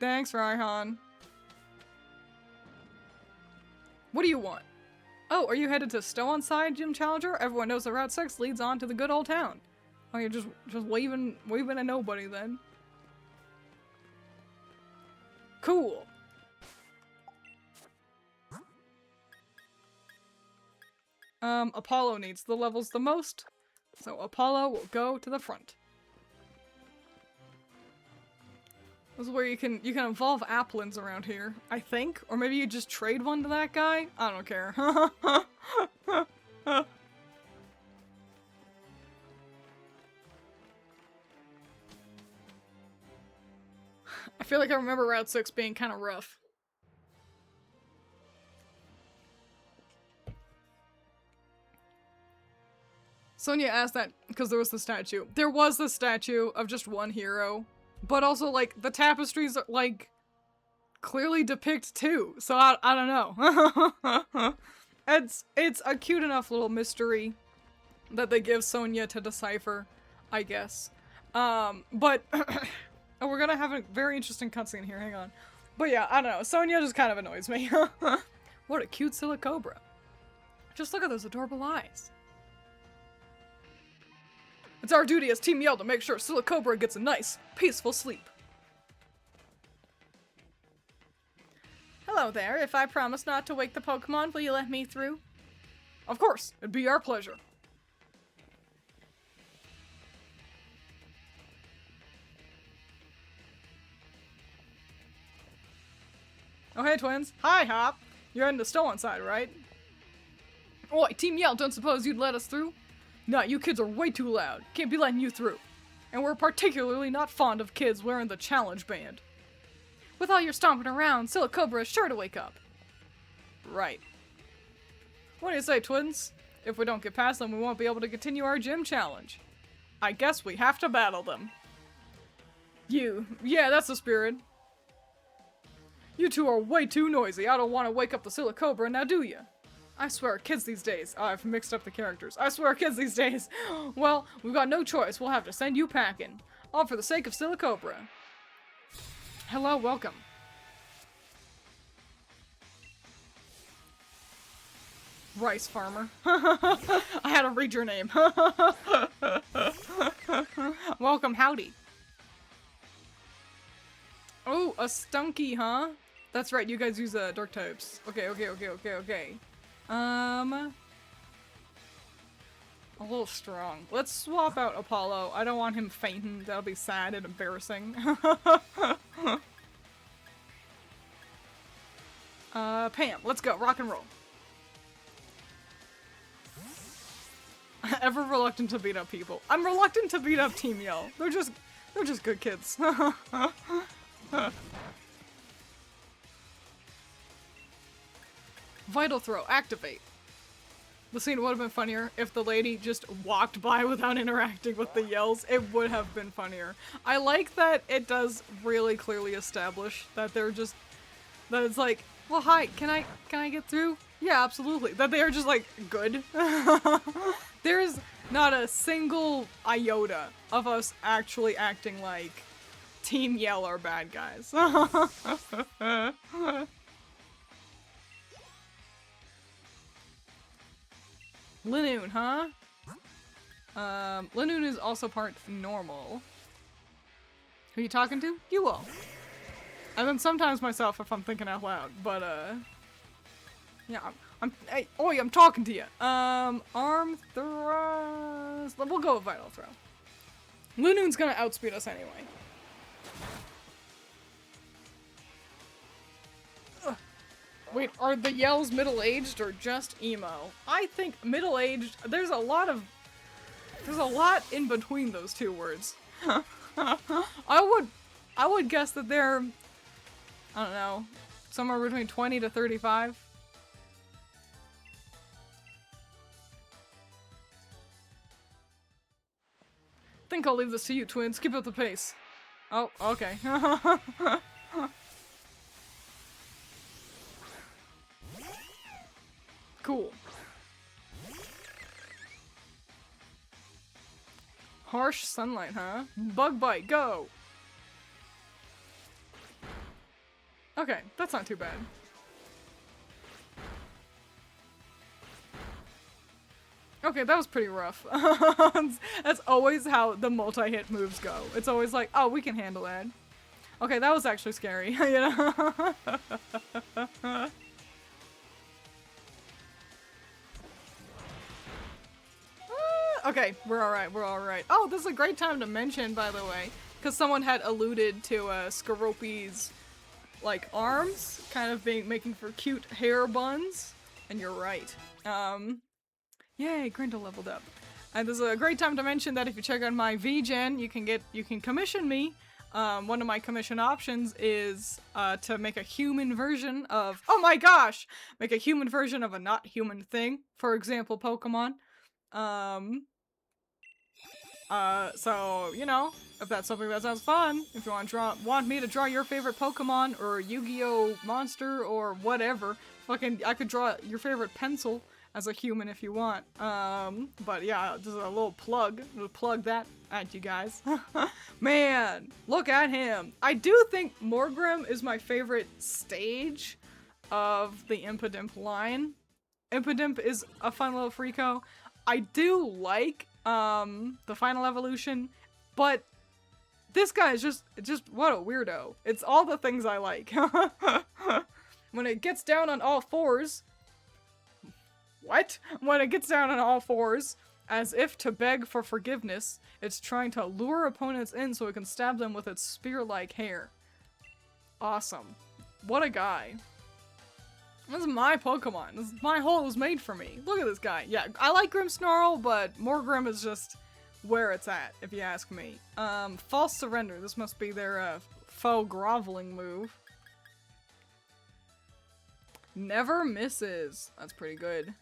Thanks, Raihan. What do you want? Oh, are you headed to Stow-On-Side, Gym Challenger? Everyone knows that Route 6 leads on to the good old town. Oh, you're just waving at nobody then. Cool. Apollo needs the levels the most, so Apollo will go to the front. This is where you can evolve applins around here, I think. Or maybe you just trade one to that guy? I don't care. I feel like I remember Route 6 being kind of rough. Sonia asked that because there was the statue. There was the statue of just one hero. But also, like, the tapestries, like, clearly depict two. So I don't know. It's a cute enough little mystery that they give Sonia to decipher, I guess. But we're gonna have a very interesting cutscene here. Hang on. But yeah, I don't know. Sonia just kind of annoys me. What a cute Silicobra. Just look at those adorable eyes. It's our duty as Team Yell to make sure Silicobra gets a nice, peaceful sleep. Hello there. If I promise not to wake the Pokemon, will you let me through? Of course. It'd be our pleasure. Oh, hey, Twiins. Hi, Hop. You're in the Stow-On-Side, right? Oi, Team Yell, don't suppose you'd let us through? Nah, you kids are way too loud. Can't be letting you through. And we're particularly not fond of kids wearing the challenge band. With all your stomping around, Silicobra is sure to wake up. Right. What do you say, Twiins? If we don't get past them, we won't be able to continue our gym challenge. I guess we have to battle them. Yeah, that's the spirit. You two are way too noisy. I don't want to wake up the Silicobra, now do ya? I swear, kids these days. Oh, I've mixed up the characters. I swear, kids these days. Well, we've got no choice. We'll have to send you packing. All for the sake of Silicobra. Hello, welcome. Rice farmer. I had to read your name. Welcome, howdy. Oh, a stunky, huh? That's right, you guys use dark types. Okay. A little strong. Let's swap out Apollo. I don't want him fainting. That'll be sad and embarrassing. Pam, let's go. Rock and roll. Ever reluctant to beat up people. I'm reluctant to beat up Team Yell. They're just good kids. Vital throw, activate. The scene would have been funnier if the lady just walked by without interacting with the yells. It would have been funnier. I like that it does really clearly establish that they're just, that it's like, well, hi, can I get through? Yeah, absolutely. That they are just like, good. There's not a single iota of us actually acting like Team Yell are bad guys. Linoon, huh? Linoon is also part normal. Who are you talking to? You all. And then sometimes myself if I'm thinking out loud, but yeah, hey, oi, I'm talking to you. Arm thrust. We'll go with Vital Throw. Linoon's gonna outspeed us anyway. Wait, are the yells middle-aged or just emo? I think middle-aged, there's a lot in between those two words. I would guess that they're, I don't know, somewhere between 20 to 35. think I'll leave this to you, Twiins. Keep up the pace. Oh, okay. Cool. Harsh sunlight, huh? Bug bite, go! Okay, that's not too bad. Okay, that was pretty rough. That's always how the multi-hit moves go. It's always like, oh, we can handle that. Okay, that was actually scary, you know? Okay, we're alright, we're alright. Oh, this is a great time to mention, by the way, because someone had alluded to Skorupi's, like, arms kind of making for cute hair buns, and you're right. Yay, Grindel leveled up. And this is a great time to mention that if you check out my VGen, you can commission me. One of my commission options is to make a human version of, oh my gosh! Make a human version of a not human thing. For example, Pokemon. So, you know, if that's something that sounds fun, if you want me to draw your favorite Pokemon, or Yu-Gi-Oh! Monster, or whatever, I could draw your favorite pencil as a human if you want. But yeah, just a little plug. We'll plug that at you guys. Man, look at him. I do think Morgrim is my favorite stage of the Impidimp line. Impidimp is a fun little freako. I do like the final evolution, but this guy is just what a weirdo. It's all the things I like. When it gets down on all fours, what? When it gets down on all fours, as if to beg for forgiveness, it's trying to lure opponents in so it can stab them with its spear-like hair. Awesome. What a guy. This is my Pokemon. My hole was made for me. Look at this guy. Yeah, I like Grimmsnarl, but Morgrim is just where it's at, if you ask me. False Surrender. This must be their faux groveling move. Never misses. That's pretty good.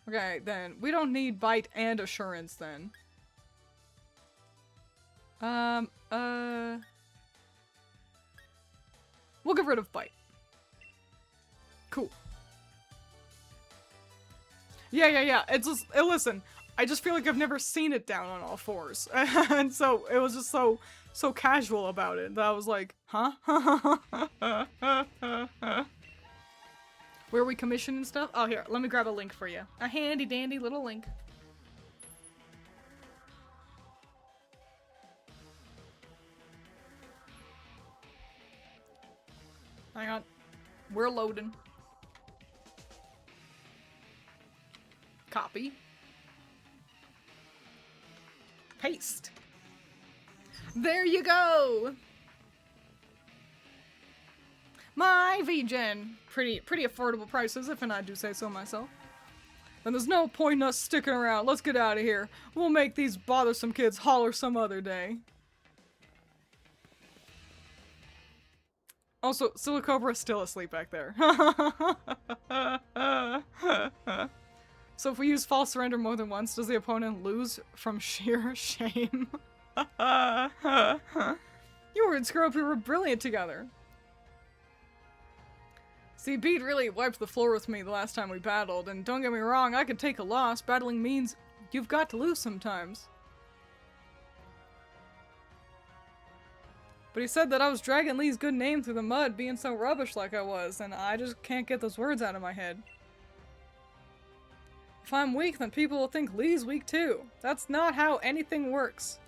Okay, then. We don't need Bite and Assurance, then. We'll get rid of Bite. Cool. Yeah. It's just, listen, I just feel like I've never seen it down on all fours. And so, it was just so casual about it that I was like, huh? Where we commissioning stuff? Oh, here, let me grab a link for you. A handy dandy little link. Hang on. We're loading. Copy. Paste. There you go! My VGen. Pretty affordable prices, if I do say so myself. And there's no point in us sticking around. Let's get out of here. We'll make these bothersome kids holler some other day. Also, Silicobra's still asleep back there. So if we use False Surrender more than once, does the opponent lose from sheer shame? You and Scrope were brilliant together. See, Beat really wiped the floor with me the last time we battled, and don't get me wrong, I could take a loss. Battling means you've got to lose sometimes. But he said that I was dragging Lee's good name through the mud, being so rubbish like I was, and I just can't get those words out of my head. If I'm weak, then people will think Lee's weak too. That's not how anything works.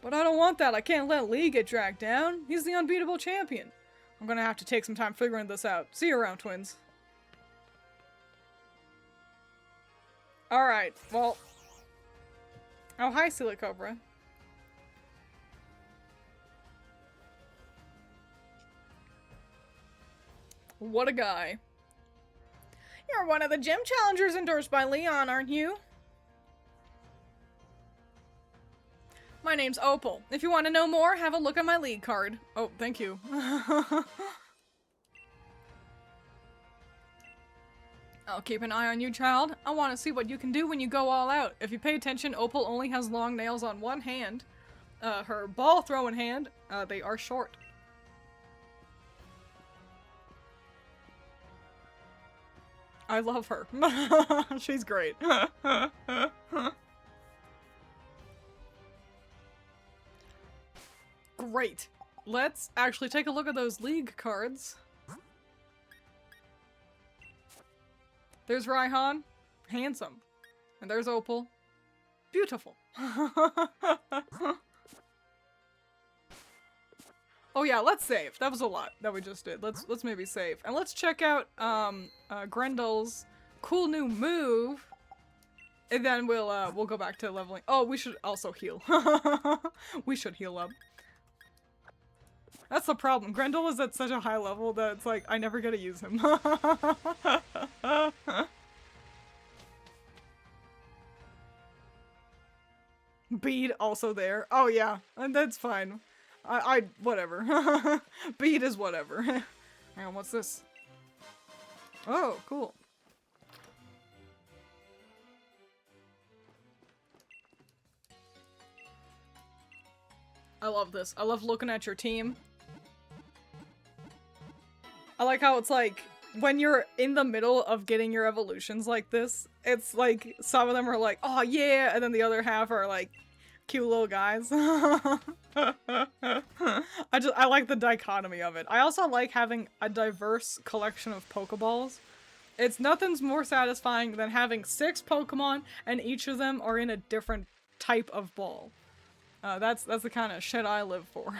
But I don't want that. I can't let Lee get dragged down. He's the unbeatable champion. I'm gonna have to take some time figuring this out. See you around, Twiins. Alright, well. Oh, hi, Silicobra. What a guy. You're one of the gym challengers endorsed by Leon, aren't you? My name's Opal. If you want to know more, have a look at my league card. Oh, thank you. I'll keep an eye on you, child. I want to see what you can do when you go all out. If you pay attention, Opal only has long nails on one hand. Her ball throwing hand, they are short. I love her. She's great. Great. Let's actually take a look at those league cards. There's Raihan. Handsome. And there's Opal. Beautiful. Oh yeah, let's save. That was a lot that we just did. Let's maybe save. And let's check out Grendel's cool new move. And then we'll go back to leveling. Oh, we should also heal. We should heal up. That's the problem. Grendel is at such a high level that it's like I never get to use him. Bead also there. Oh yeah, and that's fine. I whatever. Bead is whatever. Hang on, what's this? Oh, cool. I love this. I love looking at your team. I like how it's like, when you're in the middle of getting your evolutions like this, it's like, some of them are like, oh yeah, and then the other half are like, cute little guys. I like the dichotomy of it. I also like having a diverse collection of Pokeballs. It's nothing's more satisfying than having 6 Pokemon and each of them are in a different type of ball. That's the kind of shit I live for.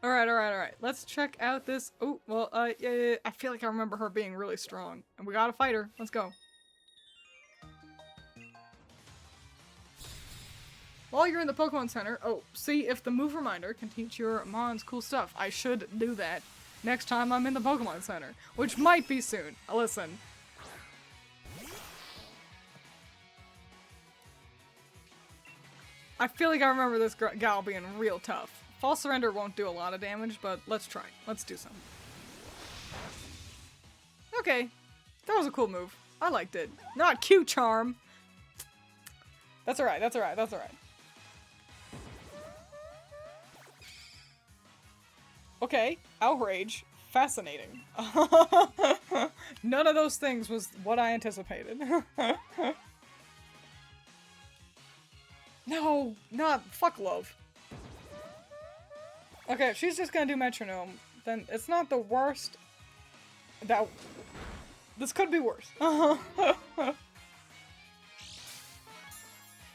Alright. Let's check out this. Oh, well, yeah, I feel like I remember her being really strong. And we gotta fight her. Let's go. While you're in the Pokemon Center, see if the move reminder can teach your Mons cool stuff. I should do that next time I'm in the Pokemon Center, which might be soon. Listen. I feel like I remember this gal being real tough. False Surrender won't do a lot of damage, but let's try. Let's do some. Okay. That was a cool move. I liked it. Not cute charm. That's alright. Okay. Outrage. Fascinating. None of those things was what I anticipated. No, not fuck love. Okay, if she's just gonna do metronome, then it's not the worst. This could be worse.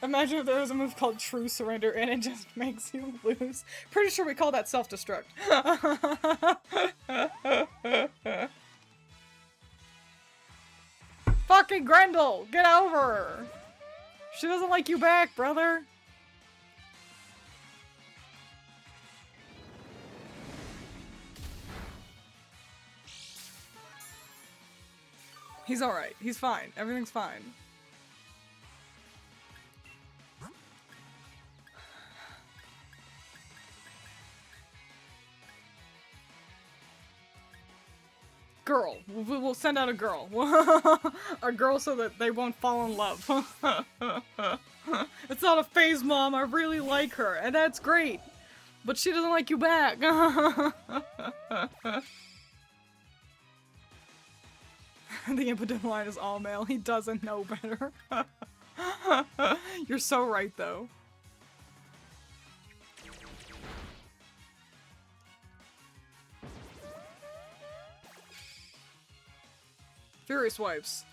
Imagine if there was a move called True Surrender and it just makes you lose. Pretty sure we call that self-destruct. Fucking Grendel! Get over her! She doesn't like you back, brother! He's alright. He's fine. Everything's fine. Girl. We'll send out a girl. A girl so that they won't fall in love. It's not a phase, Mom. I really like her. And that's great. But she doesn't like you back. The Impidimp line is all male. He doesn't know better. You're so right, though. Fury swipes.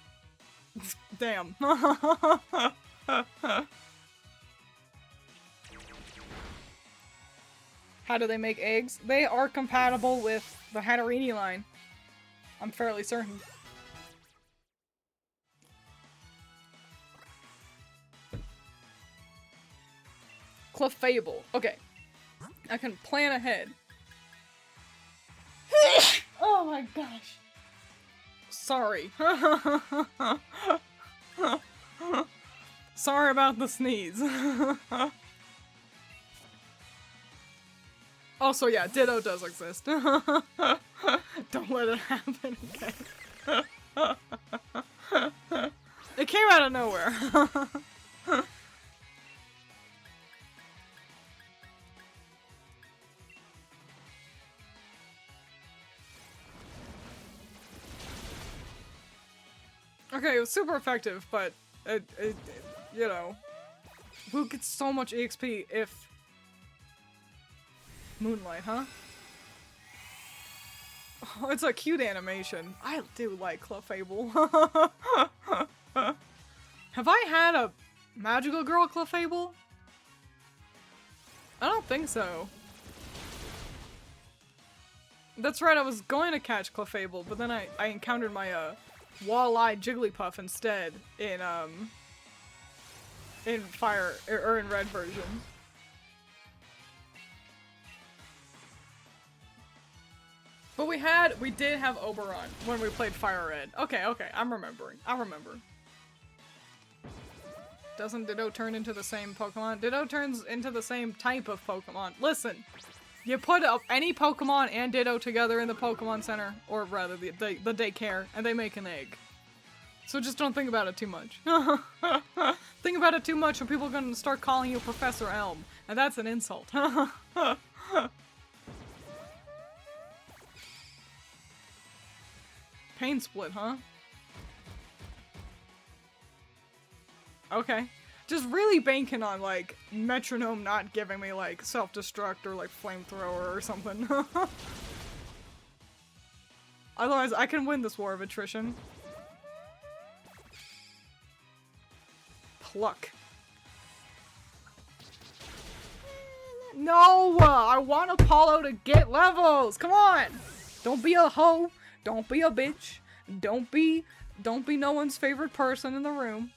Damn. How do they make eggs? They are compatible with the Hatterini line. I'm fairly certain. Clefable. Okay. I can plan ahead. Oh my gosh. Sorry. Sorry about the sneeze. Also, yeah, Ditto does exist. Don't let it happen again. It came out of nowhere. Okay, it was super effective, but you know, who gets so much EXP if Moonlight, huh? Oh, it's a cute animation. I do like Clefable. Have I had a magical girl Clefable? I don't think so. That's right, I was going to catch Clefable, but then I encountered my wall-eyed Jigglypuff instead in Fire or in Red version. But we did have Oberon when we played Fire Red. Okay, I'm remembering. I remember. Doesn't Ditto turn into the same Pokemon? Ditto turns into the same type of Pokemon. Listen, you put up any Pokemon and Ditto together in the Pokemon Center, or rather the daycare, and they make an egg. So just don't think about it too much. Think about it too much and people are gonna start calling you Professor Elm, and that's an insult. Pain split, huh? Okay. Just really banking on, like, Metronome not giving me, like, self-destruct or, like, flamethrower or something. Otherwise, I can win this war of attrition. Pluck. No! I want Apollo to get levels! Come on! Don't be a hoe. Don't be a bitch. Don't be no one's favorite person in the room.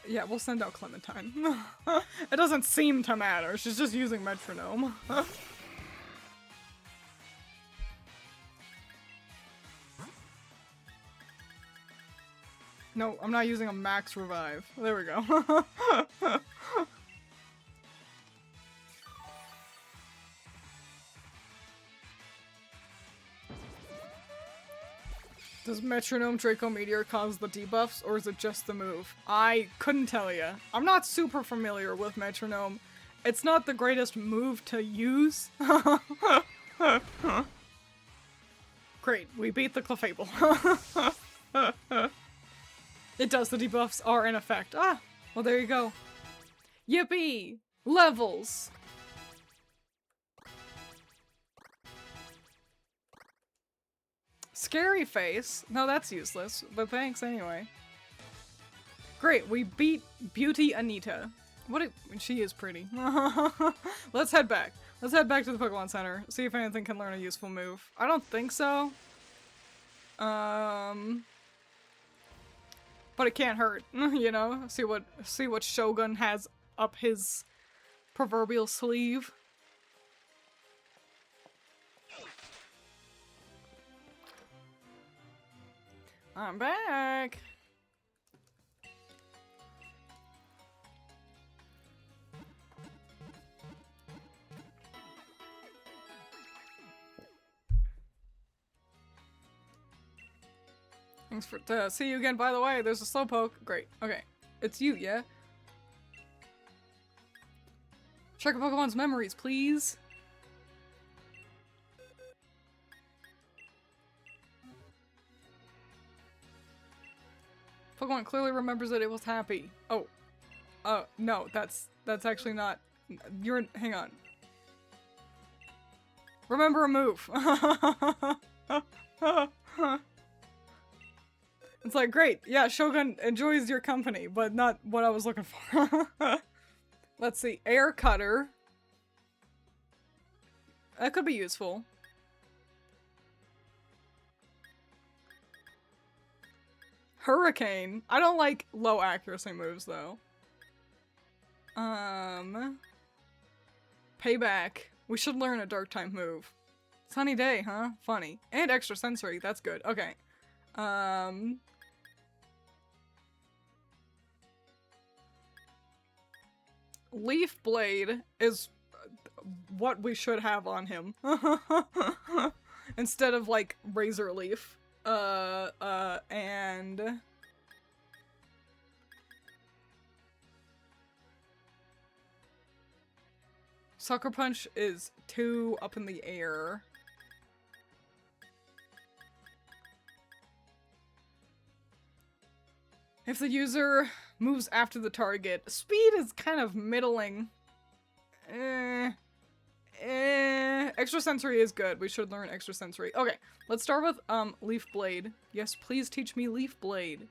Yeah, we'll send out Clementine. It doesn't seem to matter. She's just using Metronome. No, I'm not using a max revive. There we go. Does Metronome Draco Meteor cause the debuffs, or is it just the move? I couldn't tell you. I'm not super familiar with Metronome. It's not the greatest move to use. Great, we beat the Clefable. It does, the debuffs are in effect. Ah, well there you go. Yippee! Levels! Scary face? No, that's useless, but thanks anyway. Great, we beat Beauty Anita. She is pretty. Let's head back. Let's head back to the Pokemon Center, see if anything can learn a useful move. I don't think so. But it can't hurt, you know? See what Shogun has up his proverbial sleeve. I'm back! Thanks for see you again, by the way. There's a Slowpoke. Great. Okay. It's you, yeah? Check a Pokemon's memories, please. Pokemon clearly remembers that it was happy. Oh. No, that's actually not... hang on. Remember a move. It's like, great, yeah, Shogun enjoys your company, but not what I was looking for. Let's see, Air Cutter. That could be useful. Hurricane. I don't like low accuracy moves, though. Payback. We should learn a dark type move. Sunny day, huh? Funny. And extra sensory. That's good. Okay. Leaf Blade is what we should have on him. Instead of, like, Razor Leaf. And... Sucker Punch is too up in the air. If the moves after the target, speed is kind of middling. Extrasensory is good. We should learn extrasensory. Okay, let's start with Leaf Blade. Yes, please teach me Leaf Blade.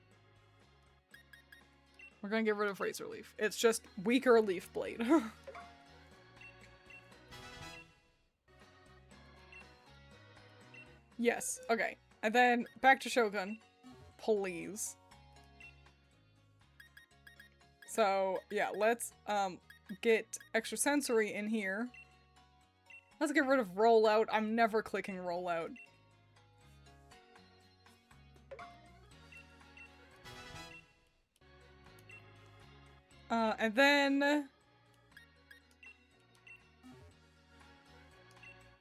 We're gonna get rid of Razor Leaf. It's just weaker Leaf Blade. Yes, okay. And then back to Shogun. Please. So, yeah, let's get extrasensory in here. Let's get rid of rollout. I'm never clicking rollout. And then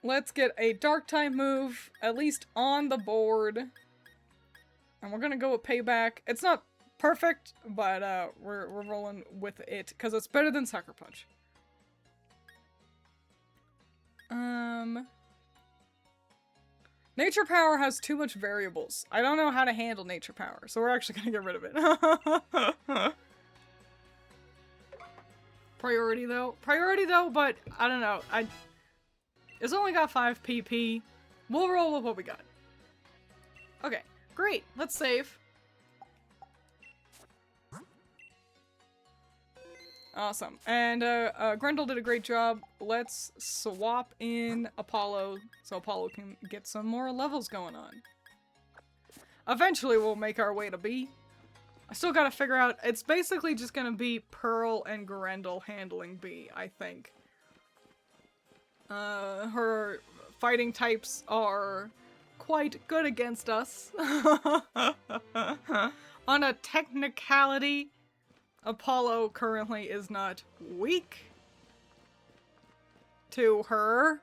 let's get a dark type move, at least on the board. And we're gonna go with payback. It's not perfect, but we're rolling with it because it's better than Sucker Punch. Nature Power has too much variables. I don't know how to handle Nature Power, so we're actually gonna get rid of it. Priority though, but I don't know. It's only got 5 PP. We'll roll with what we got. Okay, great. Let's save. Awesome. And Grendel did a great job. Let's swap in Apollo so Apollo can get some more levels going on. Eventually we'll make our way to B. I still gotta figure out, it's basically just gonna be Pearl and Grendel handling B, I think. Her fighting types are quite good against us. On a technicality, Apollo currently is not weak to her,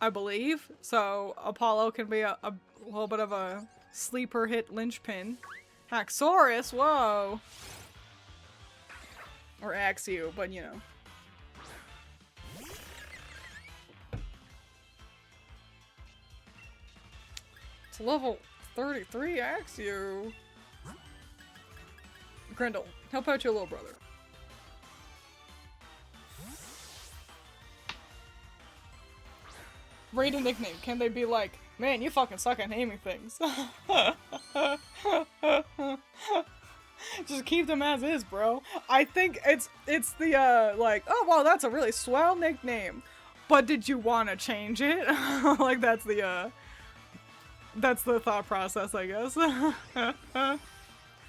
I believe. So Apollo can be a little bit of a sleeper hit linchpin. Haxorus, whoa! Or Axew, but you know. It's level 33 Axew. Grendel, help out your little brother. Rate a nickname. Can they be like, man, you fucking suck at naming things. Just keep them as is, bro. I think it's the, like, oh, well, that's a really swell nickname. But did you want to change it? Like, that's the thought process, I guess.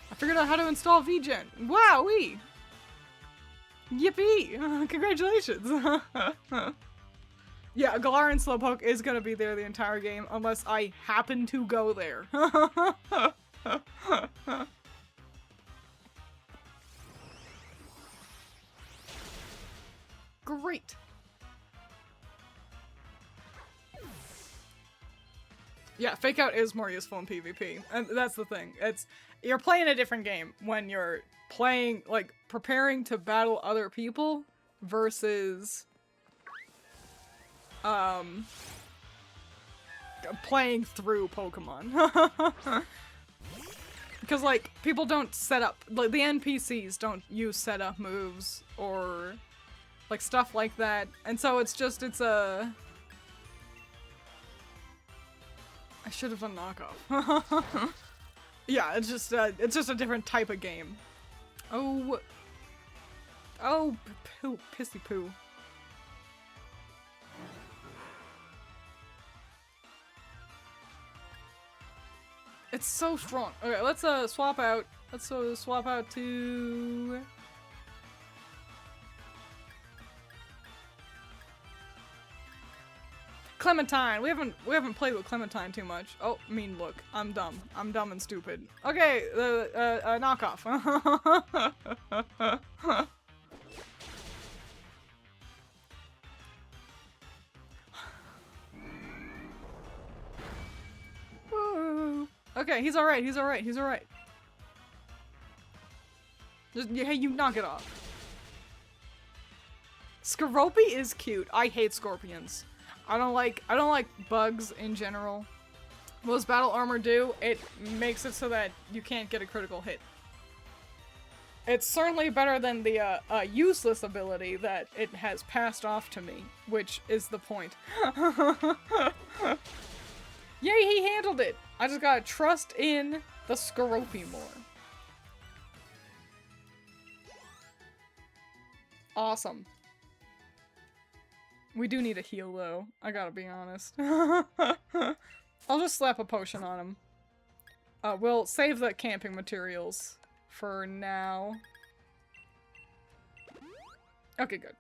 I figured out how to install VGen. Wowee! Yippee! Congratulations! Yeah, Galarian Slowpoke is gonna be there the entire game, unless I happen to go there. Great! Yeah, Fake Out is more useful in PvP, and that's the thing. You're playing a different game when you're playing, like, preparing to battle other people versus playing through Pokemon. Because, like, people don't set up, like, the NPCs don't use setup moves or, like, stuff like that. And so it's a... I should have done knockoff. Yeah, it's just a different type of game. Oh, poo, pissy poo. It's so strong. Okay, let's swap out. Let's swap out to Clementine. We haven't played with Clementine too much. Oh, I mean, look, I'm dumb. I'm dumb and stupid. Okay, knockoff. Okay, he's alright, he's alright, he's alright. Just, hey, you knock it off. Skorupi is cute. I hate scorpions. I don't like bugs in general. What does battle armor do? It makes it so that you can't get a critical hit. It's certainly better than the useless ability that it has passed off to me, which is the point. Yay, he handled it! I just gotta trust in the Skorupi more. Awesome. We do need a heal, though. I gotta be honest. I'll just slap a potion on him. We'll save the camping materials for now. Okay, good.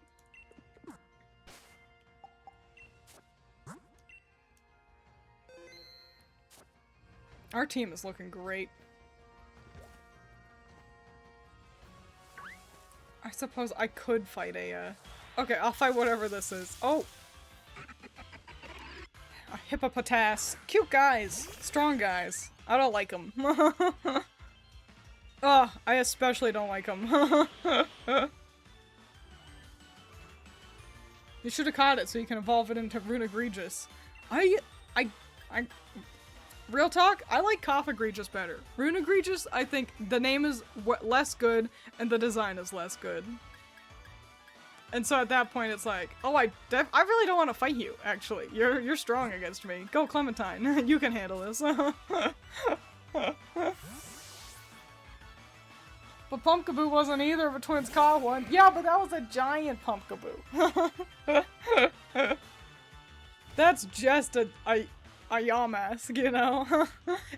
Our team is looking great. I suppose I could fight a, Okay, I'll fight whatever this is. Oh! A hippopotas. Cute guys! Strong guys. I don't like them. Oh, I especially don't like them. You should have caught it so you can evolve it into Rune Egregious. Real talk, I like Cough Egregious better. Rune Egregious, I think the name is less good and the design is less good. And so at that point it's like, oh, I really don't want to fight you, actually. You're strong against me. Go Clementine, you can handle this. But Pumpkaboo wasn't either if a Twiins caught one. Yeah, but that was a giant Pumpkaboo. That's just a Yamask, you know?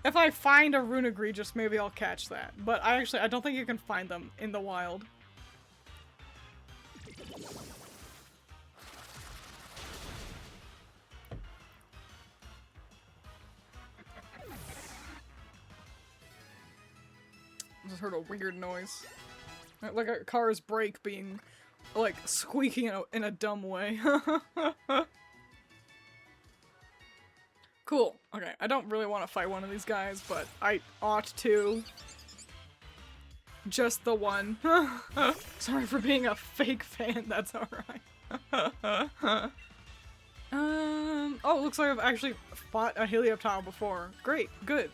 If I find a Rune Egregious, maybe I'll catch that. But I don't think you can find them in the wild. I just heard a weird noise. Like a car's brake being, like, squeaking in a dumb way. Cool. Okay, I don't really want to fight one of these guys, but I ought to. Just the one. Sorry for being a fake fan, that's alright. Oh, looks like I've actually fought a Helioptile before. Great, good.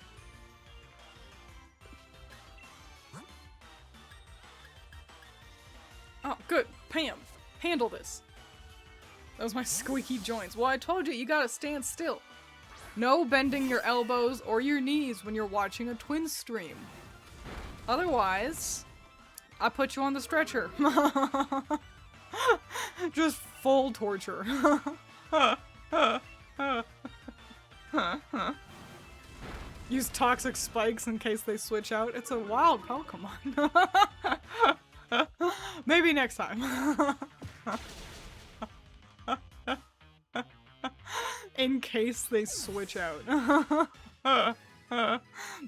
Oh, good. Pam, handle this. That was my squeaky joints. Well, I told you, you gotta stand still. No bending your elbows or your knees when you're watching a Twiins stream. Otherwise, I put you on the stretcher. Just full torture. Use toxic spikes in case they switch out. It's a wild Pokemon. Maybe next time. In case they switch out.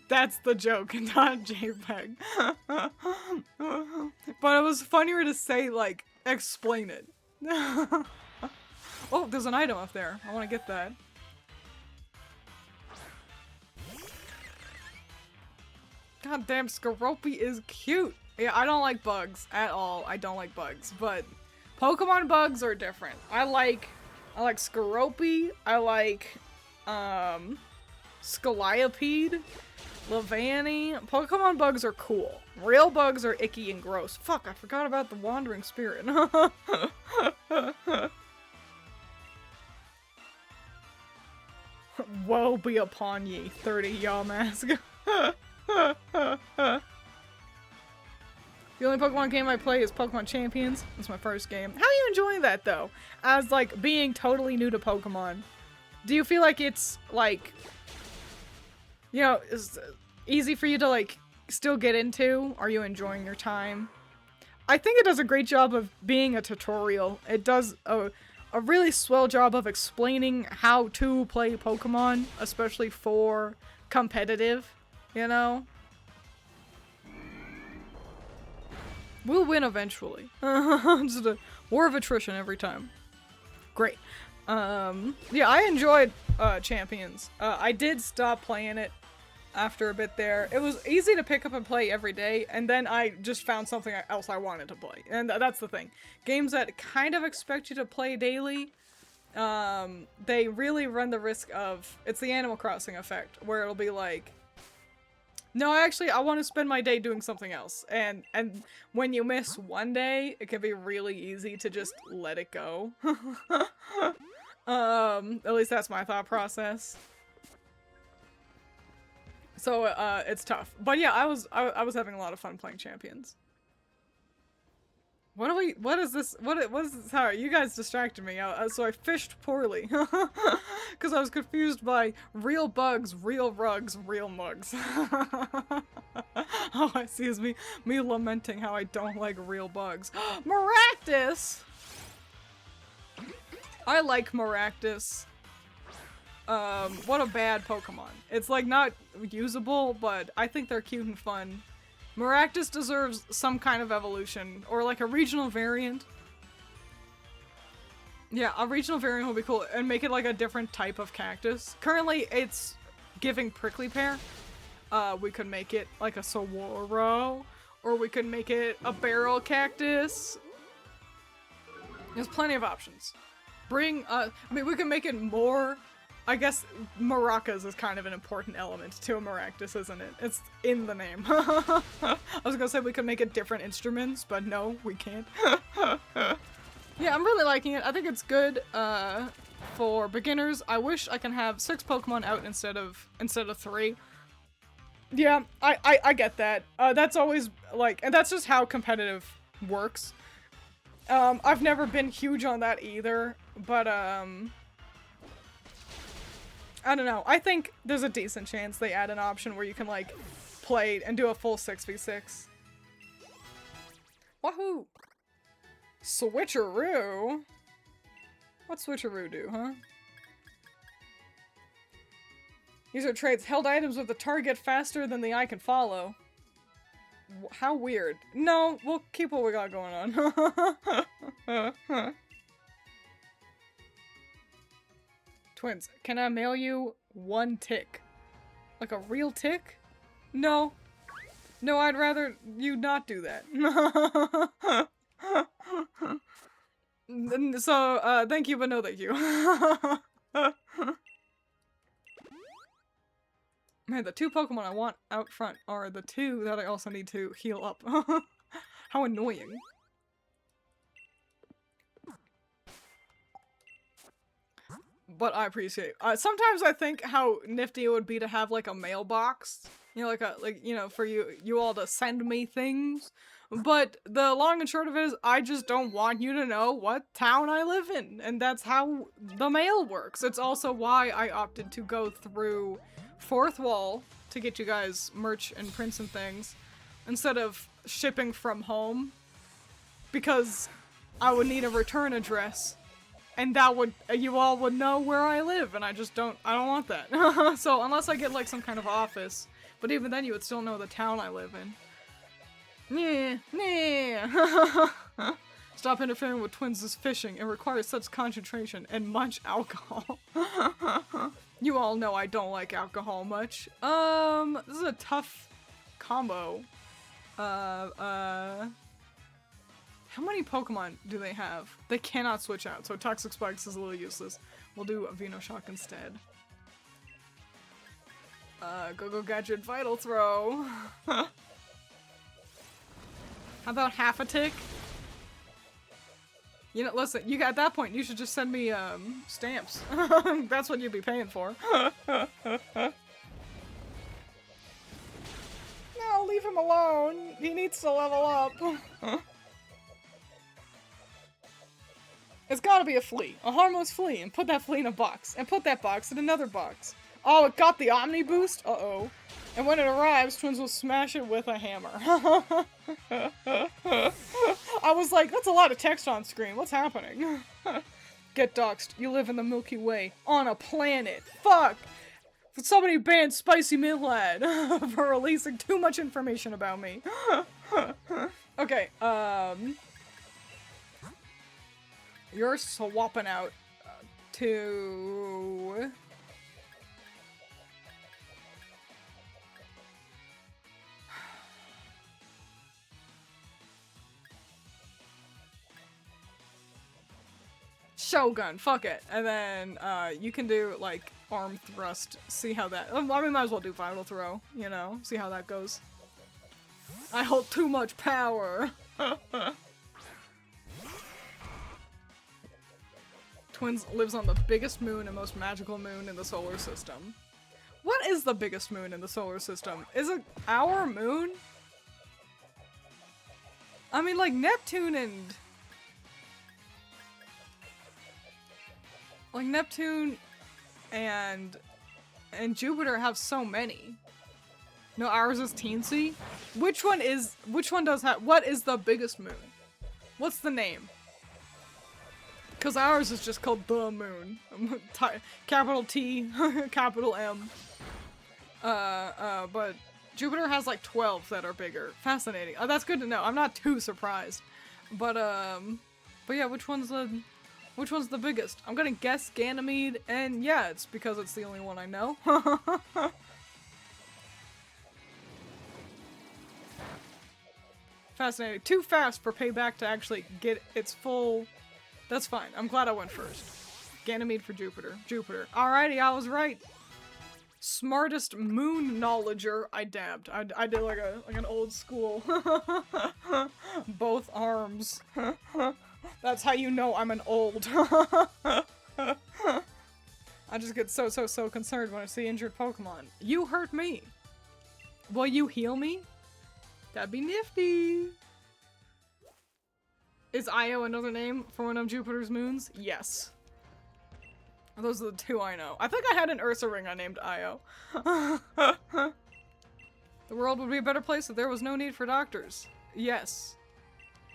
That's the joke, not JPEG. But it was funnier to say, like, explain it. Oh, there's an item up there. I want to get that. God damn, Skorupi is cute. Yeah, I don't like bugs at all. I don't like bugs, but Pokemon bugs are different. I like Skorupi. I like, Scoliopede, Levani. Pokemon bugs are cool. Real bugs are icky and gross. Fuck, I forgot about the Wandering Spirit. Woe be upon ye, 30 Yamask. The only Pokemon game I play is Pokemon Champions. It's my first game. How are you enjoying that, though? As, like, being totally new to Pokemon. Do you feel like it's, like, you know, is easy for you to, like, still get into? Are you enjoying your time? I think it does a great job of being a tutorial. It does a really swell job of explaining how to play Pokemon, especially for competitive, you know? We'll win eventually. Just a war of attrition every time. Great. Yeah, I enjoyed Champions. I did stop playing it after a bit there. It was easy to pick up and play every day, and then I just found something else I wanted to play. And that's the thing. Games that kind of expect you to play daily, they really run the risk of, it's the Animal Crossing effect, where it'll be like, no, actually, I want to spend my day doing something else. And when you miss one day, it can be really easy to just let it go. At least that's my thought process. So, it's tough. But yeah, I was having a lot of fun playing Champions. What is this? What is this? Sorry, you guys distracted me. So I fished poorly. Because I was confused by real bugs, real rugs, real mugs. All I see is me lamenting how I don't like real bugs. Maractus! I like Maractus. What a bad Pokemon. It's like not usable, but I think they're cute and fun. Maractus deserves some kind of evolution, or like a regional variant. Yeah, a regional variant would be cool, and make it like a different type of cactus. Currently, it's giving prickly pear. We could make it like a saguaro, or we could make it a barrel cactus. There's plenty of options. I mean, we can make it more. I guess maracas is kind of an important element to a Maractus, isn't it? It's in the name. I was gonna say we could make it different instruments, but no, we can't. Yeah, I'm really liking it. I think it's good for beginners. I wish I can have 6 Pokemon out instead of 3. Yeah, I get that. That's always like, and that's just how competitive works. I've never been huge on that either, but I don't know. I think there's a decent chance they add an option where you can, like, play and do a full 6v6. Wahoo! Switcheroo? What's Switcheroo do, huh? These are traits. Held items with the target faster than the eye can follow. How weird. No, we'll keep what we got going on. Twiins, can I mail you 1 tick? Like a real tick? No. No, I'd rather you not do that. So, thank you, but no thank you. Man, the 2 Pokemon I want out front are the 2 that I also need to heal up. How annoying. But I appreciate it. Sometimes I think how nifty it would be to have like a mailbox, you know, for you all to send me things. But the long and short of it is, I just don't want you to know what town I live in, and that's how the mail works. It's also why I opted to go through Fourth Wall to get you guys merch and prints and things, instead of shipping from home, because I would need a return address. And that would, you all would know where I live, and I don't want that. So, unless I get, like, some kind of office, but even then you would still know the town I live in. Nah. Stop interfering with Twiins' fishing. It requires such concentration and much alcohol. You all know I don't like alcohol much. This is a tough combo. How many Pokemon do they have? They cannot switch out, so Toxic Spikes is a little useless. We'll do a Venoshock instead. Go Gadget Vital Throw. How about half a tick? You know, listen, at that point, you should just send me, stamps. That's what you'd be paying for. No, leave him alone. He needs to level up. It's gotta be a flea. A harmless flea. And put that flea in a box. And put that box in another box. Oh, it got the Omni Boost? Uh-oh. And when it arrives, Twiins will smash it with a hammer. I was like, that's a lot of text on screen. What's happening? Get doxxed. You live in the Milky Way. On a planet. Fuck! Somebody banned Spicy Midlad for releasing too much information about me. Okay, you're swapping out to... Shogun, fuck it. And then, you can do, like, arm thrust. See how that... I mean, might as well do vital throw, you know? See how that goes. I hold too much power. Twiins lives on the biggest moon and most magical moon in the solar system. What is the biggest moon in the solar system? Is it our moon? I mean, like, Neptune and... Like, Neptune and Jupiter have so many. No, ours is teensy. Which one does have, what is the biggest moon? What's the name? Because ours is just called the moon. Capital T, capital M. But Jupiter has like 12 that are bigger. Fascinating. Oh, that's good to know. I'm not too surprised. But yeah, which one's the biggest? I'm gonna guess Ganymede, and yeah, it's because it's the only one I know. Fascinating. Too fast for Payback to actually get its full... That's fine. I'm glad I went first. Ganymede for Jupiter. Jupiter. Alrighty, I was right. Smartest moon knowledger. I dabbed. I did like an old school. Both arms. That's how you know I'm an old. I just get so concerned when I see injured Pokemon. You hurt me. Will you heal me? That'd be nifty. Is Io another name for one of Jupiter's moons? Yes. Those are the two I know. I think I had an Ursa ring I named Io. The world would be a better place if there was no need for doctors. Yes.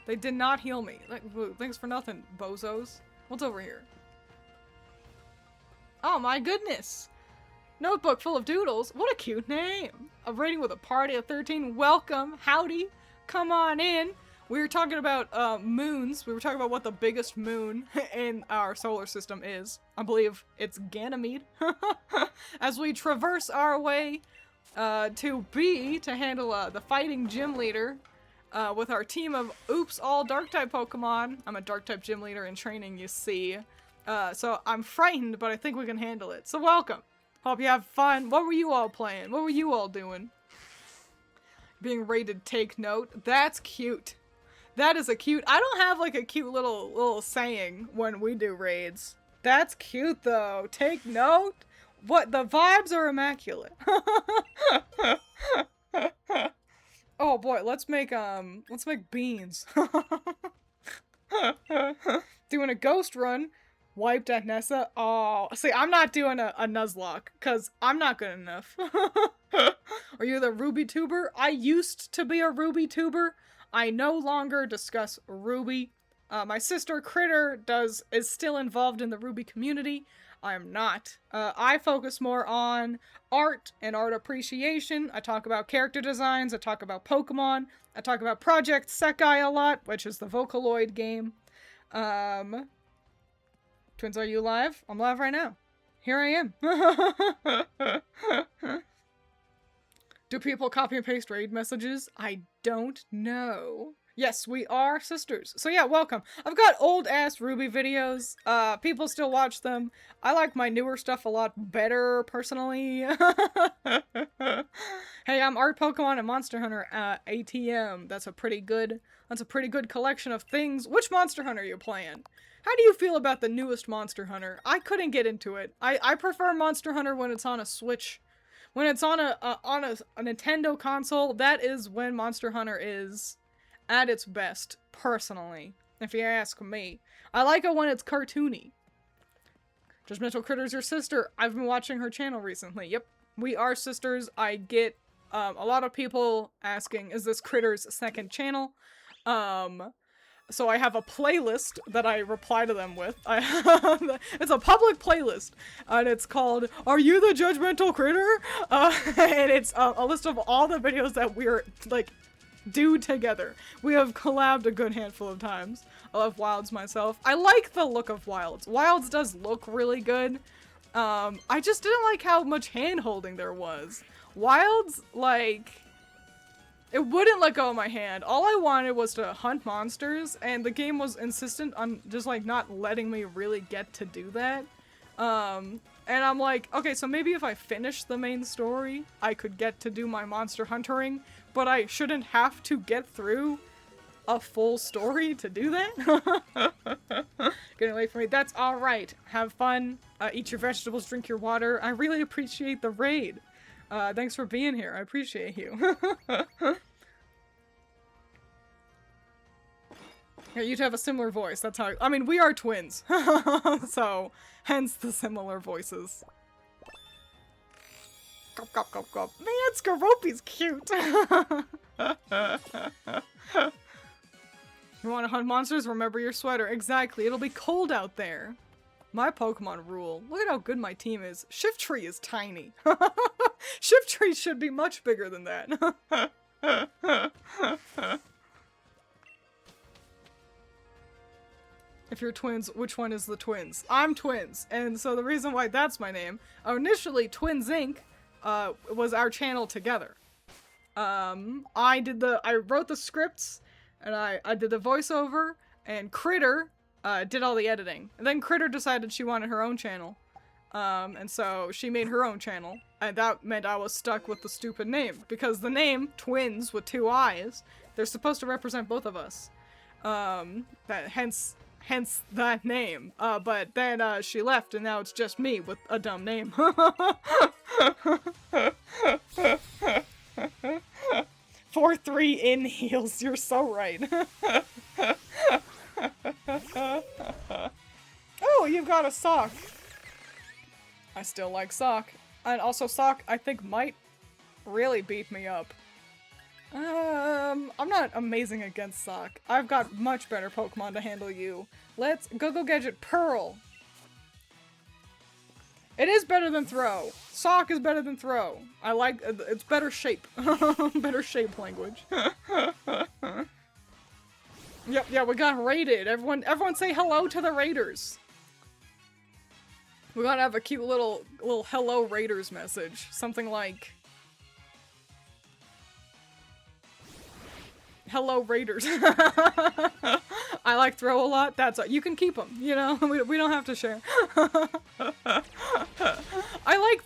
They did not heal me. Like, thanks for nothing, bozos. What's over here? Oh my goodness! Notebook full of doodles. What a cute name. A rating with a party of 13. Welcome. Howdy. Come on in. We were talking about moons. We were talking about what the biggest moon in our solar system is. I believe it's Ganymede. As we traverse our way to B to handle the fighting gym leader with our team of oops all dark-type Pokemon. I'm a dark-type gym leader in training, you see. So I'm frightened, but I think we can handle it. So welcome. Hope you have fun. What were you all playing? What were you all doing? Being rated take note. That's cute. That is a cute... I don't have like a cute little saying when we do raids. That's cute though. Take note. What? The vibes are immaculate. Oh boy, let's make beans. Doing a ghost run. Wiped at Nessa. Oh, see, I'm not doing a Nuzlocke, because I'm not good enough. Are you the Ruby tuber? I used to be a Ruby tuber. I no longer discuss Ruby. My sister Critter is still involved in the Ruby community. I am not. I focus more on art and art appreciation. I talk about character designs. I talk about Pokemon. I talk about Project Sekai a lot, which is the Vocaloid game. Twiins, are you live? I'm live right now. Here I am. Do people copy and paste raid messages? I don't know. Yes, we are sisters. So yeah, welcome. I've got old-ass Ruby videos. People still watch them. I like my newer stuff a lot better, personally. Hey, I'm Art Pokemon and Monster Hunter ATM. That's a pretty good collection of things. Which Monster Hunter are you playing? How do you feel about the newest Monster Hunter? I couldn't get into it. I prefer Monster Hunter when it's on a Switch. When it's on a Nintendo console, that is when Monster Hunter is at its best, personally, if you ask me. I like it when it's cartoony. Judgmental Critter's your sister. I've been watching her channel recently. Yep, we are sisters. I get a lot of people asking, is this Critter's second channel? So I have a playlist that I reply to them with. It's a public playlist, and it's called, Are You the Judgmental Critter? And it's a list of all the videos that we're, like, do together. We have collabed a good handful of times. I love Wilds myself. I like the look of Wilds. Wilds does look really good. I just didn't like how much hand-holding there was. Wilds, like... It wouldn't let go of my hand. All I wanted was to hunt monsters, and the game was insistent on just, like, not letting me really get to do that. And I'm like, okay, so maybe if I finish the main story, I could get to do my monster huntering, but I shouldn't have to get through a full story to do that? Getting away from me. That's alright. Have fun. Eat your vegetables, drink your water. I really appreciate the raid. Thanks for being here. I appreciate you. Yeah, you'd have a similar voice. That's how I mean, we are twins. So, hence the similar voices. Gop, gop, gop, gop. Man, Skaropi's cute. You want to hunt monsters? Remember your sweater. Exactly. It'll be cold out there. My Pokemon rule. Look at how good my team is. Shiftry is tiny. Shiftry should be much bigger than that. If you're twins, which one is the twins? I'm twins. And so the reason why that's my name, initially Twins Inc. Was our channel together. I wrote the scripts, and I did the voiceover, and Critter did all the editing. And then Critter decided she wanted her own channel. And so she made her own channel. And that meant I was stuck with the stupid name. Because the name, Twins with 2 eyes, they're supposed to represent both of us. Hence that name. But then she left, and now it's just me with a dumb name. 4-3 in heels, you're so right. Oh, you've got a sock. I still like sock. And also sock, I think, might really beat me up. I'm not amazing against sock. I've got much better Pokemon to handle you. Let's go Gadget Pearl. It is better than Throw. Sock is better than Throw. I like, it's better shape. Better shape language. Yep, yeah, we got raided. Everyone say hello to the raiders. We gotta have a cute little hello raiders message. Something like, hello raiders. I like Throw a lot. You can keep them, you know? We don't have to share. I like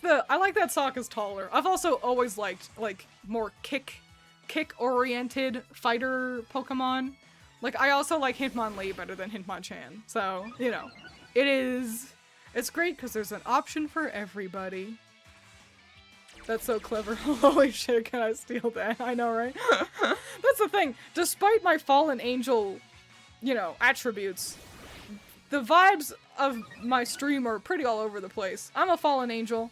that Sock is taller. I've also always liked, like, more kick-oriented fighter Pokemon. Like, I also like Hitmonlee better than Hitmonchan. So, you know, it's great because there's an option for everybody. That's so clever. Holy shit, can I steal that? I know, right? That's the thing. Despite my fallen angel, you know, attributes, the vibes of my stream are pretty all over the place. I'm a fallen angel,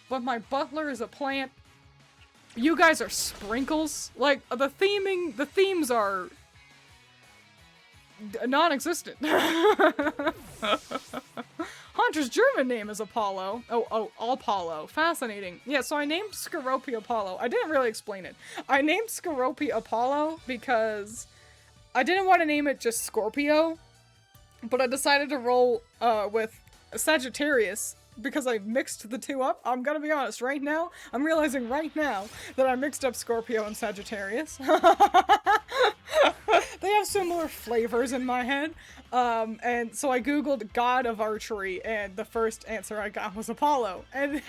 but my butler is a plant. You guys are sprinkles. Like, the themes are non-existent. Hunter's German name is Apollo. Oh, Apollo. Fascinating. Yeah, so I named Skoropy Apollo. I didn't really explain it. I named Skoropy Apollo because I didn't want to name it just Scorpio, but I decided to roll with Sagittarius because I mixed the two up. I'm gonna be honest, right now, I'm realizing right now that I mixed up Scorpio and Sagittarius. They have similar flavors in my head. And so I googled God of Archery, and the first answer I got was Apollo. And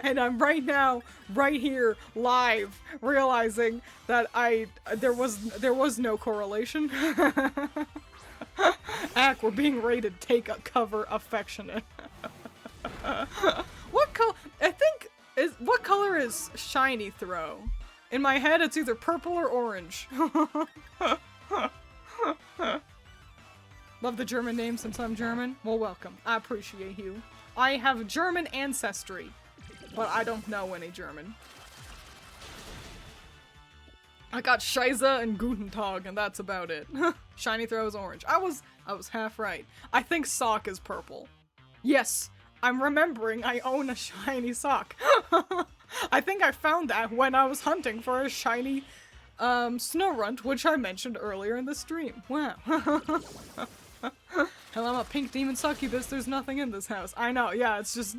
and I'm right now, right here, live, realizing that there was no correlation. Ack, we're being rated. Take a cover, affectionate. What color is Shiny Throw? In my head, it's either purple or orange. Love the German name since I'm German. Well, welcome. I appreciate you. I have German ancestry, but I don't know any German. I got Scheiße and Guten Tag, and that's about it. Shiny Throw is orange. I was half right. I think Sock is purple. Yes, I'm remembering I own a shiny sock. I think I found that when I was hunting for a shiny Snorunt, which I mentioned earlier in the stream. Wow. Hell, I'm a pink demon succubus. There's nothing in this house. I know, yeah, it's just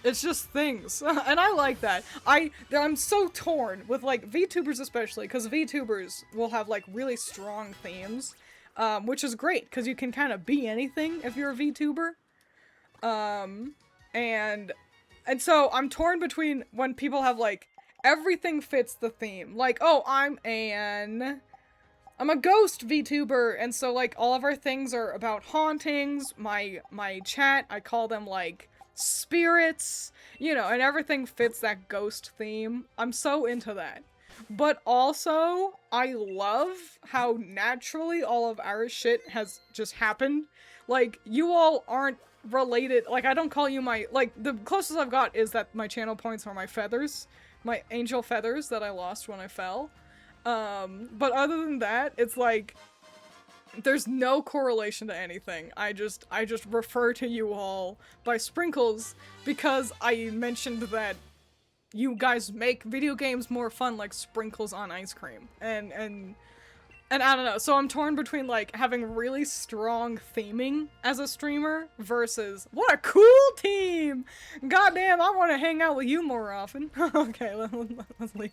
It's just things, and I like that. I'm so torn with like VTubers especially, because VTubers will have like really strong themes, which is great because you can kind of be anything if you're a VTuber. And so I'm torn between when people have like everything fits the theme, like oh I'm a ghost VTuber, and so like all of our things are about hauntings. My chat, I call them like spirits, you know, and everything fits that ghost theme. I'm so into that. But also, I love how naturally all of our shit has just happened. Like, you all aren't related. Like, I don't call you my, like, the closest I've got is that my channel points are my feathers. My angel feathers that I lost when I fell. But other than that, it's like, there's no correlation to anything. I just refer to you all by sprinkles because I mentioned that you guys make video games more fun like sprinkles on ice cream. And I don't know, so I'm torn between like having really strong theming as a streamer versus what a cool team! Goddamn, I want to hang out with you more often. Okay, let's leave.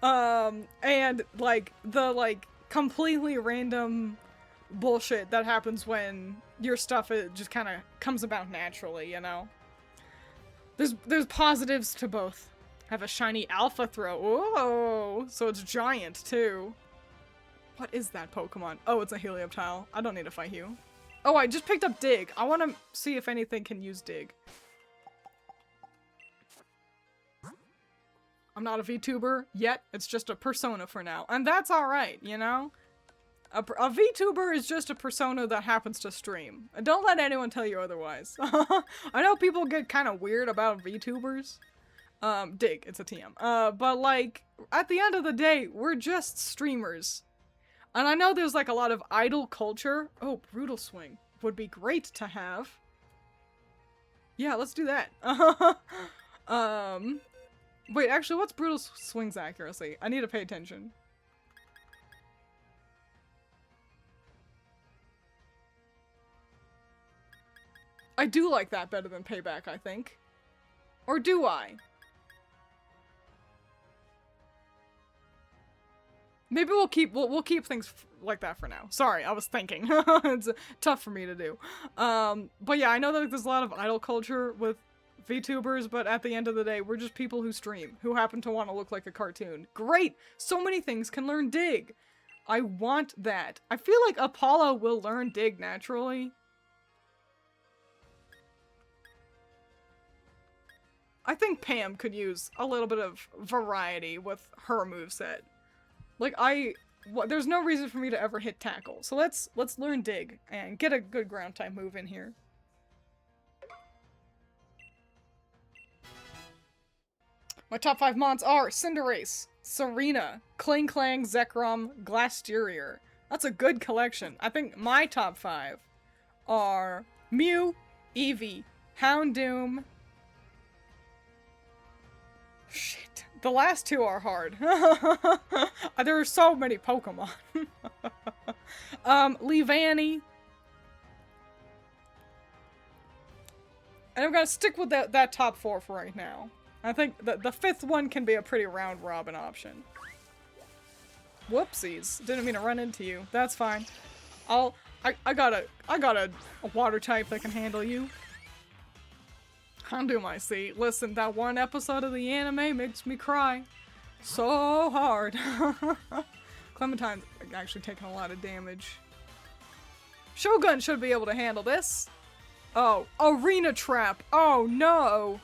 And like the like completely random bullshit that happens when your stuff it just kind of comes about naturally, you know? There's positives to both. Have a shiny alpha throw. Whoa! So it's giant too. What is that Pokemon? Oh, it's a Helioptile. I don't need to fight you. Oh, I just picked up Dig. I want to see if anything can use Dig. I'm not a VTuber yet. It's just a persona for now. And that's alright, you know? A VTuber is just a persona that happens to stream. And don't let anyone tell you otherwise. I know people get kind of weird about VTubers. Dig, it's a TM. But like, at the end of the day, we're just streamers. And I know there's like a lot of idol culture. Oh, Brutal Swing would be great to have. Yeah, let's do that. Wait, actually, what's Brutal Swing's accuracy? I need to pay attention. I do like that better than Payback, I think. Or do I? Maybe we'll keep things like that for now. Sorry, I was thinking. It's tough for me to do. But yeah, I know that there's a lot of idol culture with VTubers, but at the end of the day, we're just people who stream, who happen to want to look like a cartoon. Great! So many things can learn Dig! I want that. I feel like Apollo will learn Dig naturally. I think Pam could use a little bit of variety with her moveset. Like, there's no reason for me to ever hit Tackle. So let's learn Dig and get a good ground type move in here. My top 5 mons are Cinderace, Serena, Kling Klang, Zekrom, Glastrier. That's a good collection. I think my top 5 are Mew, Eevee, Houndoom. Shit. The last 2 are hard. There are so many Pokemon. Leavanny. And I'm gonna stick with that top 4 for right now. I think the 5th one can be a pretty round robin option. Whoopsies. Didn't mean to run into you. That's fine. I got a water type that can handle you. Houndoom, I see. Listen, that one episode of the anime makes me cry so hard. Clementine's actually taking a lot of damage. Shogun should be able to handle this. Oh, Arena Trap. Oh no.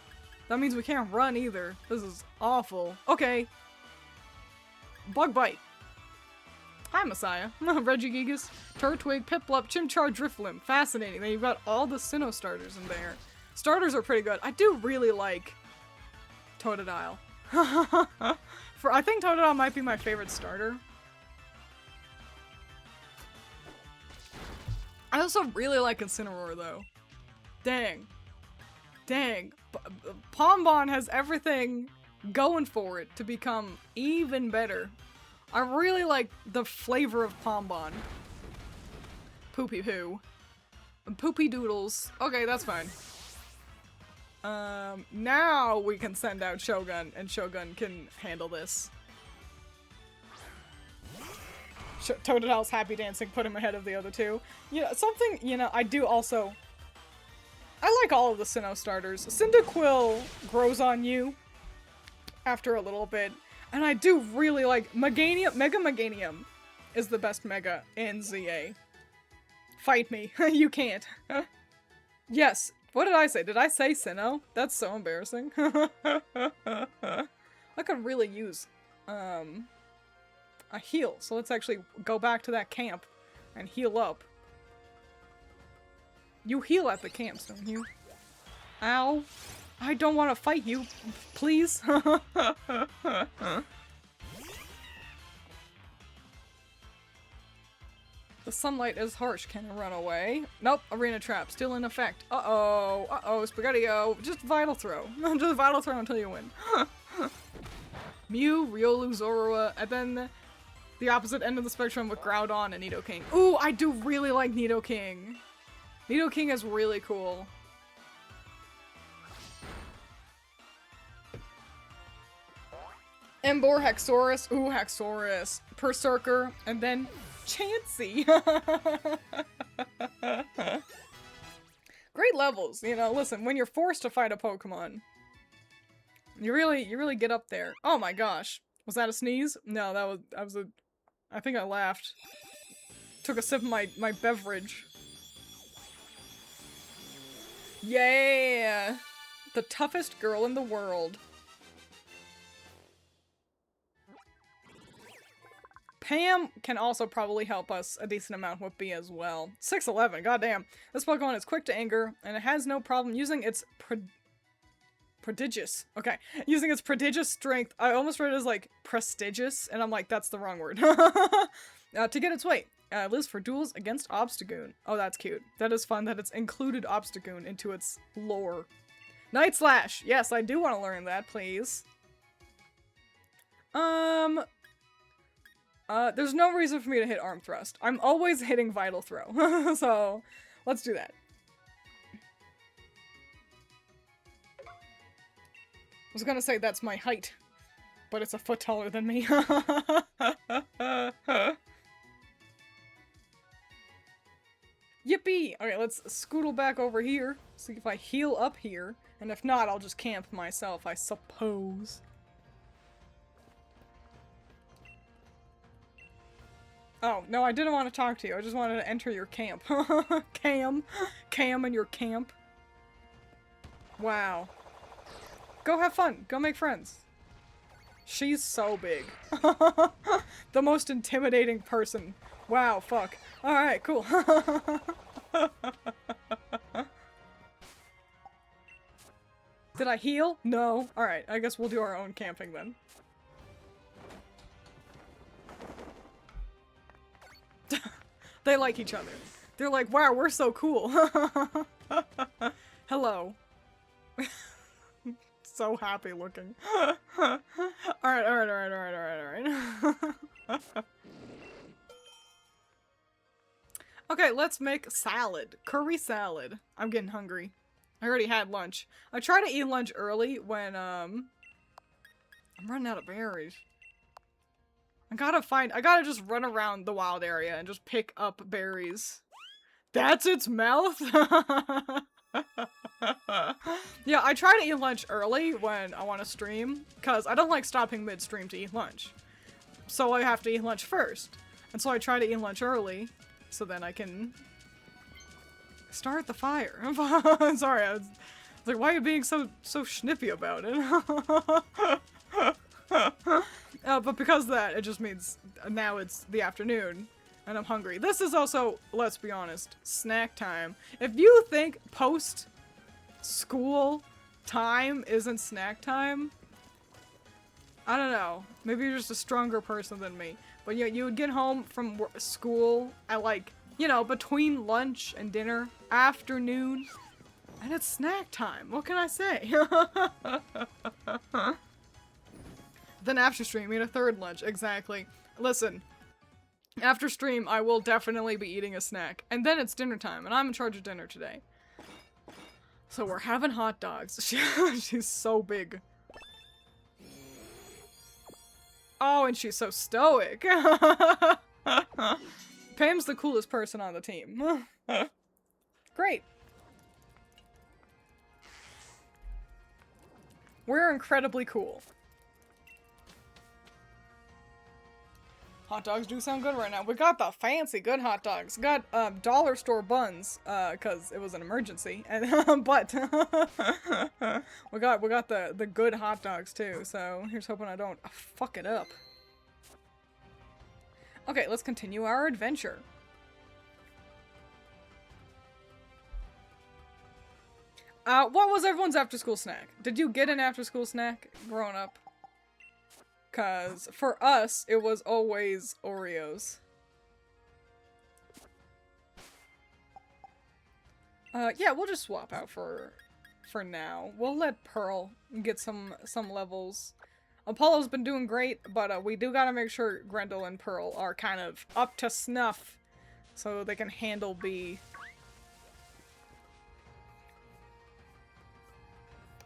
That means we can't run either. This is awful. Okay. Bug Bite. Hi, Messiah. Regigigas, Turtwig, Piplup, Chimchar, Drifloon. Fascinating. Then you've got all the Sinnoh starters in there. Starters are pretty good. I do really like Totodile. I think Totodile might be my favorite starter. I also really like Incineroar though. Dang. Dang. Pombon has everything going for it to become even better. I really like the flavor of Pombon. Poopy poo. Poopy doodles. Okay, that's fine. Now we can send out Shogun, and Shogun can handle this. Totodale's happy dancing put him ahead of the other two. You know, something, you know, I do also... I like all of the Sinnoh starters. Cyndaquil grows on you after a little bit, and I do really like Meganium. Mega Meganium is the best Mega in ZA. Fight me. You can't. Yes. What did I say? Did I say Sinnoh? That's so embarrassing. I could really use a heal. So let's actually go back to that camp and heal up. You heal at the camps, don't you? Ow. I don't want to fight you. Please. The sunlight is harsh. Can I run away? Nope. Arena trap. Still in effect. Uh-oh. Uh-oh. Spaghetti-O. Just Vital Throw. Just Vital Throw until you win. Mew, Riolu, Zorua, and then the opposite end of the spectrum with Groudon and Nidoking. Ooh, I do really like Nidoking. Nidoking is really cool. Emboar, Haxorus. Ooh, Haxorus. Berserker, and then Chansey. Great levels, you know. Listen, when you're forced to fight a Pokemon, you really get up there. Oh my gosh, was that a sneeze? No, I think I laughed. Took a sip of my beverage. Yeah, the toughest girl in the world. Pam can also probably help us a decent amount with B as well. 6'11", goddamn. This Pokemon is quick to anger, and it has no problem using its prodigious. Okay, using its prodigious strength. I almost read it as like prestigious, and I'm like, that's the wrong word. To get its weight. Lives for duels against Obstagoon. Oh, that's cute. That is fun that it's included Obstagoon into its lore. Night Slash! Yes, I do want to learn that, please. There's no reason for me to hit Arm Thrust. I'm always hitting Vital Throw. So, let's do that. I was gonna say that's my height, but it's a foot taller than me. Yippee! Okay, let's scootle back over here, see if I heal up here, and if not, I'll just camp myself, I suppose. Oh, no, I didn't want to talk to you. I just wanted to enter your camp. Cam in your camp. Wow. Go have fun. Go make friends. She's so big. The most intimidating person. Wow, fuck. Alright, cool. Did I heal? No. Alright, I guess we'll do our own camping then. They like each other. They're like, wow, we're so cool. Hello. So happy looking. Alright. Okay, let's make salad. Curry salad. I'm getting hungry. I already had lunch. I try to eat lunch early when, I'm running out of berries. I gotta just run around the wild area and just pick up berries. That's its mouth? Yeah, I try to eat lunch early when I want to stream, because I don't like stopping mid-stream to eat lunch. So I have to eat lunch first. And so I try to eat lunch early, so then I can start the fire. I'm sorry, I was like, why are you being so snippy about it? But because of that, it just means now it's the afternoon, and I'm hungry. This is also, let's be honest, snack time. If you think post-school time isn't snack time, I don't know. Maybe you're just a stronger person than me. But you would get home from school at like, you know, between lunch and dinner, afternoon, and it's snack time. What can I say? Then after stream, eat a third lunch. Exactly. Listen, after stream, I will definitely be eating a snack. And then it's dinner time, and I'm in charge of dinner today. So we're having hot dogs. She's so big. Oh, and she's so stoic. Pam's the coolest person on the team. Great. We're incredibly cool. Hot dogs do sound good right now. We got the fancy good hot dogs. We got dollar store buns, cause it was an emergency. And but we got the good hot dogs too. So here's hoping I don't fuck it up. Okay, let's continue our adventure. What was everyone's after-school snack? Did you get an after-school snack growing up? Cause for us, it was always Oreos. Yeah, we'll just swap out for now. We'll let Pearl get some levels. Apollo's been doing great, but we do gotta make sure Grendel and Pearl are kind of up to snuff so they can handle B.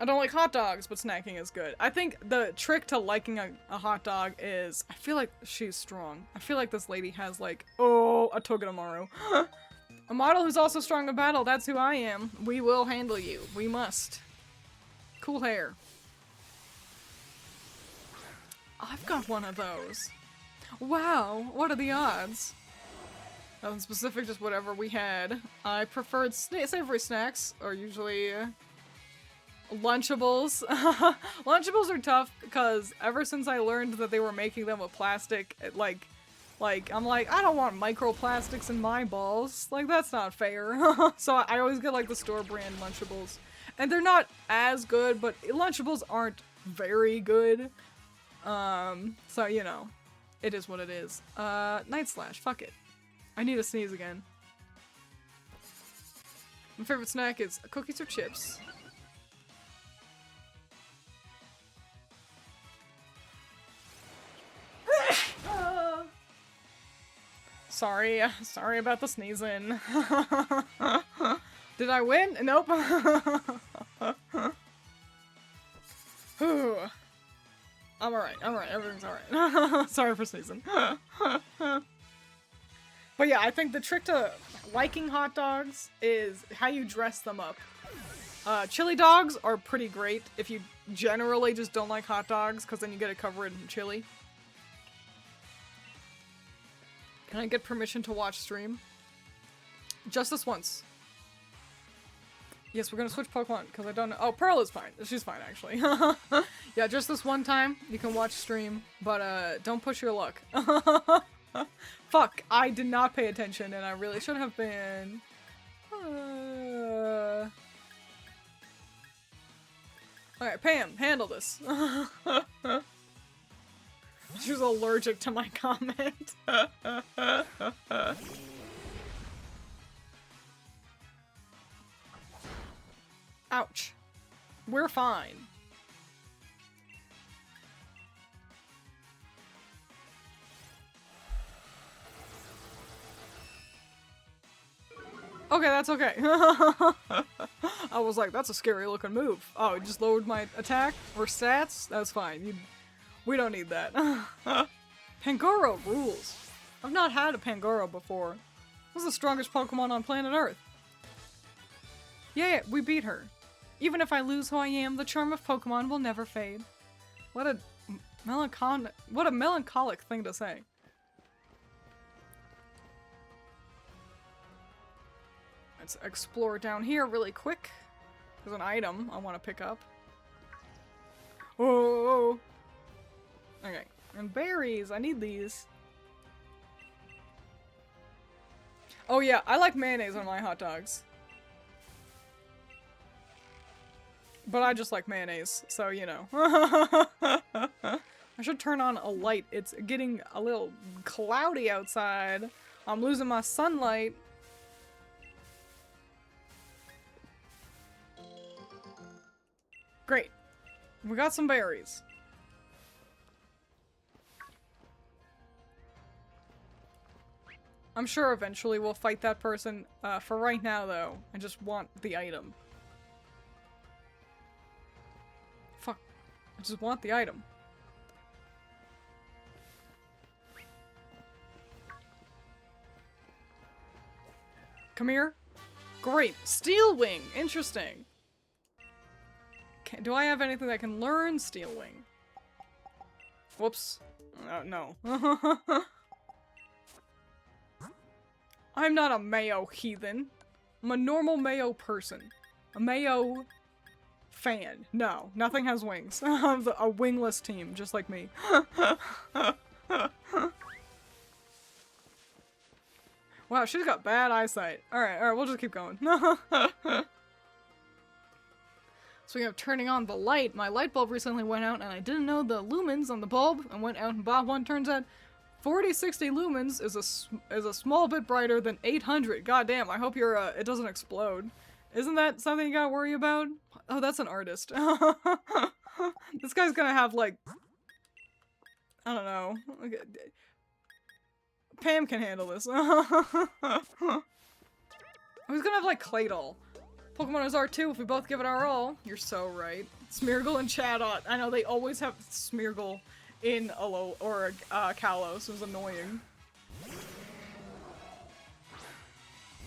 I don't like hot dogs, but snacking is good. I think the trick to liking a hot dog is, I feel like she's strong. I feel like this lady has like, oh, a Togedemaru. A model who's also strong in battle, that's who I am. We will handle you. We must. Cool hair. I've got one of those. Wow, what are the odds? Nothing specific, just whatever we had. I preferred savory snacks, or usually Lunchables. Lunchables are tough because ever since I learned that they were making them with plastic, like I'm like, I don't want microplastics in my balls. Like, that's not fair. So I always get like the store brand Lunchables. And they're not as good, but Lunchables aren't very good. So you know, it is what it is. Night Slash, fuck it. I need to sneeze again. My favorite snack is cookies or chips. Sorry about the sneezing. Did I win? Nope. I'm alright, everything's alright. Sorry for sneezing. But yeah, I think the trick to liking hot dogs is how you dress them up. Chili dogs are pretty great if you generally just don't like hot dogs, because then you get it covered in chili. Can I get permission to watch stream? Just this once. Yes, we're gonna switch Pokemon, because I don't know. Oh, Pearl is fine. She's fine, actually. Yeah, just this one time, you can watch stream, but don't push your luck. Fuck, I did not pay attention, and I really should have been. Alright, Pam, handle this. She was allergic to my comment. Ouch. We're fine. Okay, that's okay. I was like, that's a scary looking move. Oh, it just lowered my attack or stats? That's fine. We don't need that. Pangoro rules. I've not had a Pangoro before. This is the strongest Pokemon on planet Earth. Yeah, we beat her. Even if I lose who I am, the charm of Pokemon will never fade. What a melancholic thing to say. Let's explore down here really quick. There's an item I want to pick up. Oh. Okay, and berries. I need these. Oh yeah, I like mayonnaise on my hot dogs. But I just like mayonnaise, so you know. I should turn on a light. It's getting a little cloudy outside. I'm losing my sunlight. Great. We got some berries. I'm sure eventually we'll fight that person. For right now, though, I just want the item. I just want the item. Come here. Great. Steel Wing. Interesting. Do I have anything that can learn Steel Wing? Whoops. No. I'm not a Mayo heathen. I'm a normal Mayo person. A Mayo fan. No, nothing has wings. I'm a wingless team, just like me. Wow, she's got bad eyesight. Alright, we'll just keep going. Speaking of turning on the light, my light bulb recently went out and I didn't know the lumens on the bulb and went out and bought one. Turns out 4060 lumens is a small bit brighter than 800. God damn, I hope your it doesn't explode. Isn't that something you gotta worry about? Oh, that's an artist. This guy's gonna have, like, I don't know. Pam can handle this. He's gonna have, like, Claydol. Pokemon is art too if we both give it our all. You're so right. Smeargle and Chatot. I know they always have Smeargle in Alola or Kalos. It was annoying.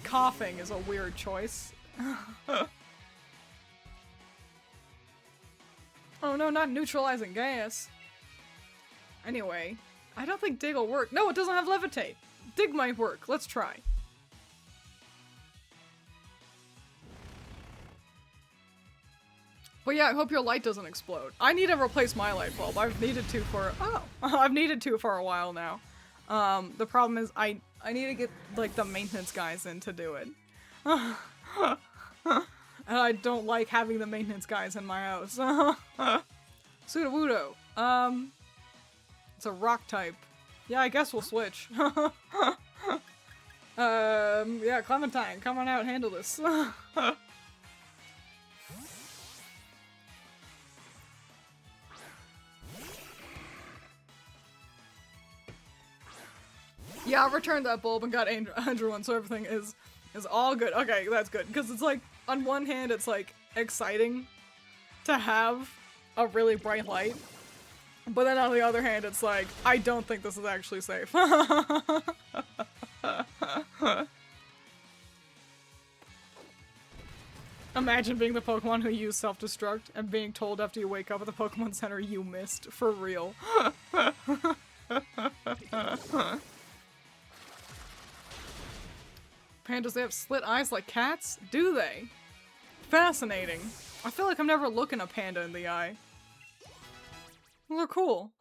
Coughing is a weird choice. Oh no, not neutralizing gas. Anyway, I don't think Dig will work. No, it doesn't have Levitate. Dig might work. Let's try. But yeah, I hope your light doesn't explode. I need to replace my light bulb. I've needed to for I've needed to for a while now. The problem is I need to get, like, the maintenance guys in to do it. And I don't like having the maintenance guys in my house. Sudowoodo. It's a rock type. Yeah, I guess we'll switch. Yeah, Clementine, come on out, handle this. Yeah, I returned that bulb and got Andrew one, so everything is all good. Okay, that's good. Because it's like, on one hand, it's like exciting to have a really bright light. But then on the other hand, it's like, I don't think this is actually safe. Imagine being the Pokemon who used self-destruct and being told after you wake up at the Pokemon Center you missed. For real. Pandas, they have slit eyes like cats? Do they? Fascinating. I feel like I'm never looking a panda in the eye. Well, they're cool.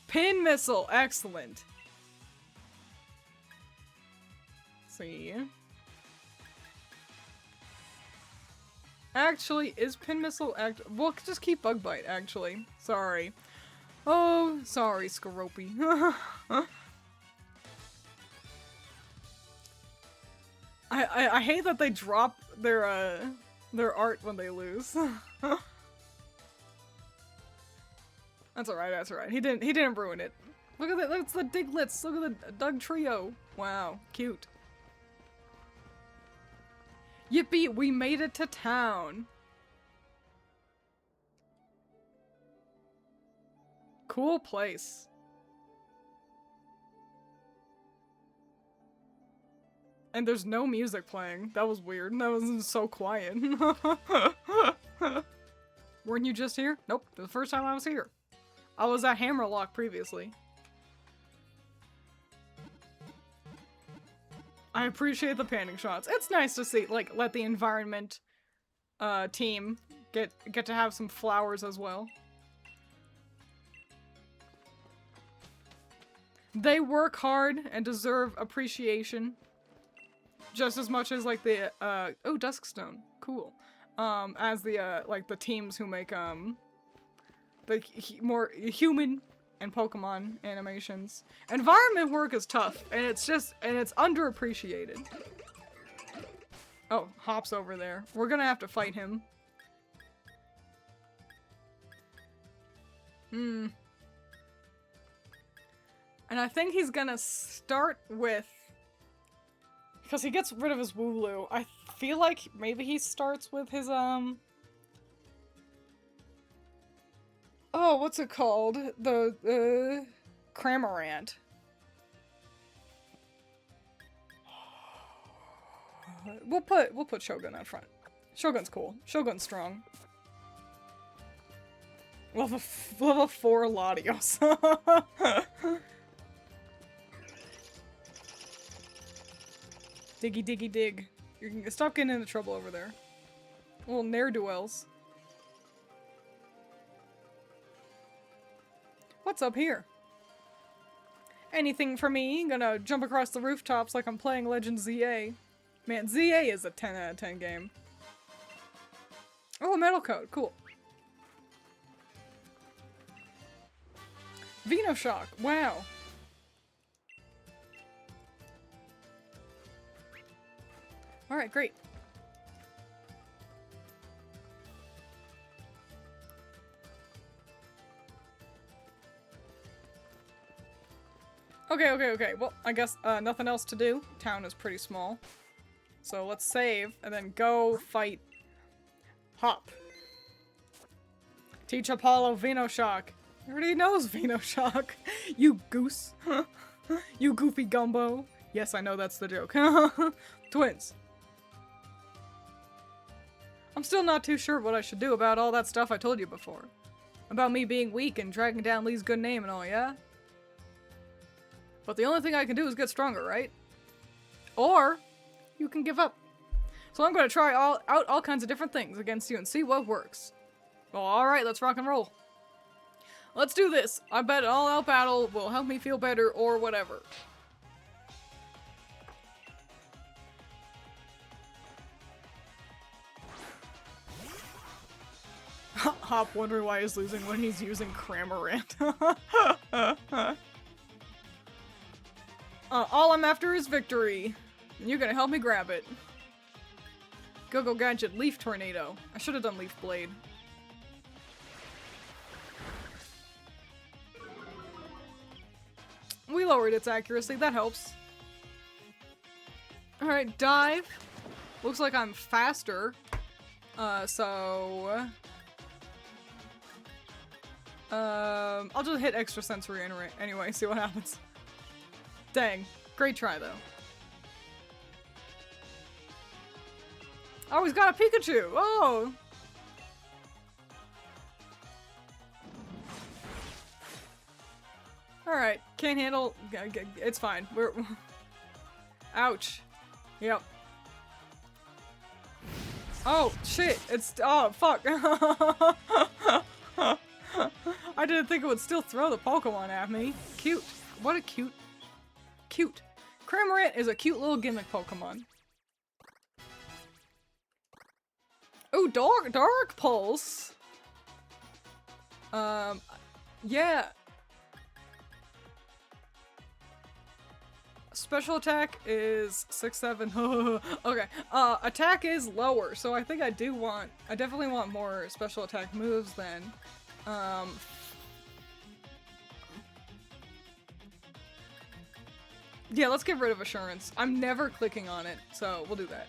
Pin missile, excellent. Let's see. Actually, is Pin missile well, just keep Bug Bite, actually. Sorry. Oh, sorry, Skoropy. I hate that they drop their art when they lose. That's alright, that's alright. He didn't ruin it. Look at that, that's the Diglets, look at the Doug trio. Wow, cute. Yippee, we made it to town. Cool place. And there's no music playing. That was weird. That was so quiet. Weren't you just here? Nope. The first time I was here. I was at Hammerlock previously. I appreciate the panning shots. It's nice to see, like, let the environment team get to have some flowers as well. They work hard and deserve appreciation. Just as much as, like, the, oh, Duskstone. Cool. As the, like, the teams who make, the more human and Pokemon animations. Environment work is tough, and it's underappreciated. Oh, Hop's over there. We're gonna have to fight him. And I think he's gonna start with... Because he gets rid of his Wooloo. I feel like maybe he starts with his, Oh, what's it called? The Cramorant. We'll put Shogun out front. Shogun's cool. Shogun's strong. Level 4 Latios. Diggy diggy dig. You can stop getting into trouble over there. Little ne'er-do-wells. What's up here? Anything for me? Gonna jump across the rooftops like I'm playing Legend ZA. Man, ZA is a 10 out of 10 game. Oh, a metal coat. Cool. Venoshock. Wow. Alright, great. Okay. Well, I guess nothing else to do. Town is pretty small. So let's save and then go fight Hop. Teach Apollo Venoshock. Everybody knows Venoshock. You goose. You goofy gumbo. Yes, I know that's the joke. Twiins. I'm still not too sure what I should do about all that stuff I told you before. About me being weak and dragging down Lee's good name and all, yeah? But the only thing I can do is get stronger, right? Or you can give up. So I'm going to try out all kinds of different things against you and see what works. Well, alright, let's rock and roll. Let's do this. I bet an all-out battle will help me feel better or whatever. Hop wondering why he's losing when he's using Cramorant. All I'm after is victory. And you're gonna help me grab it. Go Gadget, Leaf Tornado. I should have done Leaf Blade. We lowered its accuracy, that helps. Alright, dive. Looks like I'm faster. I'll just hit extra sensory anyway, see what happens. Dang. Great try, though. Oh, he's got a Pikachu! Oh! Alright, can't handle... It's fine. We're... Ouch. Yep. Oh, shit! It's... Oh, fuck! I didn't think it would still throw the Pokemon at me. Cute. What a cute... Cute. Cramorant is a cute little gimmick Pokemon. Ooh, Dark Pulse! Yeah. Special attack is 6-7. Okay. Attack is lower, so I think I definitely want more special attack moves then. Yeah, let's get rid of Assurance. I'm never clicking on it, so we'll do that.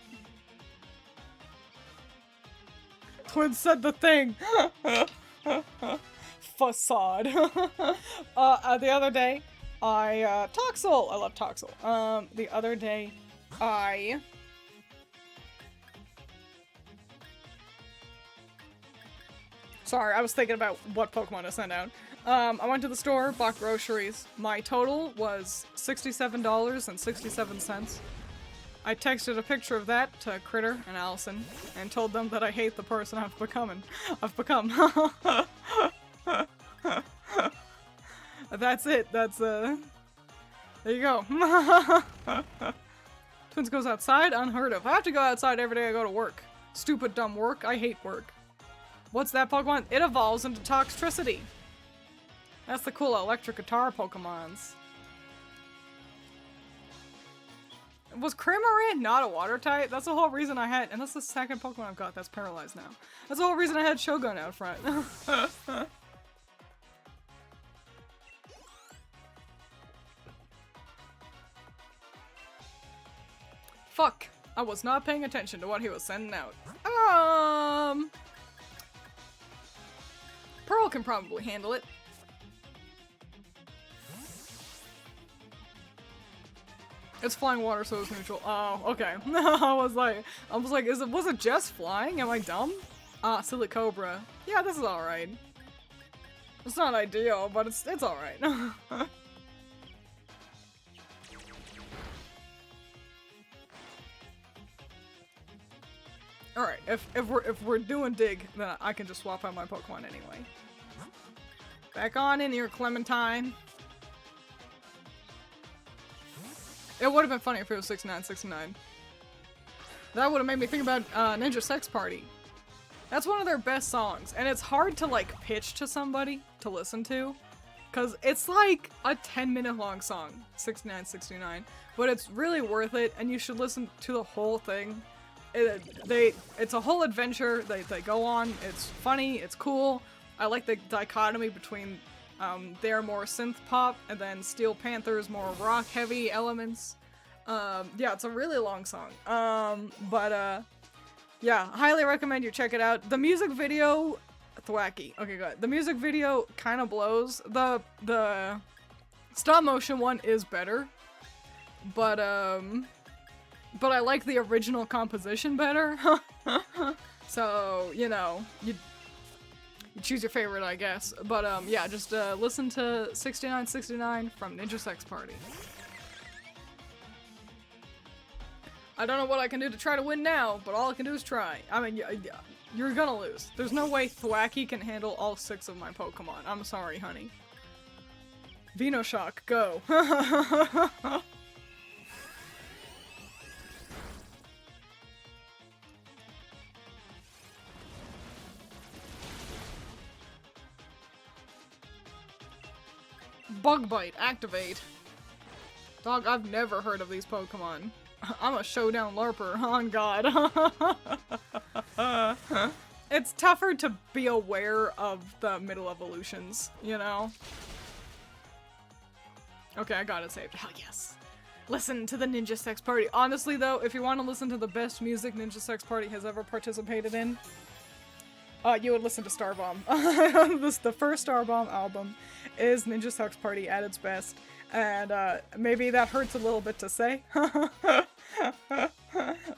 Twiins said the thing! Facade. The other day, Toxel! I love Toxel. The other day, Sorry, I was thinking about what Pokemon to send out. I went to the store, bought groceries. My total was $67.67. I texted a picture of that to Critter and Allison and told them that I hate the person I've become. That's it. That's there you go. Twiins goes outside, unheard of. I have to go outside every day I go to work. Stupid dumb work. I hate work. What's that Pokemon? It evolves into Toxtricity. That's the cool electric guitar Pokemons. Was Cramorant not a water type? That's the whole reason I had, and that's the second Pokemon I've got that's paralyzed now. That's the whole reason I had Shogun out front. Fuck. I was not paying attention to what he was sending out. Pearl can probably handle it. It's flying water, so it's neutral. Oh, okay. I was like, was it just flying? Am I dumb? Ah, silly cobra. Yeah, this is alright. It's not ideal, but it's alright. Alright, if we're doing dig, then I can just swap out my Pokemon anyway. Back on in here, Clementine. It would have been funny if it was 6969. That would have made me think about Ninja Sex Party. That's one of their best songs, and it's hard to like pitch to somebody to listen to, cause it's like a 10-minute long song, 6969, but it's really worth it, and you should listen to the whole thing. It's a whole adventure they go on. It's funny, it's cool. I like the dichotomy between their more synth pop and then Steel Panther's more rock heavy elements. Yeah, it's a really long song. Yeah, highly recommend you check it out. The music video, thwacky. Okay, good. The music video kind of blows. The stop motion one is better, but I like the original composition better. So, you know, you choose your favorite, I guess. But yeah, just listen to 6969 from Ninja Sex Party. I don't know what I can do to try to win now, but all I can do is try. I mean, you're gonna lose. There's no way Thwacky can handle all 6 of my Pokemon. I'm sorry, honey. Venoshock, go. Bug Bite, activate. Dog, I've never heard of these Pokemon. I'm a showdown LARPer, on God. It's tougher to be aware of the middle evolutions, you know? Okay, I got it saved. Hell yes. Listen to the Ninja Sex Party. Honestly, though, if you want to listen to the best music Ninja Sex Party has ever participated in, you would listen to Starbomb. The first Starbomb album is Ninja Sex Party at its best. And maybe that hurts a little bit to say,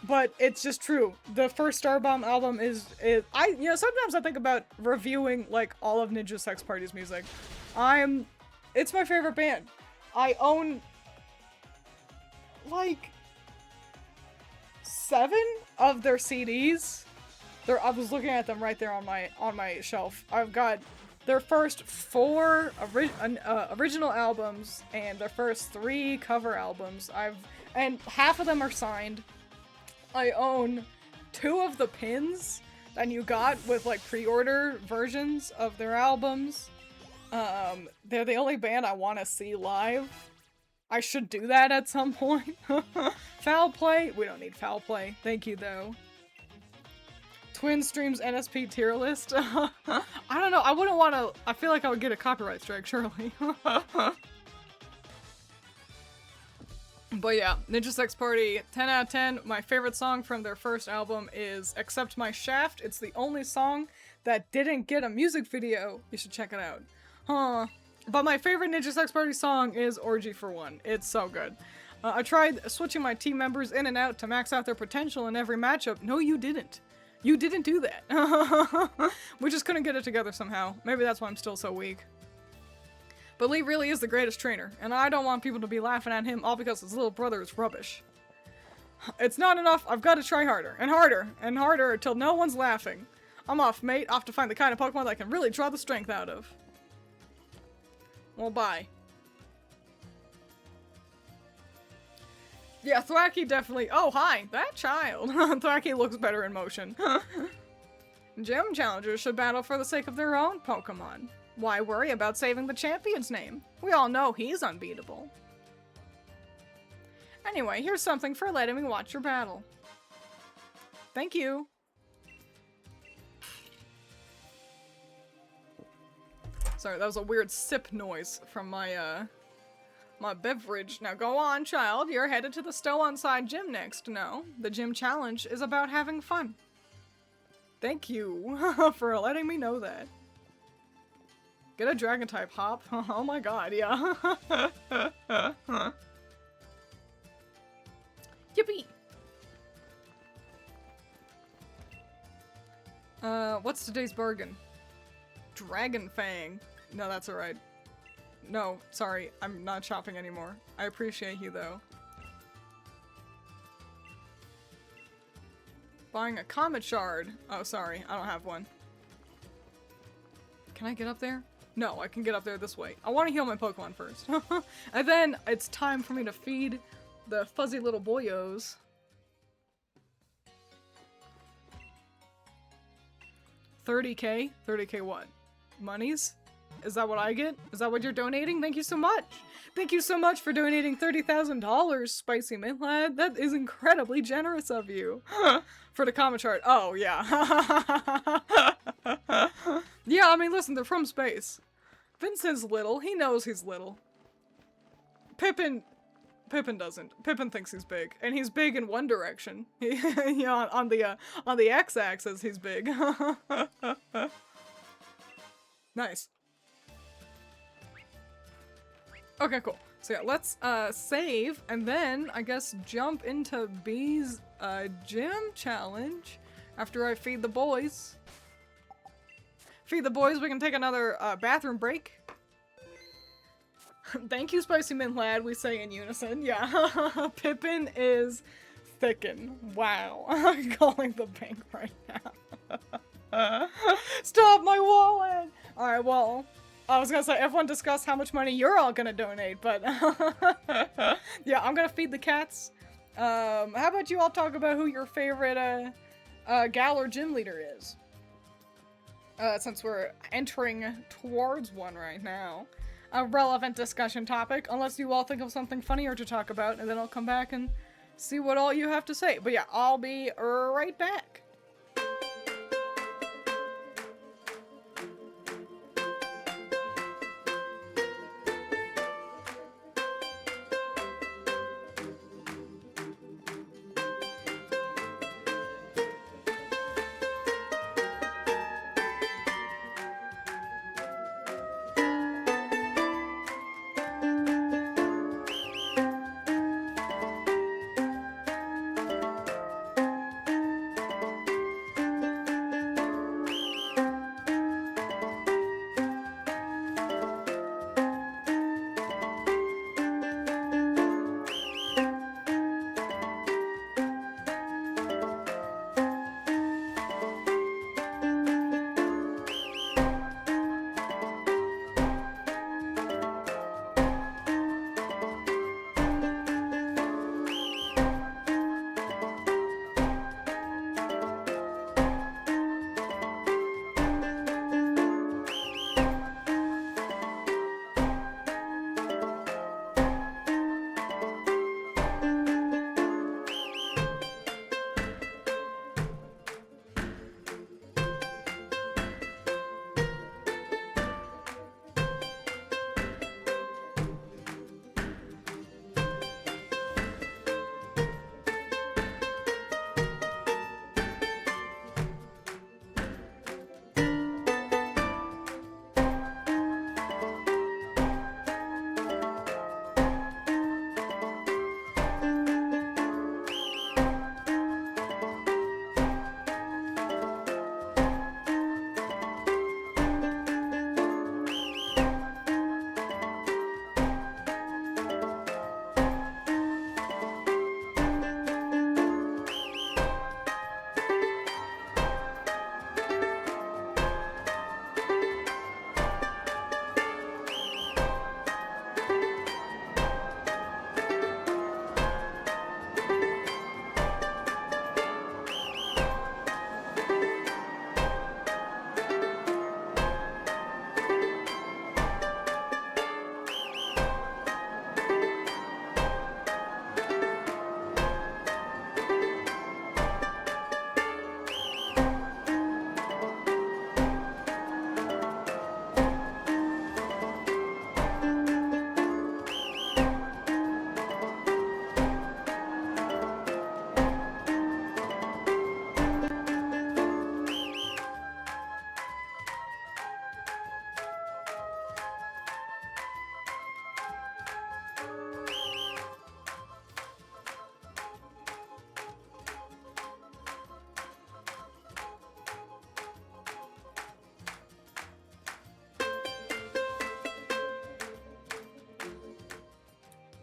but it's just true. The first Starbomb album is sometimes I think about reviewing like all of Ninja Sex Party's music. It's my favorite band. I own like 7 of their CDs. I was looking at them right there on my shelf. I've got their first 4 original albums and their first 3 cover albums. And half of them are signed. I own 2 of the pins that you got with like pre-order versions of their albums. They're the only band I want to see live. I should do that at some point. Foul Play? We don't need Foul Play. Thank you though. Twiins streams NSP tier list. I don't know. I wouldn't want to. I feel like I would get a copyright strike, surely. But yeah, Ninja Sex Party, 10 out of 10. My favorite song from their first album is Accept My Shaft. It's the only song that didn't get a music video. You should check it out. But my favorite Ninja Sex Party song is Orgy for One. It's so good. I tried switching my team members in and out to max out their potential in every matchup. No, you didn't. You didn't do that. We just couldn't get it together somehow. Maybe that's why I'm still so weak. But Lee really is the greatest trainer, and I don't want people to be laughing at him all because his little brother is rubbish. It's not enough. I've got to try harder, and harder, and harder until no one's laughing. I'm off, mate. Off to find the kind of Pokemon that I can really draw the strength out of. Well, bye. Yeah, Thwacky definitely- oh, hi! That child! Thwacky looks better in motion. Gym challengers should battle for the sake of their own Pokemon. Why worry about saving the champion's name? We all know he's unbeatable. Anyway, here's something for letting me watch your battle. Thank you! Sorry, that was a weird sip noise from my, my beverage. Now go on, child. You're headed to the Stow-On-Side gym next. No, the gym challenge is about having fun. Thank you for letting me know that. Get a dragon type hop. Oh my god, yeah. Yippee! What's today's bargain? Dragon Fang. No, that's alright. No, sorry, I'm not shopping anymore. I appreciate you though. Buying a Comet Shard. Oh, sorry, I don't have one. Can I get up there? No, I can get up there this way. I want to heal my Pokemon first. And then it's time for me to feed the fuzzy little boyos. $30K? $30K what? Monies? Is that what I get? Is that what you're donating? Thank you so much! Thank you so much for donating $30,000, Spicy Mint Lad. That is incredibly generous of you. For the Comet Shard. Oh, yeah. Yeah, I mean, listen, they're from space. Vincent's little. He knows he's little. Pippin doesn't. Pippin thinks he's big. And he's big in one direction. Yeah, on the x-axis, he's big. Nice. Okay, cool. So yeah, let's save and then I guess jump into B's gym challenge after I feed the boys. Feed the boys, we can take another bathroom break. Thank you, Spicy Mint Lad, we say in unison. Yeah. Pippin is thickin'. Wow. I'm calling the bank right now. Stop my wallet! Alright, well, I was gonna say, everyone discuss how much money you're all gonna donate, but yeah, I'm gonna feed the cats. How about you all talk about who your favorite gal or gym leader is? Since we're entering towards one right now. A relevant discussion topic, unless you all think of something funnier to talk about, and then I'll come back and see what all you have to say. But yeah, I'll be right back.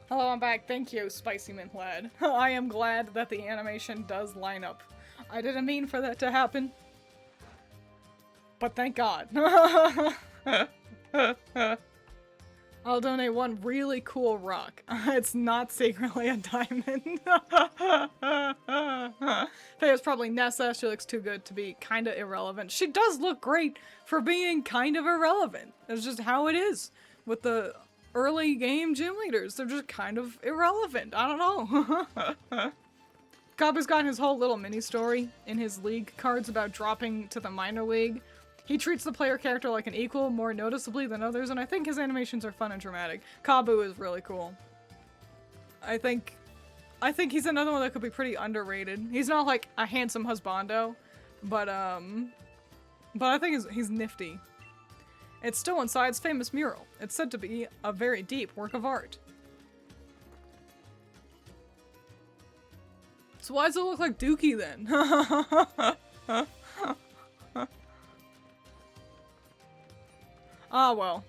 Hello, I'm back. Thank you, Spicy Mint Lad. I am glad that the animation does line up. I didn't mean for that to happen. But thank God. I'll donate one really cool rock. It's not secretly a diamond. There's probably Nessa. She looks too good to be kind of irrelevant. She does look great for being kind of irrelevant. It's just how it is with the early game gym leaders. They're just kind of irrelevant. I don't know. Kabu's got his whole little mini story in his league cards about dropping to the minor league. He treats the player character like an equal, more noticeably than others, and I think his animations are fun and dramatic. Kabu is really cool. I think he's another one that could be pretty underrated. He's not like a handsome husbando, but I think he's nifty. It's Stow-On-Side's famous mural. It's said to be a very deep work of art. So why does it look like Dookie then? Ah, well.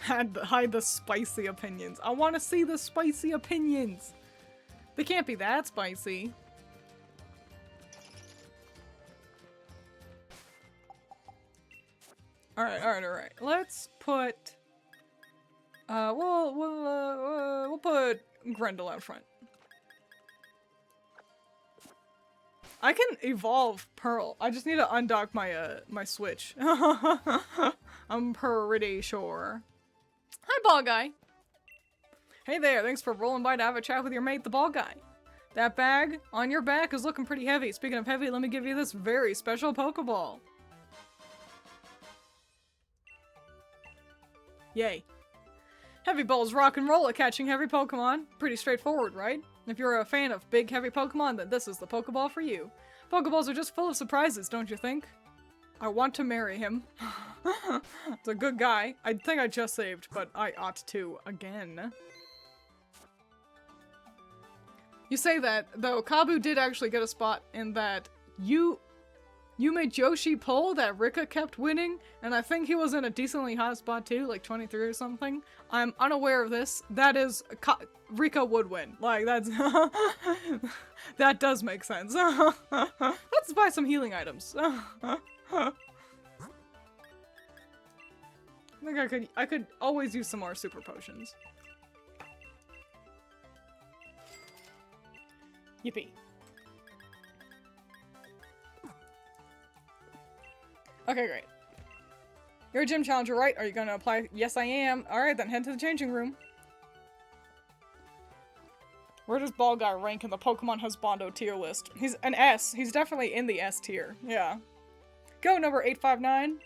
Hide the spicy opinions. I want to see the spicy opinions. They can't be that spicy. Alright. Let's put... we'll put Grendel out front. I can evolve Pearl. I just need to undock my my Switch. I'm pretty sure. Hi, Ball Guy. Hey there, thanks for rolling by to have a chat with your mate, the Ball Guy. That bag on your back is looking pretty heavy. Speaking of heavy, let me give you this very special Pokeball. Yay. Heavy balls rock and roll at catching heavy Pokemon. Pretty straightforward, right? If you're a fan of big heavy Pokemon, then this is the Pokeball for you. Pokeballs are just full of surprises, don't you think? I want to marry him. It's a good guy. I think I just saved, but I ought to again. You say that, though Kabu did actually get a spot in that you made Yoshi pull that Rika kept winning, and I think he was in a decently hot spot too, like 23 or something. I'm unaware of this. That is, Rika would win. Like, that's, that does make sense. Let's buy some healing items. I think I could always use some more super potions. Yippee. Okay, great. You're a gym challenger, right? Are you gonna apply? Yes, I am. Alright, then head to the changing room. Where does Ball Guy rank in the Pokemon Husbando tier list? He's an S. He's definitely in the S tier. Yeah. Go, number 859.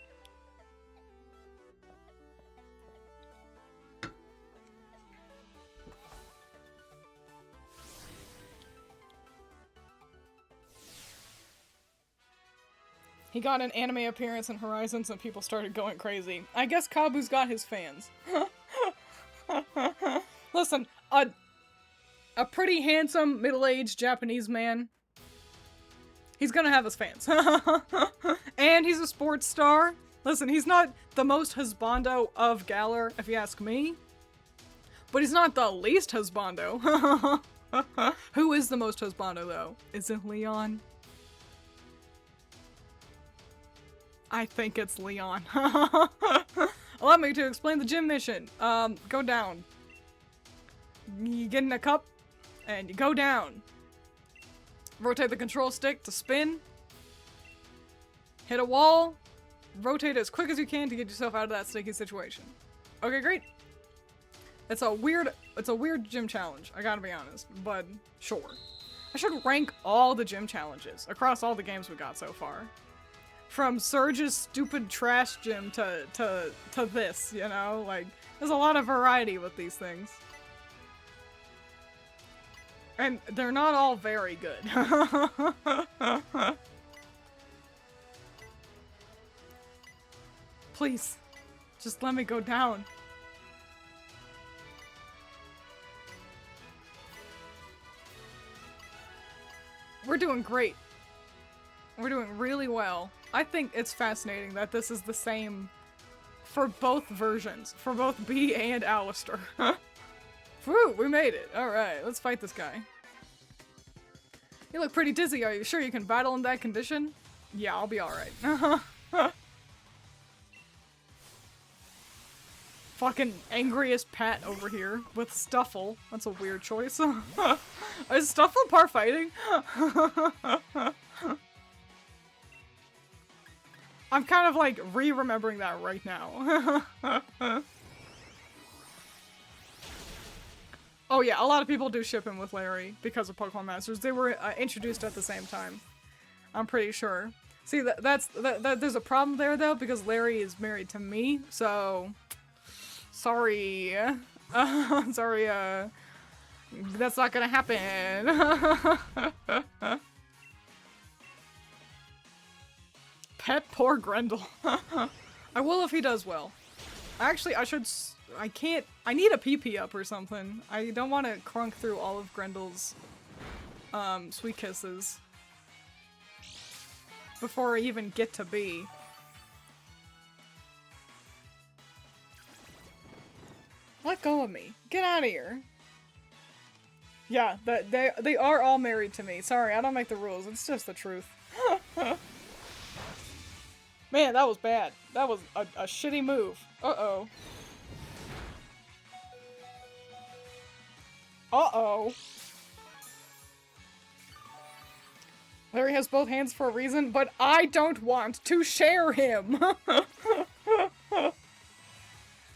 He got an anime appearance in Horizons and people started going crazy. I guess Kabu's got his fans. Listen, a pretty handsome, middle-aged Japanese man. He's gonna have his fans. And he's a sports star. Listen, he's not the most husbando of Galar, if you ask me. But he's not the least husbando. Who is the most husbando, though? Is it Leon? I think it's Leon. Allow me to explain the gym mission. Go down. You get in a cup, and you go down. Rotate the control stick to spin. Hit a wall. Rotate as quick as you can to get yourself out of that sticky situation. Okay, great. It's a weird gym challenge, I gotta be honest, but sure. I should rank all the gym challenges across all the games we got so far. From Surge's stupid trash gym to this, you know? Like, there's a lot of variety with these things. And they're not all very good. Please, just let me go down. We're doing great. We're doing really well. I think it's fascinating that this is the same for both versions, for both Bea and Alistair. Whew, we made it. Alright, let's fight this guy. You look pretty dizzy. Are you sure you can battle in that condition? Yeah, I'll be alright. Fucking angriest Pat over here with Stuffle. That's a weird choice. Is Stuffle part fighting? I'm kind of like re-remembering that right now. Oh yeah, a lot of people do ship him with Larry because of Pokemon Masters. They were introduced at the same time. I'm pretty sure. See, there's a problem there though because Larry is married to me, so sorry. Sorry, that's not gonna happen. Pet poor Grendel. I will if he does well. Actually, I can't, I need a PP up or something. I don't want to crunk through all of Grendel's, sweet kisses before I even get to B. Let go of me. Get out of here. Yeah, they are all married to me. Sorry, I don't make the rules. It's just the truth. Man, that was bad. That was a shitty move. Uh-oh. Uh-oh. Larry has both hands for a reason, but I don't want to share him.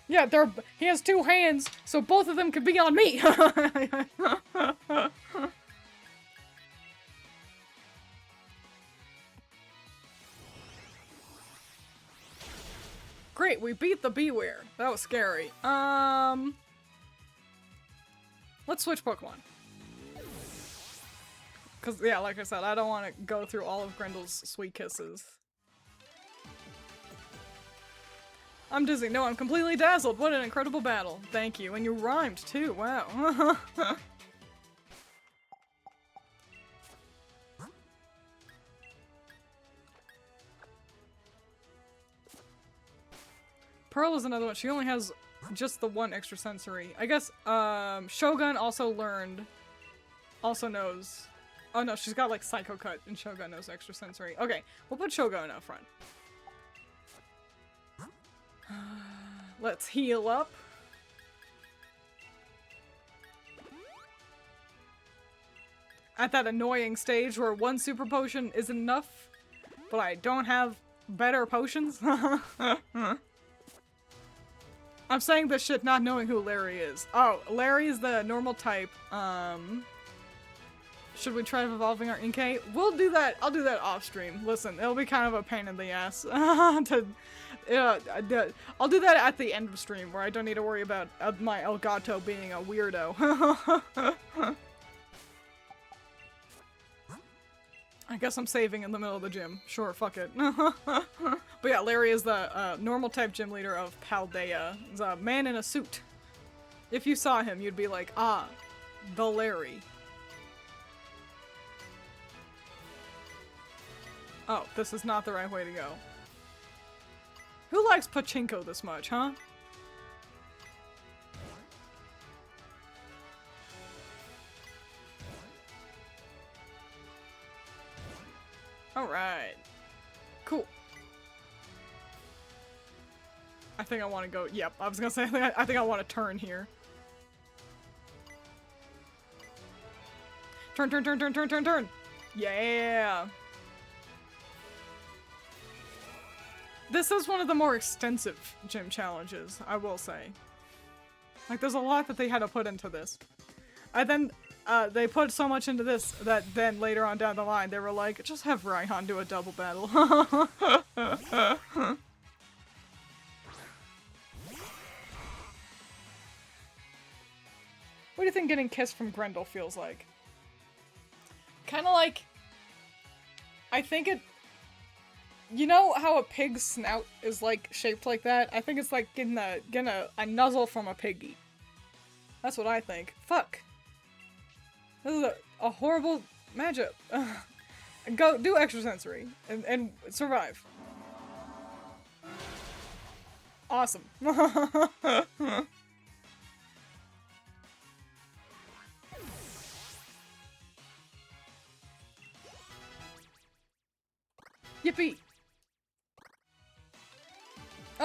Yeah, he has two hands, so both of them could be on me. Great, we beat the Beware. That was scary. Let's switch Pokemon. Cause yeah, like I said, I don't want to go through all of Grendel's sweet kisses. I'm dizzy. No, I'm completely dazzled. What an incredible battle. Thank you. And you rhymed too. Wow. Pearl is another one. She only has just the one extrasensory. I guess, Shogun also knows. Oh no, she's got like Psycho Cut and Shogun knows extrasensory. Okay, we'll put Shogun up front. Let's heal up. At that annoying stage where one super potion is enough, but I don't have better potions. I'm saying this shit not knowing who Larry is. Oh, Larry is the normal type. Should we try evolving our Inkay? We'll do that. I'll do that off stream. Listen, it'll be kind of a pain in the ass. I'll do that at the end of stream where I don't need to worry about my Elgato being a weirdo. I guess I'm saving in the middle of the gym. Sure, fuck it. But yeah, Larry is the normal type gym leader of Paldea. He's a man in a suit. If you saw him, you'd be like, ah, the Larry. Oh, this is not the right way to go. Who likes pachinko this much, huh? Alright. Cool. I think I want to go- yep, I was gonna say, I think I want to turn here. Turn, turn, turn, turn, turn, turn, turn! Yeah! This is one of the more extensive gym challenges, I will say. Like, there's a lot that they had to put into this. And then, they put so much into this that then later on down the line, they were like, just have Raihan do a double battle. What do you think getting kissed from Grendel feels like? Kinda like... I think it... You know how a pig's snout is, like, shaped like that? I think it's like getting a nuzzle from a piggy. That's what I think. Fuck. This is a horrible matchup. Go, do extrasensory, and survive. Awesome.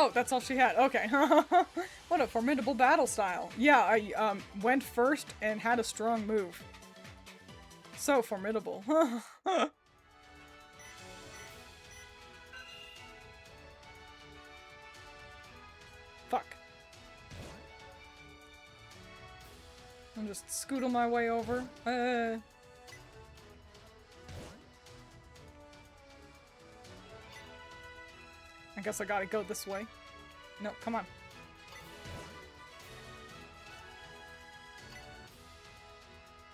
Oh, that's all she had. Okay. What a formidable battle style. Yeah, I went first and had a strong move. So formidable. Fuck. I'm just scooting my way over. I guess I gotta go this way. No, come on.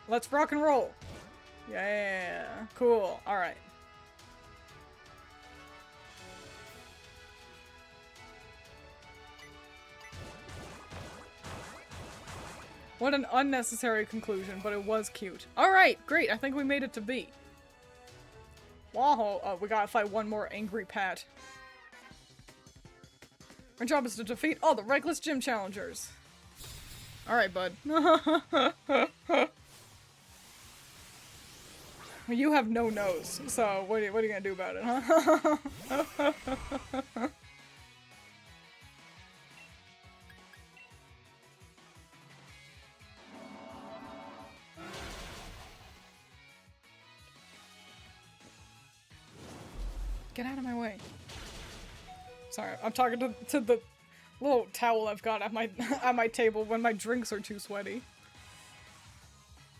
Let's rock and roll. Yeah, cool. All right. What an unnecessary conclusion, but it was cute. All right, great. I think we made it to B. Wow, we gotta fight one more angry Pat. Our job is to defeat all the reckless gym challengers. Alright, bud. You have no nose, so what are you gonna do about it, huh? Get out of my way. Sorry, I'm talking to the little towel I've got at my at my table when my drinks are too sweaty.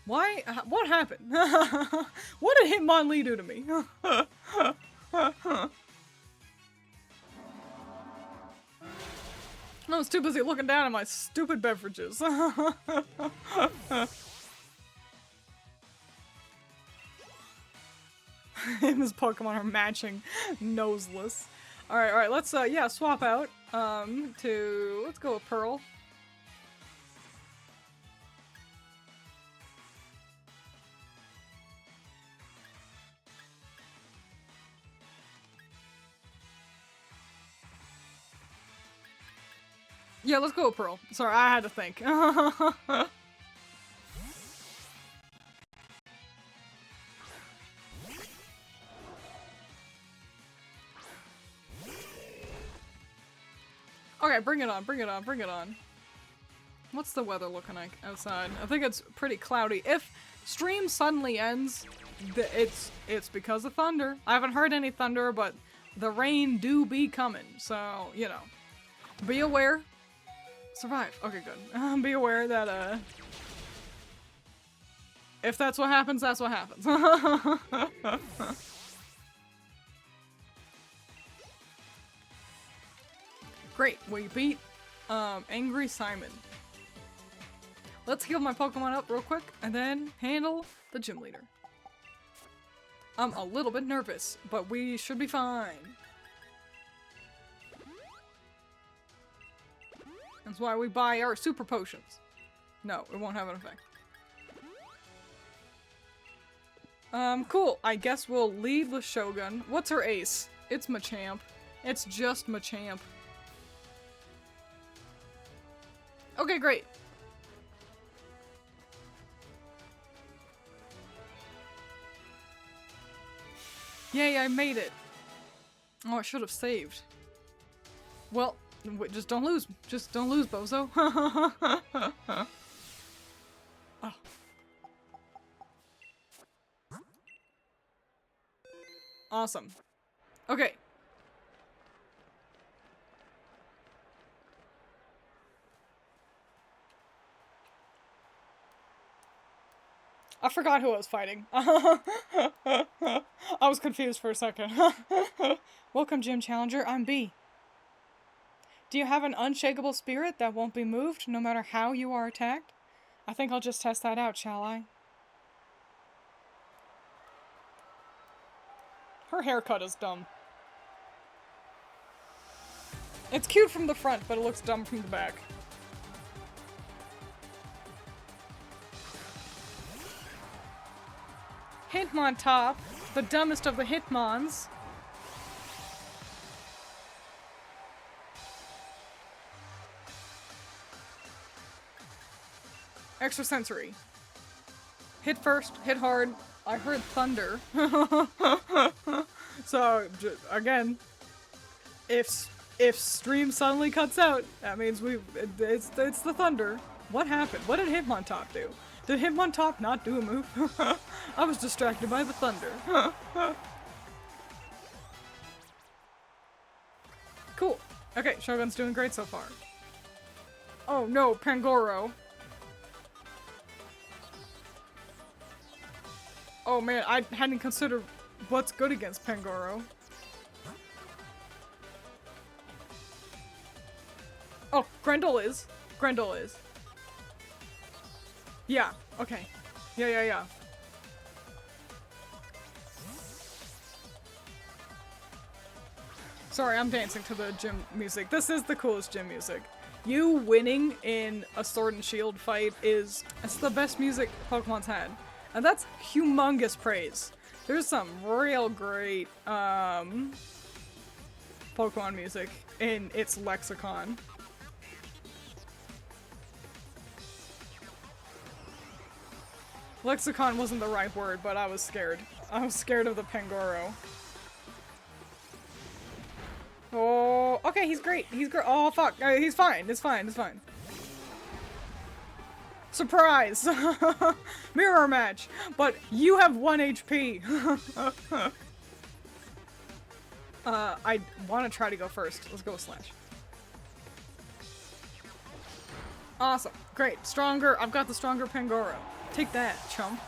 Why? What happened? What did Hitmonlee do to me? I was too busy looking down at my stupid beverages. Him and his Pokemon are matching noseless. Alright, let's, yeah, swap out, let's go with Pearl. Yeah, let's go with Pearl. Sorry, I had to think. Okay, bring it on, bring it on, bring it on. What's the weather looking like outside? I think it's pretty cloudy. If stream suddenly ends, it's because of thunder. I haven't heard any thunder, but the rain do be coming, so, you know. Be aware. Survive. Okay, good. Be aware that, if that's what happens, that's what happens. Great, we beat Angry Simon. Let's heal my Pokemon up real quick and then handle the gym leader. I'm a little bit nervous, but we should be fine. That's why we buy our super potions. No, it won't have an effect. Cool. I guess we'll lead with Shogun. What's her ace? It's Machamp. It's just Machamp. Okay, great. Yay, I made it. Oh, I should have saved. Well, just don't lose. Just don't lose, bozo. Oh. Awesome. Okay. I forgot who I was fighting. I was confused for a second. Welcome, Gym Challenger. I'm B. Do you have an unshakable spirit that won't be moved no matter how you are attacked? I think I'll just test that out, shall I? Her haircut is dumb. It's cute from the front, but it looks dumb from the back. Hitmontop, the dumbest of the Hitmons. Extrasensory. Hit first, hit hard. I heard thunder. So, again, if If stream suddenly cuts out, that means it's the thunder. What happened? What did Hitmontop do? Did Hitmontop not do a move? I was distracted by the thunder. Cool. Okay, Shogun's doing great so far. Oh no, Pangoro. Oh man, I hadn't considered what's good against Pangoro. Oh, Grendel is. Grendel is. Yeah, okay. Yeah. Sorry, I'm dancing to the gym music. This is the coolest gym music. You winning in a Sword and Shield fight it's the best music Pokemon's had. And that's humongous praise. There's some real great, Pokemon music in its lexicon. Lexicon wasn't the right word, but I was scared. I was scared of the Pangoro. Oh, okay, he's great. He's great. Oh, fuck. He's fine. It's fine. It's fine. Surprise! Mirror match! But you have 1 HP! I want to try to go first. Let's go with Slash. Awesome. Great. Stronger. I've got the stronger Pangoro. Take that, chump.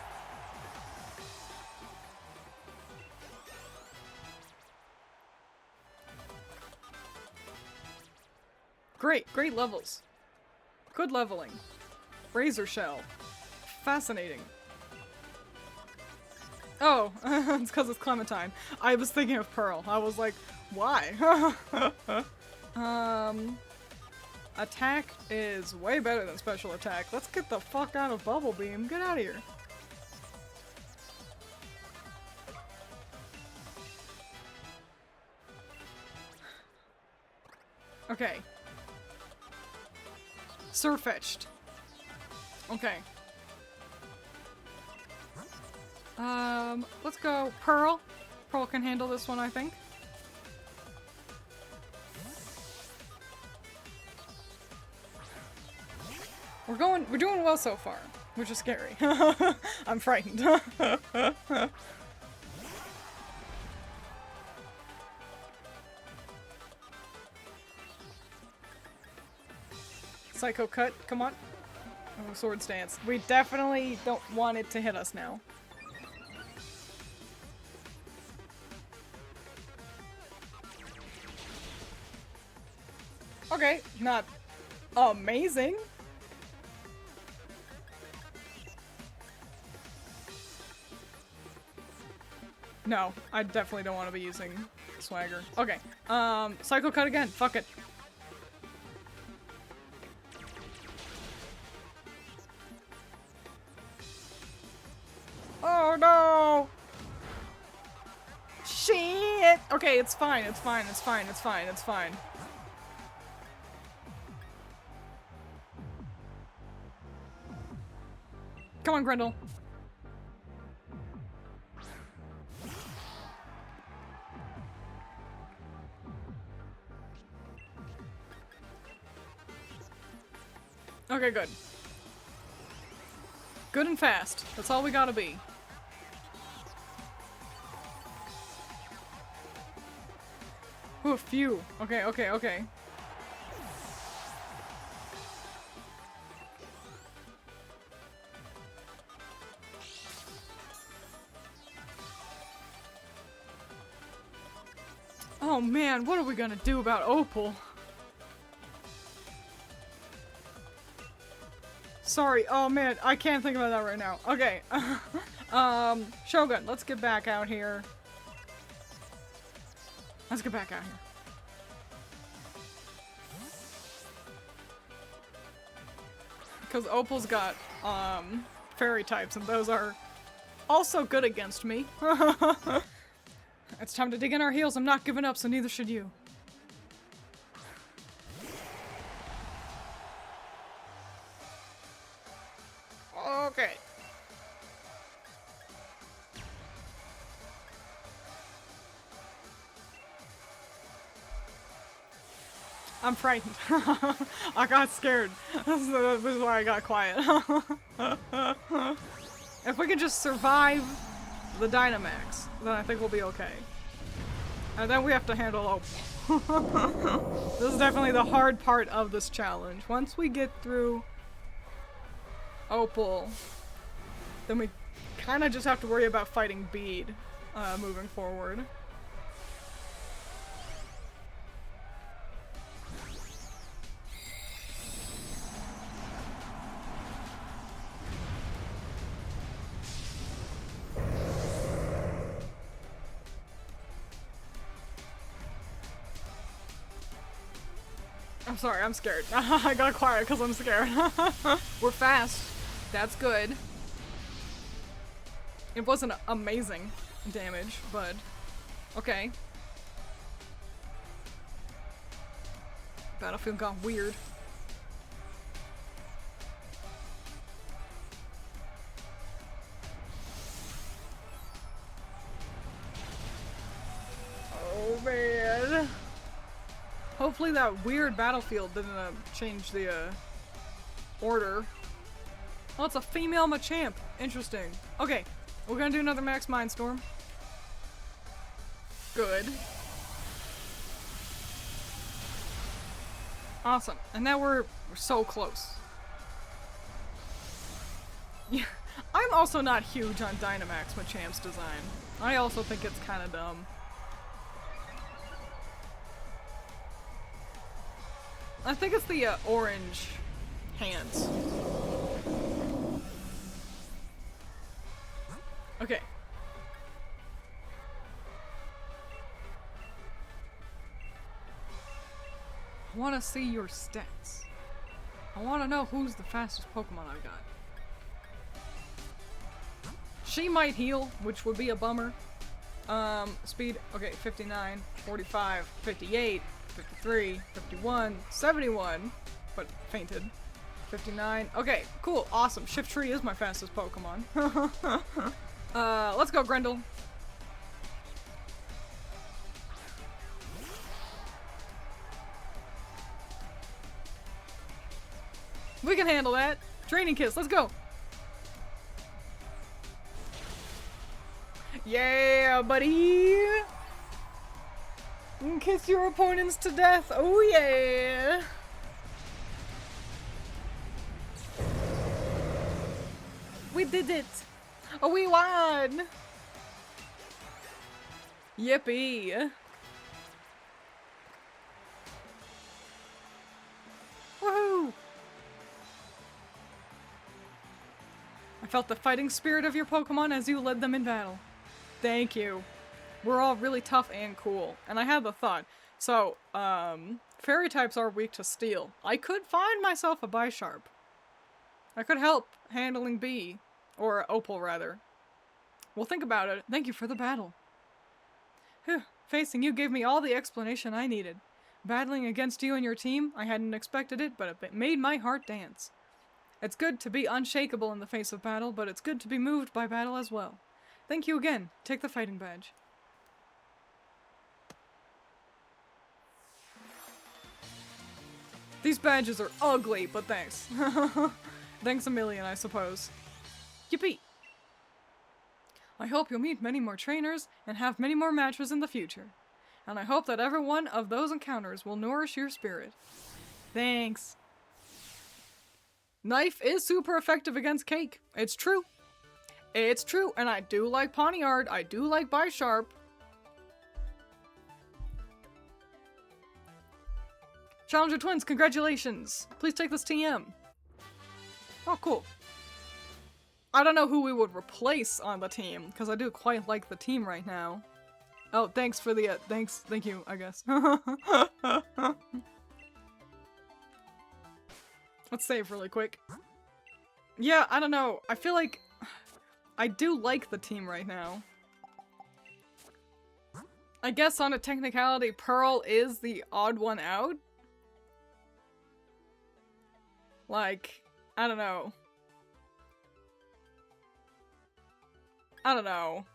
Great. Great levels. Good leveling. Razor Shell. Fascinating. Oh, it's because it's Clementine. I was thinking of Pearl. I was like, why? Attack is way better than special attack. Let's get the fuck out of Bubble Beam. Get out of here. Okay. Surfetched. Okay. Let's go Pearl. Pearl can handle this one, I think. We're doing well so far, which is scary. I'm frightened. Psycho Cut, come on. Oh, Sword Stance. We definitely don't want it to hit us now. Okay, not amazing. No, I definitely don't want to be using Swagger. Okay, Psycho Cut again. Fuck it. Oh no! Shit! Okay, it's fine, it's fine, it's fine, it's fine, it's fine. Come on, Grendel. Okay, good. Good and fast. That's all we gotta be. Ooh, phew. Okay, okay, okay. Oh man, what are we gonna do about Opal? Sorry, oh man, I can't think about that right now. Okay, Shogun, let's get back out here. Let's get back out here. Because Opal's got, fairy types, and those are also good against me. It's time to dig in our heels. I'm not giving up, so neither should you. Okay. I'm frightened. I got scared. This is why I got quiet. If we can just survive the Dynamax, then I think we'll be okay. And then we have to handle Opal. This is definitely the hard part of this challenge. Once we get through Opal, then we kind of just have to worry about fighting Bead moving forward. I'm sorry, I'm scared. I got quiet because I'm scared. We're fast. That's good. It wasn't amazing damage, but okay. Battlefield got weird. Oh man. Hopefully that weird battlefield didn't change the order. Oh, it's a female Machamp. Interesting. Okay, we're gonna do another Max Mindstorm. Good. Awesome. And now we're so close. Yeah, I'm also not huge on Dynamax Machamp's design. I also think it's kind of dumb. I think it's the orange hands. Okay. I want to see your stats. I want to know who's the fastest Pokemon I've got. She might heal, which would be a bummer. Speed, okay, 59, 45, 58, 53, 51, 71, but fainted. 59, okay, cool, awesome. Shiftry is my fastest Pokemon. Let's go, Grendel. We can handle that. Training Kiss, let's go. Yeah, buddy. Kiss your opponents to death. Oh yeah. We did it. Oh, we won. Yippee. Woohoo. I felt the fighting spirit of your Pokemon as you led them in battle. Thank you. We're all really tough and cool. And I had the thought. So, fairy types are weak to steel. I could find myself a Bisharp. I could help handling Bee. Or Opal, rather. Well, think about it. Thank you for the battle. Whew. Facing you gave me all the explanation I needed. Battling against you and your team, I hadn't expected it, but it made my heart dance. It's good to be unshakable in the face of battle, but it's good to be moved by battle as well. Thank you again. Take the fighting badge. These badges are ugly, but thanks. Thanks a million, I suppose. Yippee! I hope you'll meet many more trainers and have many more matches in the future. And I hope that every one of those encounters will nourish your spirit. Thanks. Knife is super effective against Cake. It's true. It's true, and I do like Pawniard. I do like Bisharp. Challenger Twins, congratulations. Please take this TM. Oh, cool. I don't know who we would replace on the team, because I do quite like the team right now. Oh, thanks for the, thank you, I guess. Let's save really quick. Yeah, I don't know. I feel like I do like the team right now. I guess on a technicality, Pearl is the odd one out. Like, I don't know. I don't know.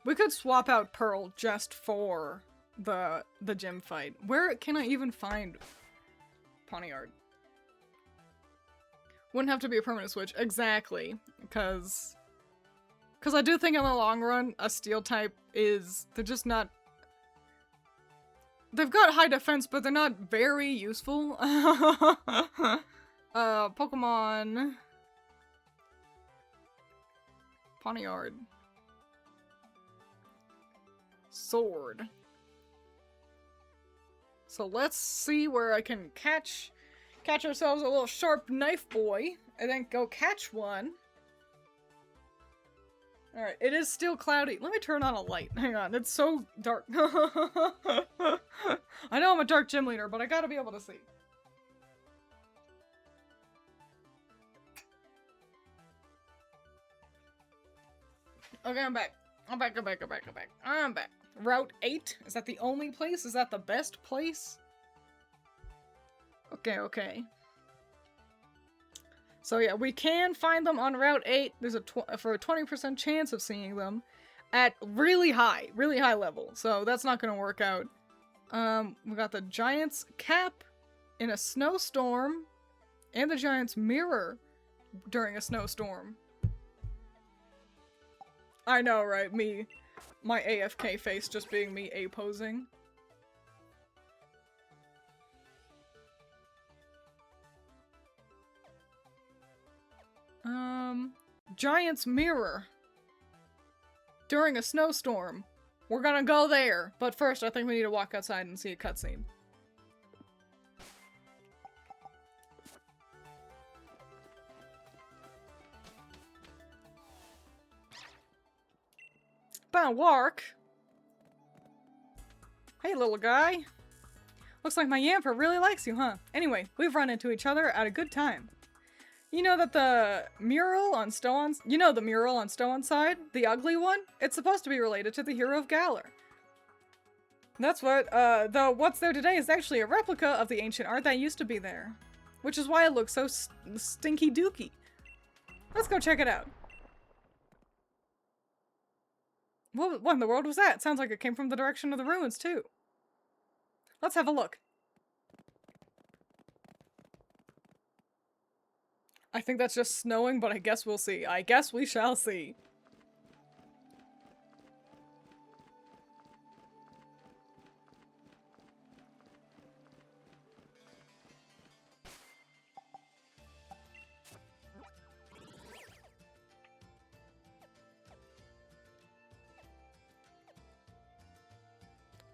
We could swap out Pearl just for the gym fight. Where can I even find Poniard? Wouldn't have to be a permanent switch. Exactly. Because I do think in the long run, a steel type is... They're just not... They've got high defense, but they're not very useful. Pokemon... Poniard. Sword. So let's see where I can catch ourselves a little sharp knife boy, and then go catch one. Alright, it is still cloudy. Let me turn on a light. Hang on, it's so dark. I know I'm a dark gym leader, but I gotta be able to see. Okay, I'm back. I'm back. I'm back. Route 8? Is that the only place? Is that the best place? Okay. So yeah, we can find them on Route 8. There's for a 20% chance of seeing them at really high level. So that's not gonna work out. We got the Giant's Cap in a snowstorm and the Giant's Mirror during a snowstorm. I know, right? My AFK face just being me A-posing. Giant's Mirror. During a snowstorm. We're gonna go there, but first I think we need to walk outside and see a cutscene. Wark. Hey, little guy. Looks like my Yamper really likes you, huh? Anyway, we've run into each other at a good time. You know that the mural on Stow-On-Side? The ugly one? It's supposed to be related to the hero of Galar. That's what, though what's there today is actually a replica of the ancient art that used to be there. Which is why it looks so stinky dooky. Let's go check it out. What in the world was that? Sounds like it came from the direction of the ruins, too. Let's have a look. I think that's just snowing, but I guess we'll see. I guess we shall see.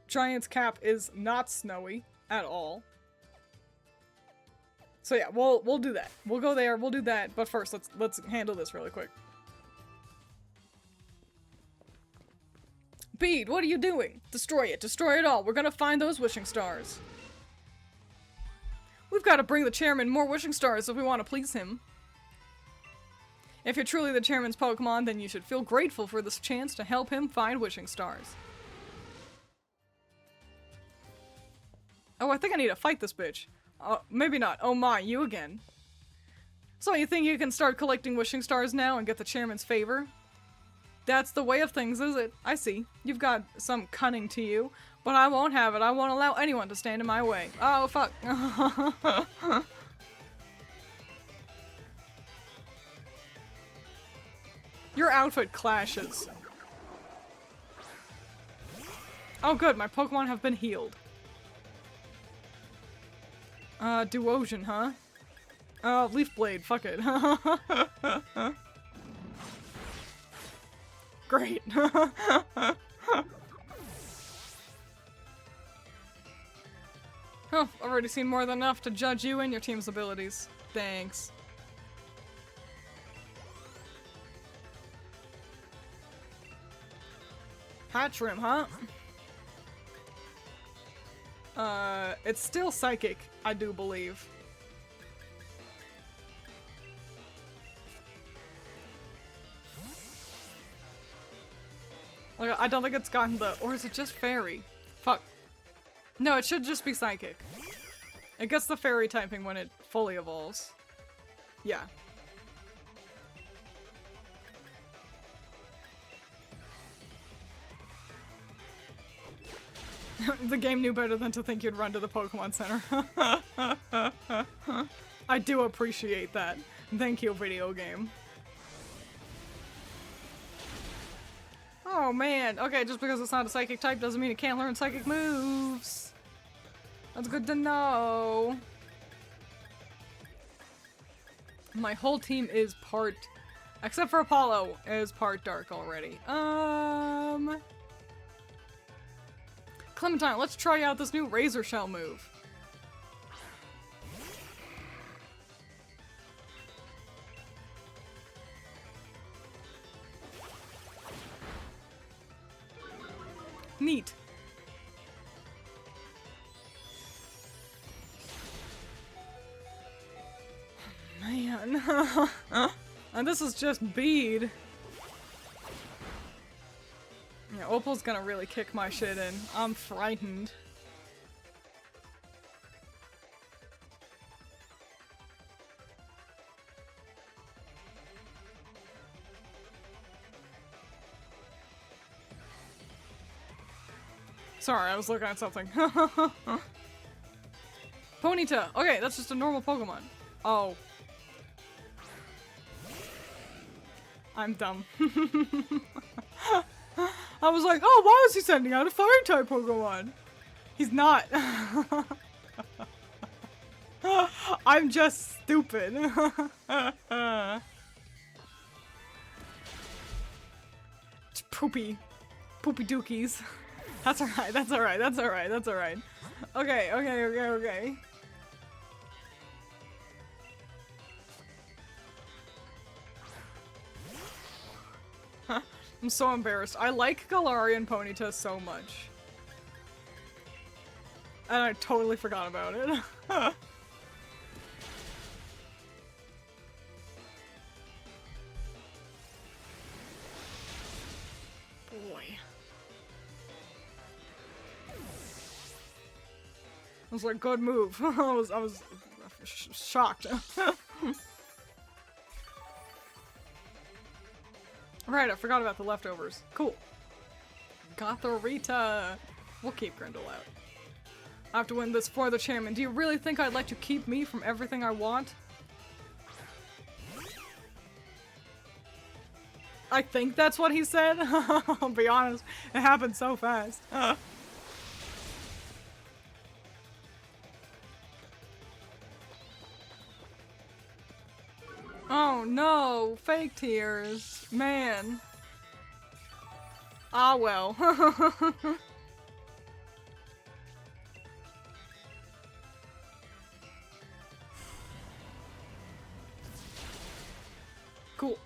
Giant's Cap is not snowy at all. So yeah, we'll do that. We'll go there, we'll do that, but first let's handle this really quick. Bede, what are you doing? Destroy it all. We're gonna find those wishing stars. We've got to bring the chairman more wishing stars if we want to please him. If you're truly the chairman's Pokemon, then you should feel grateful for this chance to help him find wishing stars. Oh, I think I need to fight this bitch. Maybe not. Oh my, you again. So you think you can start collecting wishing stars now and get the chairman's favor? That's the way of things, is it? I see. You've got some cunning to you, but I won't have it. I won't allow anyone to stand in my way. Oh, fuck. Your outfit clashes. Oh good, my Pokemon have been healed. Duosion, huh? Leaf Blade, fuck it. Great. Oh, I've already seen more than enough to judge you and your team's abilities. Thanks. Hatchrim, huh? It's still psychic, I do believe. Like, I don't think it's gotten the... Or is it just fairy? Fuck. No, it should just be psychic. It gets the fairy typing when it fully evolves. Yeah. The game knew better than to think you'd run to the Pokemon Center. I do appreciate that. Thank you, video game. Oh man, okay, just because it's not a psychic type doesn't mean it can't learn psychic moves. That's good to know. My whole team is part, except for Apollo, is part dark already. Clementine, let's try out this new Razor Shell move. Neat. Man. And this is just bead. Yeah, Opal's gonna really kick my shit in. I'm frightened. Sorry, I was looking at something. Ponyta! Okay, that's just a normal Pokemon. Oh. I'm dumb. I was like, oh, why is he sending out a Fire-type Pokemon? He's not. I'm just stupid. Poopy. Poopy dookies. That's alright, that's alright, that's alright, that's alright. Okay, okay, okay, okay. I'm so embarrassed. I like Galarian Ponyta so much. And I totally forgot about it. Boy. I was like, good move. I was shocked. Right, I forgot about the leftovers. Cool. Gothorita. We'll keep Grindle out. I have to win this for the chairman. Do you really think I'd let you keep me from everything I want? I think that's what he said. I'll be honest. It happened so fast. Oh no, fake tears. Man. Ah well. Cool.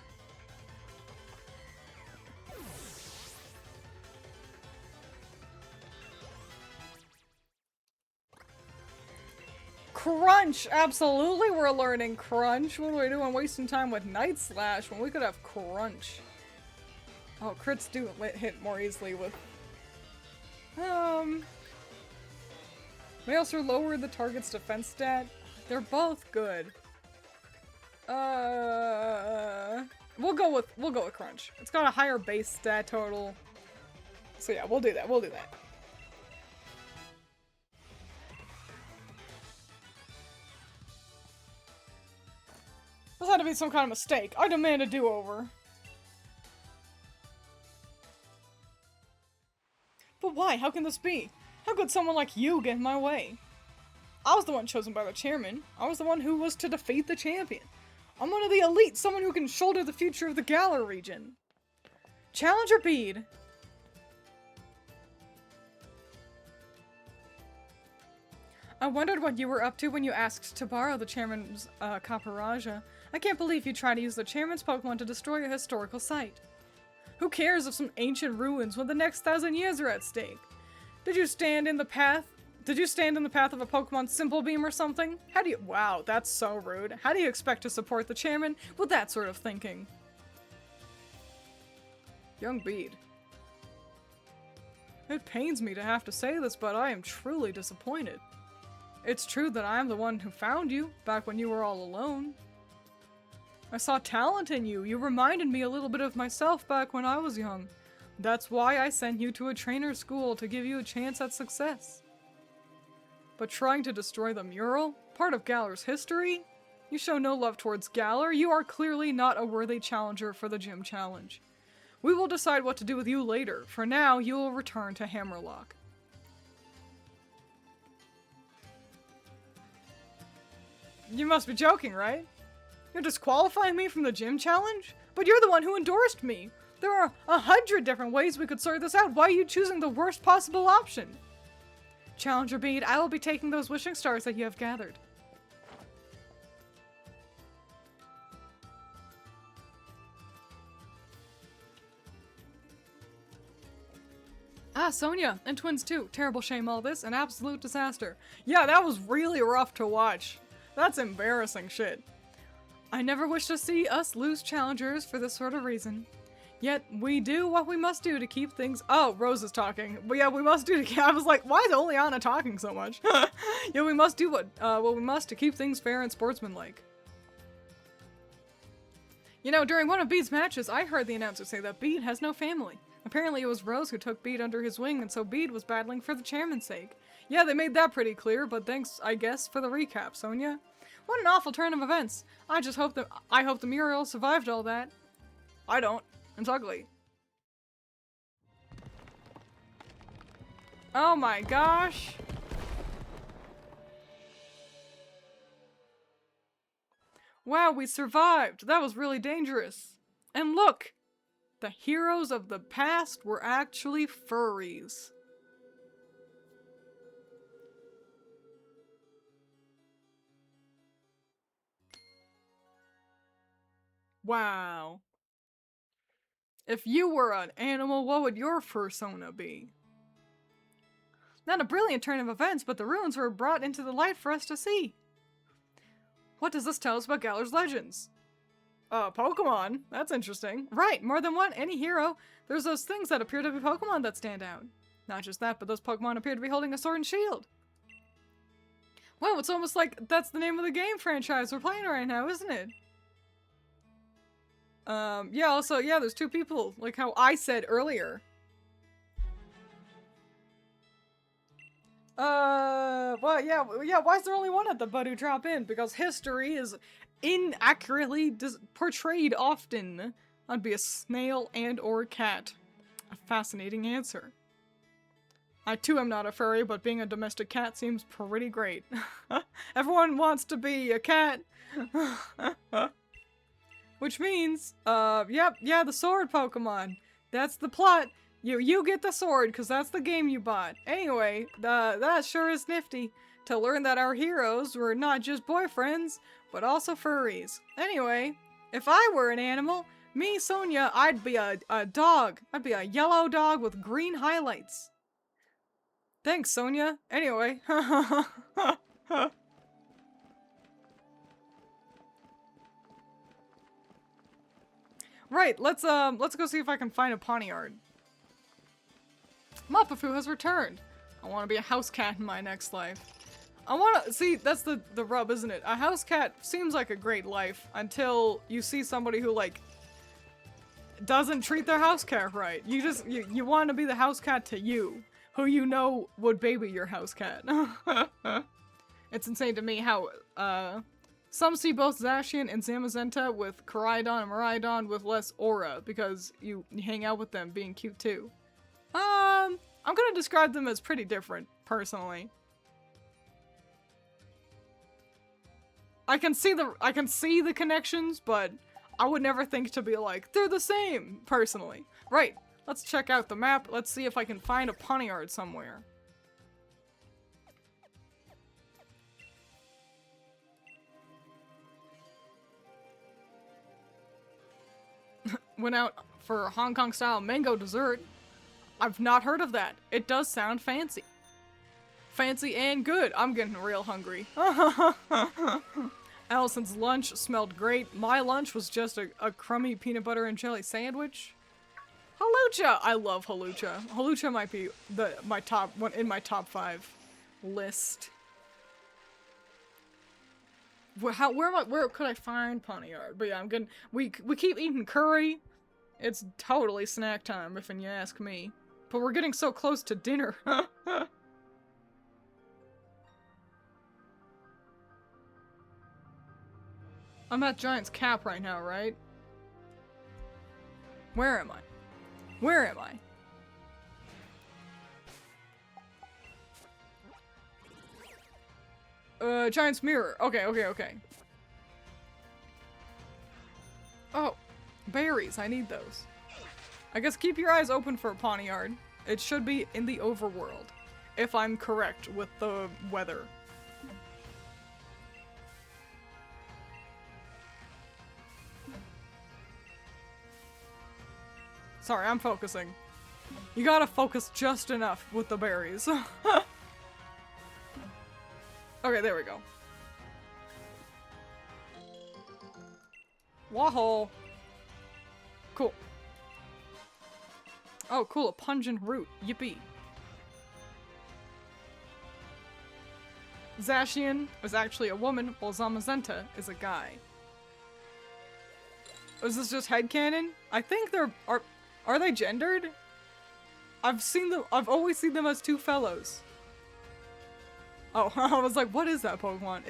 Crunch! Absolutely we're learning Crunch! What are we doing wasting time with Night Slash when we could have Crunch? Oh, crits do hit more easily with... May also lower the target's defense stat. They're both good. We'll go with Crunch. It's got a higher base stat total. So yeah, we'll do that, we'll do that. This had to be some kind of mistake. I demand a do-over. But why? How can this be? How could someone like you get in my way? I was the one chosen by the chairman. I was the one who was to defeat the champion. I'm one of the elite, someone who can shoulder the future of the Galar region. Challenger Bead. I wondered what you were up to when you asked to borrow the chairman's Caparaja. I can't believe you tried to use the chairman's Pokemon to destroy a historical site. Who cares of some ancient ruins when the next 1,000 years are at stake? Did you stand in the path of a Pokemon Simple Beam or something? How do you— wow, that's so rude. How do you expect to support the chairman with that sort of thinking? Young Bead. It pains me to have to say this, but I am truly disappointed. It's true that I am the one who found you, back when you were all alone. I saw talent in you. You reminded me a little bit of myself back when I was young. That's why I sent you to a trainer school to give you a chance at success. But trying to destroy the mural? Part of Galar's history? You show no love towards Galar. You are clearly not a worthy challenger for the gym challenge. We will decide what to do with you later. For now, you will return to Hammerlock. You must be joking, right? You're disqualifying me from the gym challenge? But you're the one who endorsed me. There are 100 different ways we could sort this out. Why are you choosing the worst possible option? Challenger Bead, I will be taking those wishing stars that you have gathered. Ah, Sonia, and Twiins too. Terrible shame all this, an absolute disaster. Yeah, that was really rough to watch. That's embarrassing shit. I never wish to see us lose challengers for this sort of reason. Yet, we do what we must do to keep things- Oh, Rose is talking. But yeah, we must do to- I was like, why is only Anna talking so much? Yeah, we must do what we must to keep things fair and sportsmanlike. You know, during one of Bede's matches, I heard the announcer say that Bede has no family. Apparently it was Rose who took Bede under his wing, and so Bede was battling for the chairman's sake. Yeah, they made that pretty clear, but thanks, I guess, for the recap, Sonia. What an awful turn of events. I hope the mural survived all that. I don't. It's ugly. Oh my gosh. Wow, we survived. That was really dangerous. And look, the heroes of the past were actually furries. Wow. If you were an animal, what would your fursona be? Not a brilliant turn of events, but the ruins were brought into the light for us to see. What does this tell us about Galar's legends? Pokemon. That's interesting. Right, more than one, any hero. There's those things that appear to be Pokemon that stand out. Not just that, but those Pokemon appear to be holding a sword and shield. Wow, it's almost like that's the name of the game franchise we're playing right now, isn't it? Yeah, also, yeah, there's two people, like how I said earlier. Well, yeah, why is there only one at the Budu drop in? Because history is inaccurately portrayed often. I'd be a snail and or cat. A fascinating answer. I too am not a furry, but being a domestic cat seems pretty great. Everyone wants to be a cat. Which means, yeah, the sword Pokemon. That's the plot. You get the sword, because that's the game you bought. Anyway, that sure is nifty to learn that our heroes were not just boyfriends, but also furries. Anyway, if I were an animal, me, Sonia, I'd be a dog. I'd be a yellow dog with green highlights. Thanks, Sonia. Anyway. Right, let's go see if I can find a Pawniard. Mapafu has returned. I want to be a house cat in my next life. I want to see, that's the rub, isn't it? A house cat seems like a great life until you see somebody who like doesn't treat their house cat right. You want to be the house cat to you, who you know would baby your house cat. It's insane to me how some see both Zacian and Zamazenta with Koraidon and Miraidon with less aura because you hang out with them being cute too. I'm gonna describe them as pretty different, personally. I can see the connections, but I would never think to be like, they're the same, personally. Right, let's check out the map. Let's see if I can find a Pawniard somewhere. Went out for Hong Kong style mango dessert. I've not heard of that. It does sound fancy. Fancy and good. I'm getting real hungry. Allison's lunch smelled great. My lunch was just a crummy peanut butter and jelly sandwich. Halucha! I love Halucha. Halucha might be my top one in my top 5 list. Where could I find Pawniard? But yeah, we keep eating curry. It's totally snack time, if you ask me. But we're getting so close to dinner. I'm at Giant's Cap right now, right? Where am I? Where am I? Giant's Mirror. Okay, okay, okay. Oh, berries. I need those. I guess keep your eyes open for a Pawniard. It should be in the overworld, if I'm correct with the weather. Sorry, I'm focusing. You gotta focus just enough with the berries. Okay, there we go. Wahoo! Cool. Oh, cool, a pungent root. Yippee. Zacian is actually a woman, while Zamazenta is a guy. Is this just headcanon? I think they're... Are they gendered? I've always seen them as two fellows. Oh, I was like, what is that Pokemon?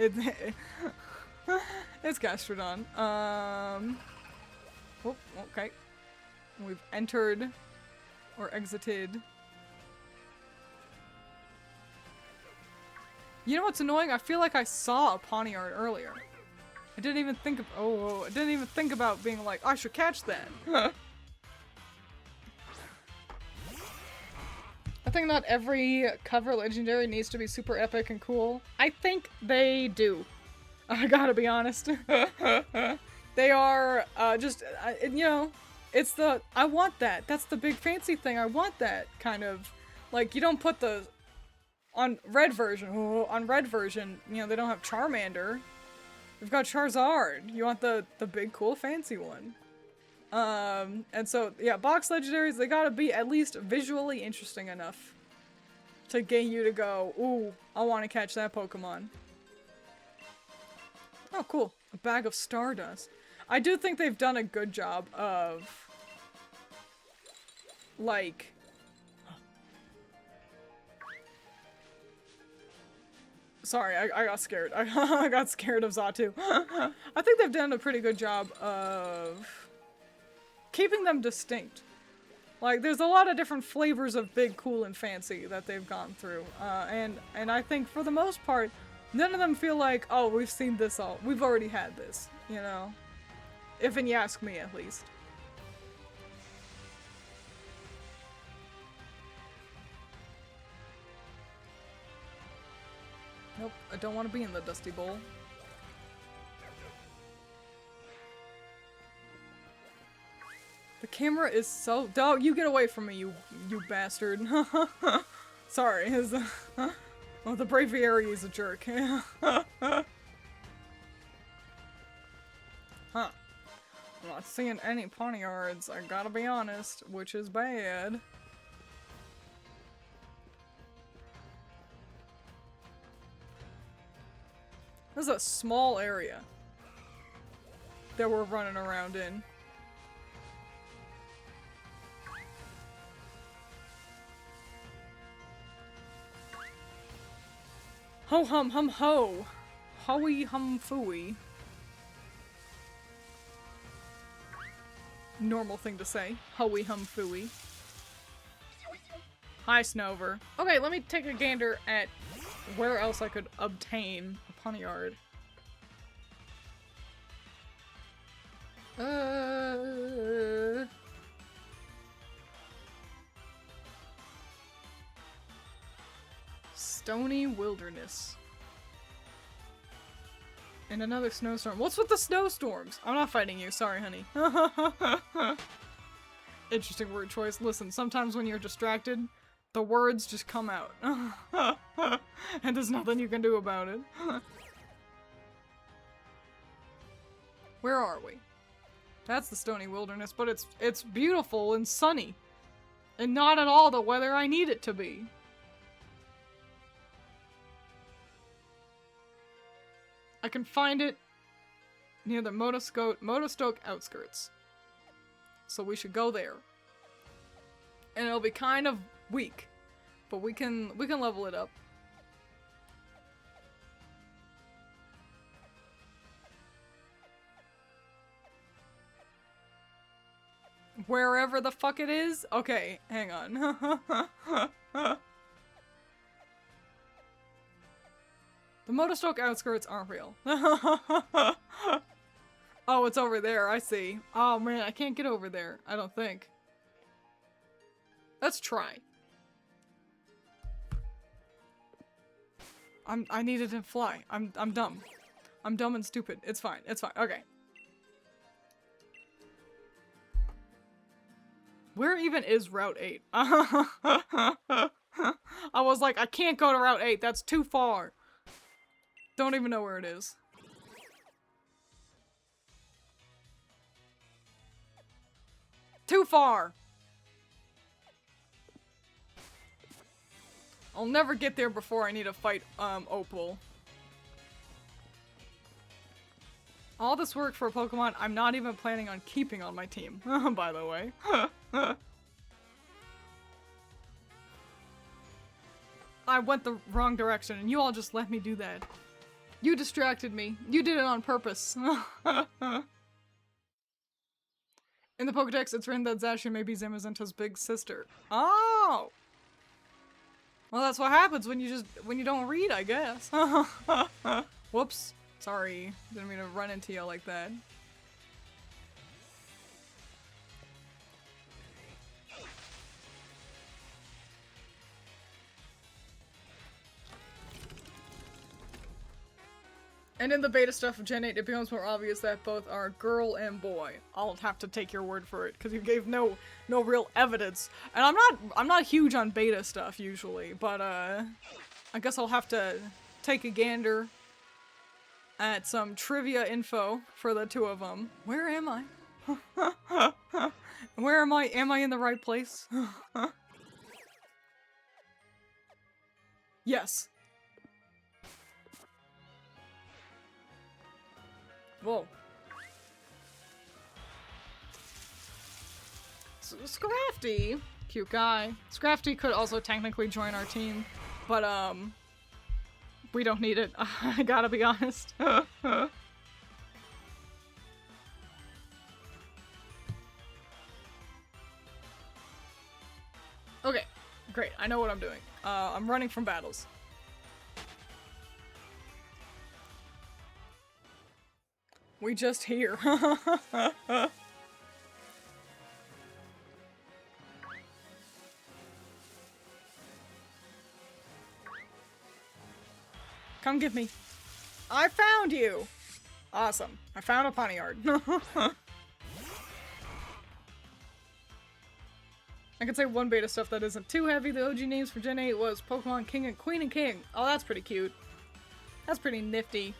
It's Gastrodon. Oh, okay. We've entered or exited. You know what's annoying? I feel like I saw a Pawniard earlier. I didn't even think of, I didn't even think about being like, I should catch that. I think not every cover legendary needs to be super epic and cool. I think they do. I gotta be honest. They are, you know, it's the, I want that. That's the big fancy thing. I want that kind of, like, you don't put the, on red version, you know, they don't have Charmander. We've got Charizard. You want the big, cool, fancy one. And so, yeah, box legendaries, they gotta be at least visually interesting enough to get you to go, ooh, I want to catch that Pokemon. Oh, cool. A bag of Stardust. I do think they've done a good job of, like... Sorry, I got scared. I got scared of Xatu. I think they've done a pretty good job of keeping them distinct. Like, there's a lot of different flavors of big, cool, and fancy that they've gone through. And I think, for the most part, none of them feel like, oh, we've seen this all. We've already had this, you know? If you ask me, at least. Nope, I don't want to be in the Dusty Bowl. The camera is so... Oh, you get away from me, you bastard. Sorry, oh, the Braviary is a jerk. Huh. I'm not seeing any Pawniards, I gotta be honest, which is bad. This is a small area that we're running around in. Ho hum hum ho! Hoey hum fooey. Normal thing to say. Hoey hum fooey. Hi, Snover. Okay, let me take a gander at where else I could obtain a Pawniard. Stony Wilderness. And another snowstorm. What's with the snowstorms? I'm not fighting you. Sorry, honey. Interesting word choice. Listen, sometimes when you're distracted, the words just come out. And there's nothing you can do about it. Where are we? That's the Stony Wilderness, but it's beautiful and sunny. And not at all the weather I need it to be. I can find it near the Motostoke outskirts. so we should go there. And it'll be kind of weak, but we can level it up. Wherever the fuck it is? Okay, hang on. The Motostoke outskirts aren't real. Oh, it's over there, I see. Oh man, I can't get over there, I don't think. Let's try. I needed to fly. I'm dumb. I'm dumb and stupid. It's fine, okay. Where even is Route 8? I was like, I can't go to Route 8, that's too far. Don't even know where it is. Too far! I'll never get there before I need to fight, Opal. All this work for a Pokemon I'm not even planning on keeping on my team, by the way. I went the wrong direction and you all just let me do that. You distracted me. You did it on purpose. In the Pokedex, it's written that Zacian may be Zamazenta's big sister. Oh! Well, that's what happens when you don't read, I guess. Whoops. Sorry. Didn't mean to run into you like that. And in the beta stuff of Gen 8, it becomes more obvious that both are girl and boy. I'll have to take your word for it, because you gave no real evidence. And I'm not huge on beta stuff usually, but I guess I'll have to take a gander at some trivia info for the two of them. Where am I? Where am I? Am I in the right place? Yes. Whoa. Scrafty! Cute guy. Scrafty could also technically join our team, but we don't need it. I gotta be honest. Okay, great. I know what I'm doing. I'm running from battles. We just here. Come get me. I found you! Awesome. I found a Ponyard. I can say one beta stuff that isn't too heavy. The OG names for Gen 8 was Pokemon King and Queen and King. Oh, that's pretty cute. That's pretty nifty.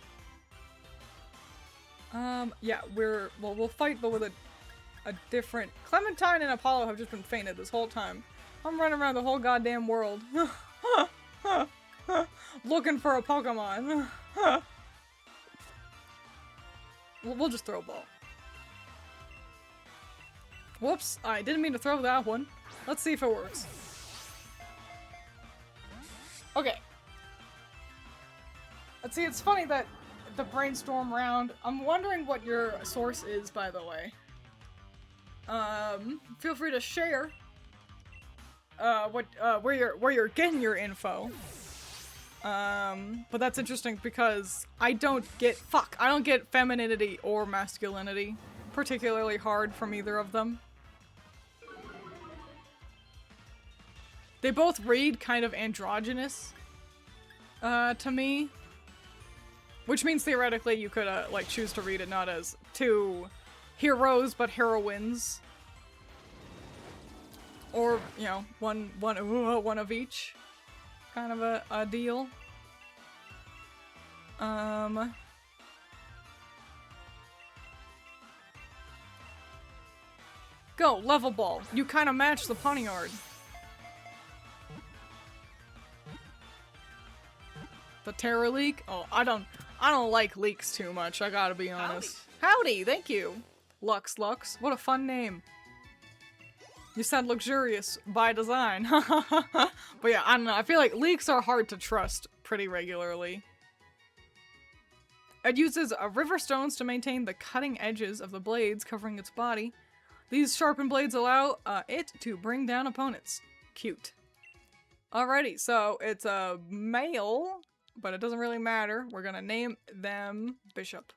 Yeah, we'll fight, but with a different... Clementine and Apollo have just been fainted this whole time. I'm running around the whole goddamn world. Looking for a Pokemon. We'll just throw a ball. Whoops, I didn't mean to throw that one. Let's see if it works. Okay. Let's see, it's funny that the brainstorm round. I'm wondering what your source is, by the way. Feel free to share where you're getting your info. But that's interesting because I don't get femininity or masculinity particularly hard from either of them. They both read kind of androgynous to me. Which means theoretically you could, like, choose to read it not as two heroes, but heroines. Or, you know, one of each. Kind of a deal. Go, level ball. You kind of match the Ponyard. The Terra leak? Oh, I don't like leaks too much, I gotta be honest. Howdy, thank you. Lux. What a fun name. You said luxurious by design. But yeah, I don't know. I feel like leeks are hard to trust pretty regularly. It uses river stones to maintain the cutting edges of the blades covering its body. These sharpened blades allow it to bring down opponents. Cute. Alrighty, so it's a male, but it doesn't really matter. We're gonna name them Bishop.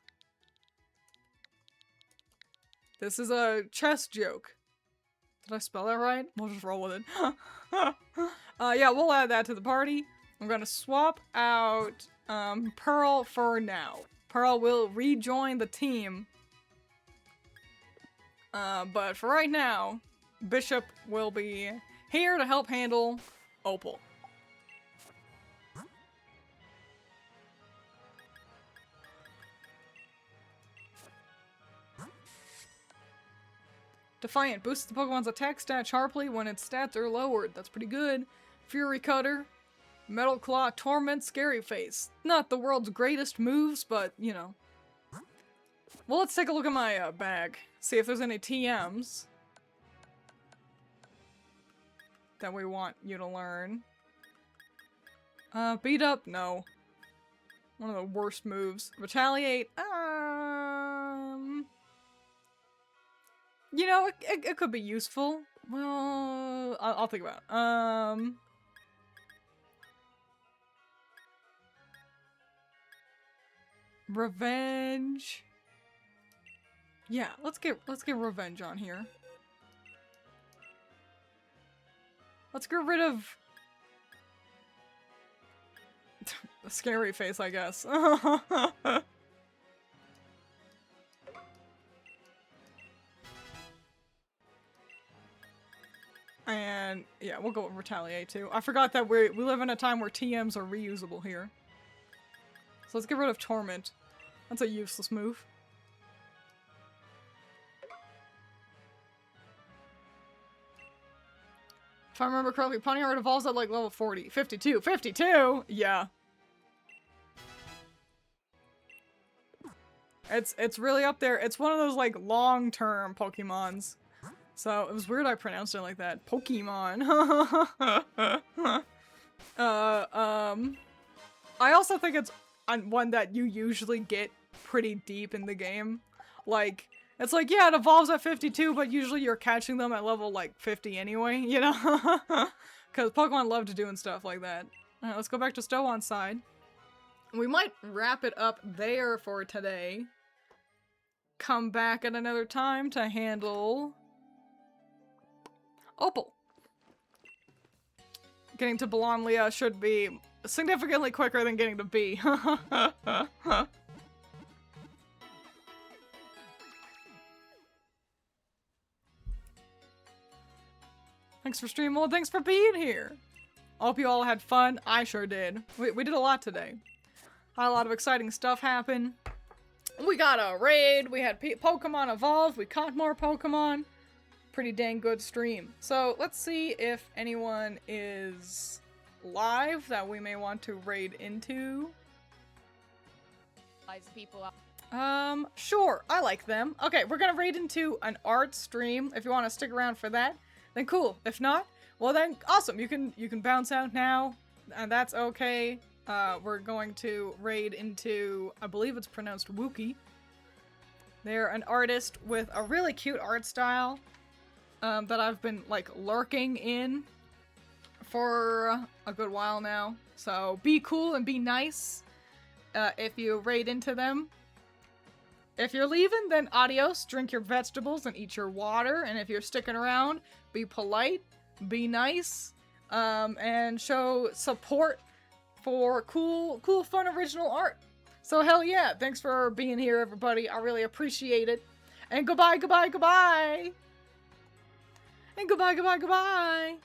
This is a chess joke. Did I spell that right? We'll just roll with it. Yeah, we'll add that to the party. I'm gonna swap out Pearl for now. Pearl will rejoin the team. But for right now, Bishop will be here to help handle Opal. Defiant boosts the Pokemon's attack stat sharply when its stats are lowered. That's pretty good. Fury Cutter, Metal Claw, Torment, Scary Face. Not the world's greatest moves, but, you know. Well, let's take a look at my bag. See if there's any TMs that we want you to learn. Beat Up? No. One of the worst moves. Retaliate? You know, it could be useful. Well, I'll think about it. Revenge. Yeah, let's get revenge on here. Let's get rid of the Scary Face, I guess. And yeah, we'll go with Retaliate too. I forgot that we live in a time where TMs are reusable here. So let's get rid of Torment. That's a useless move. If I remember correctly, Ponyard evolves at like level 40. 52. 52? Yeah. It's really up there. It's one of those like long-term Pokemons. So it was weird I pronounced it like that. Pokemon. I also think it's one that you usually get pretty deep in the game. Like, it's like, yeah, it evolves at 52, but usually you're catching them at level like 50 anyway, you know? Because Pokemon love to doing stuff like that. Alright, let's go back to Stow-On-Side. We might wrap it up there for today. Come back at another time to handle Opal. Getting to Bolonlia should be significantly quicker than getting to B. Thanks for streaming. Well, thanks for being here. I hope you all had fun. I sure did. We did a lot today. Had a lot of exciting stuff happen. We got a raid. We had Pokemon evolve. We caught more Pokemon. Pretty dang good stream. So let's see if anyone is live that we may want to raid into. People up. Sure. I like them. Okay, we're gonna raid into an art stream. If you want to stick around for that, then cool. If not, well then awesome. You can bounce out now, and that's okay. We're going to raid into, I believe it's pronounced Wookie. They're an artist with a really cute art style. That I've been, like, lurking in for a good while now. So, be cool and be nice if you raid into them. If you're leaving, then adios, drink your vegetables and eat your water. And if you're sticking around, be polite, be nice, and show support for cool, fun, original art. So, hell yeah, thanks for being here, everybody. I really appreciate it. And goodbye, goodbye, goodbye! And goodbye, goodbye, goodbye!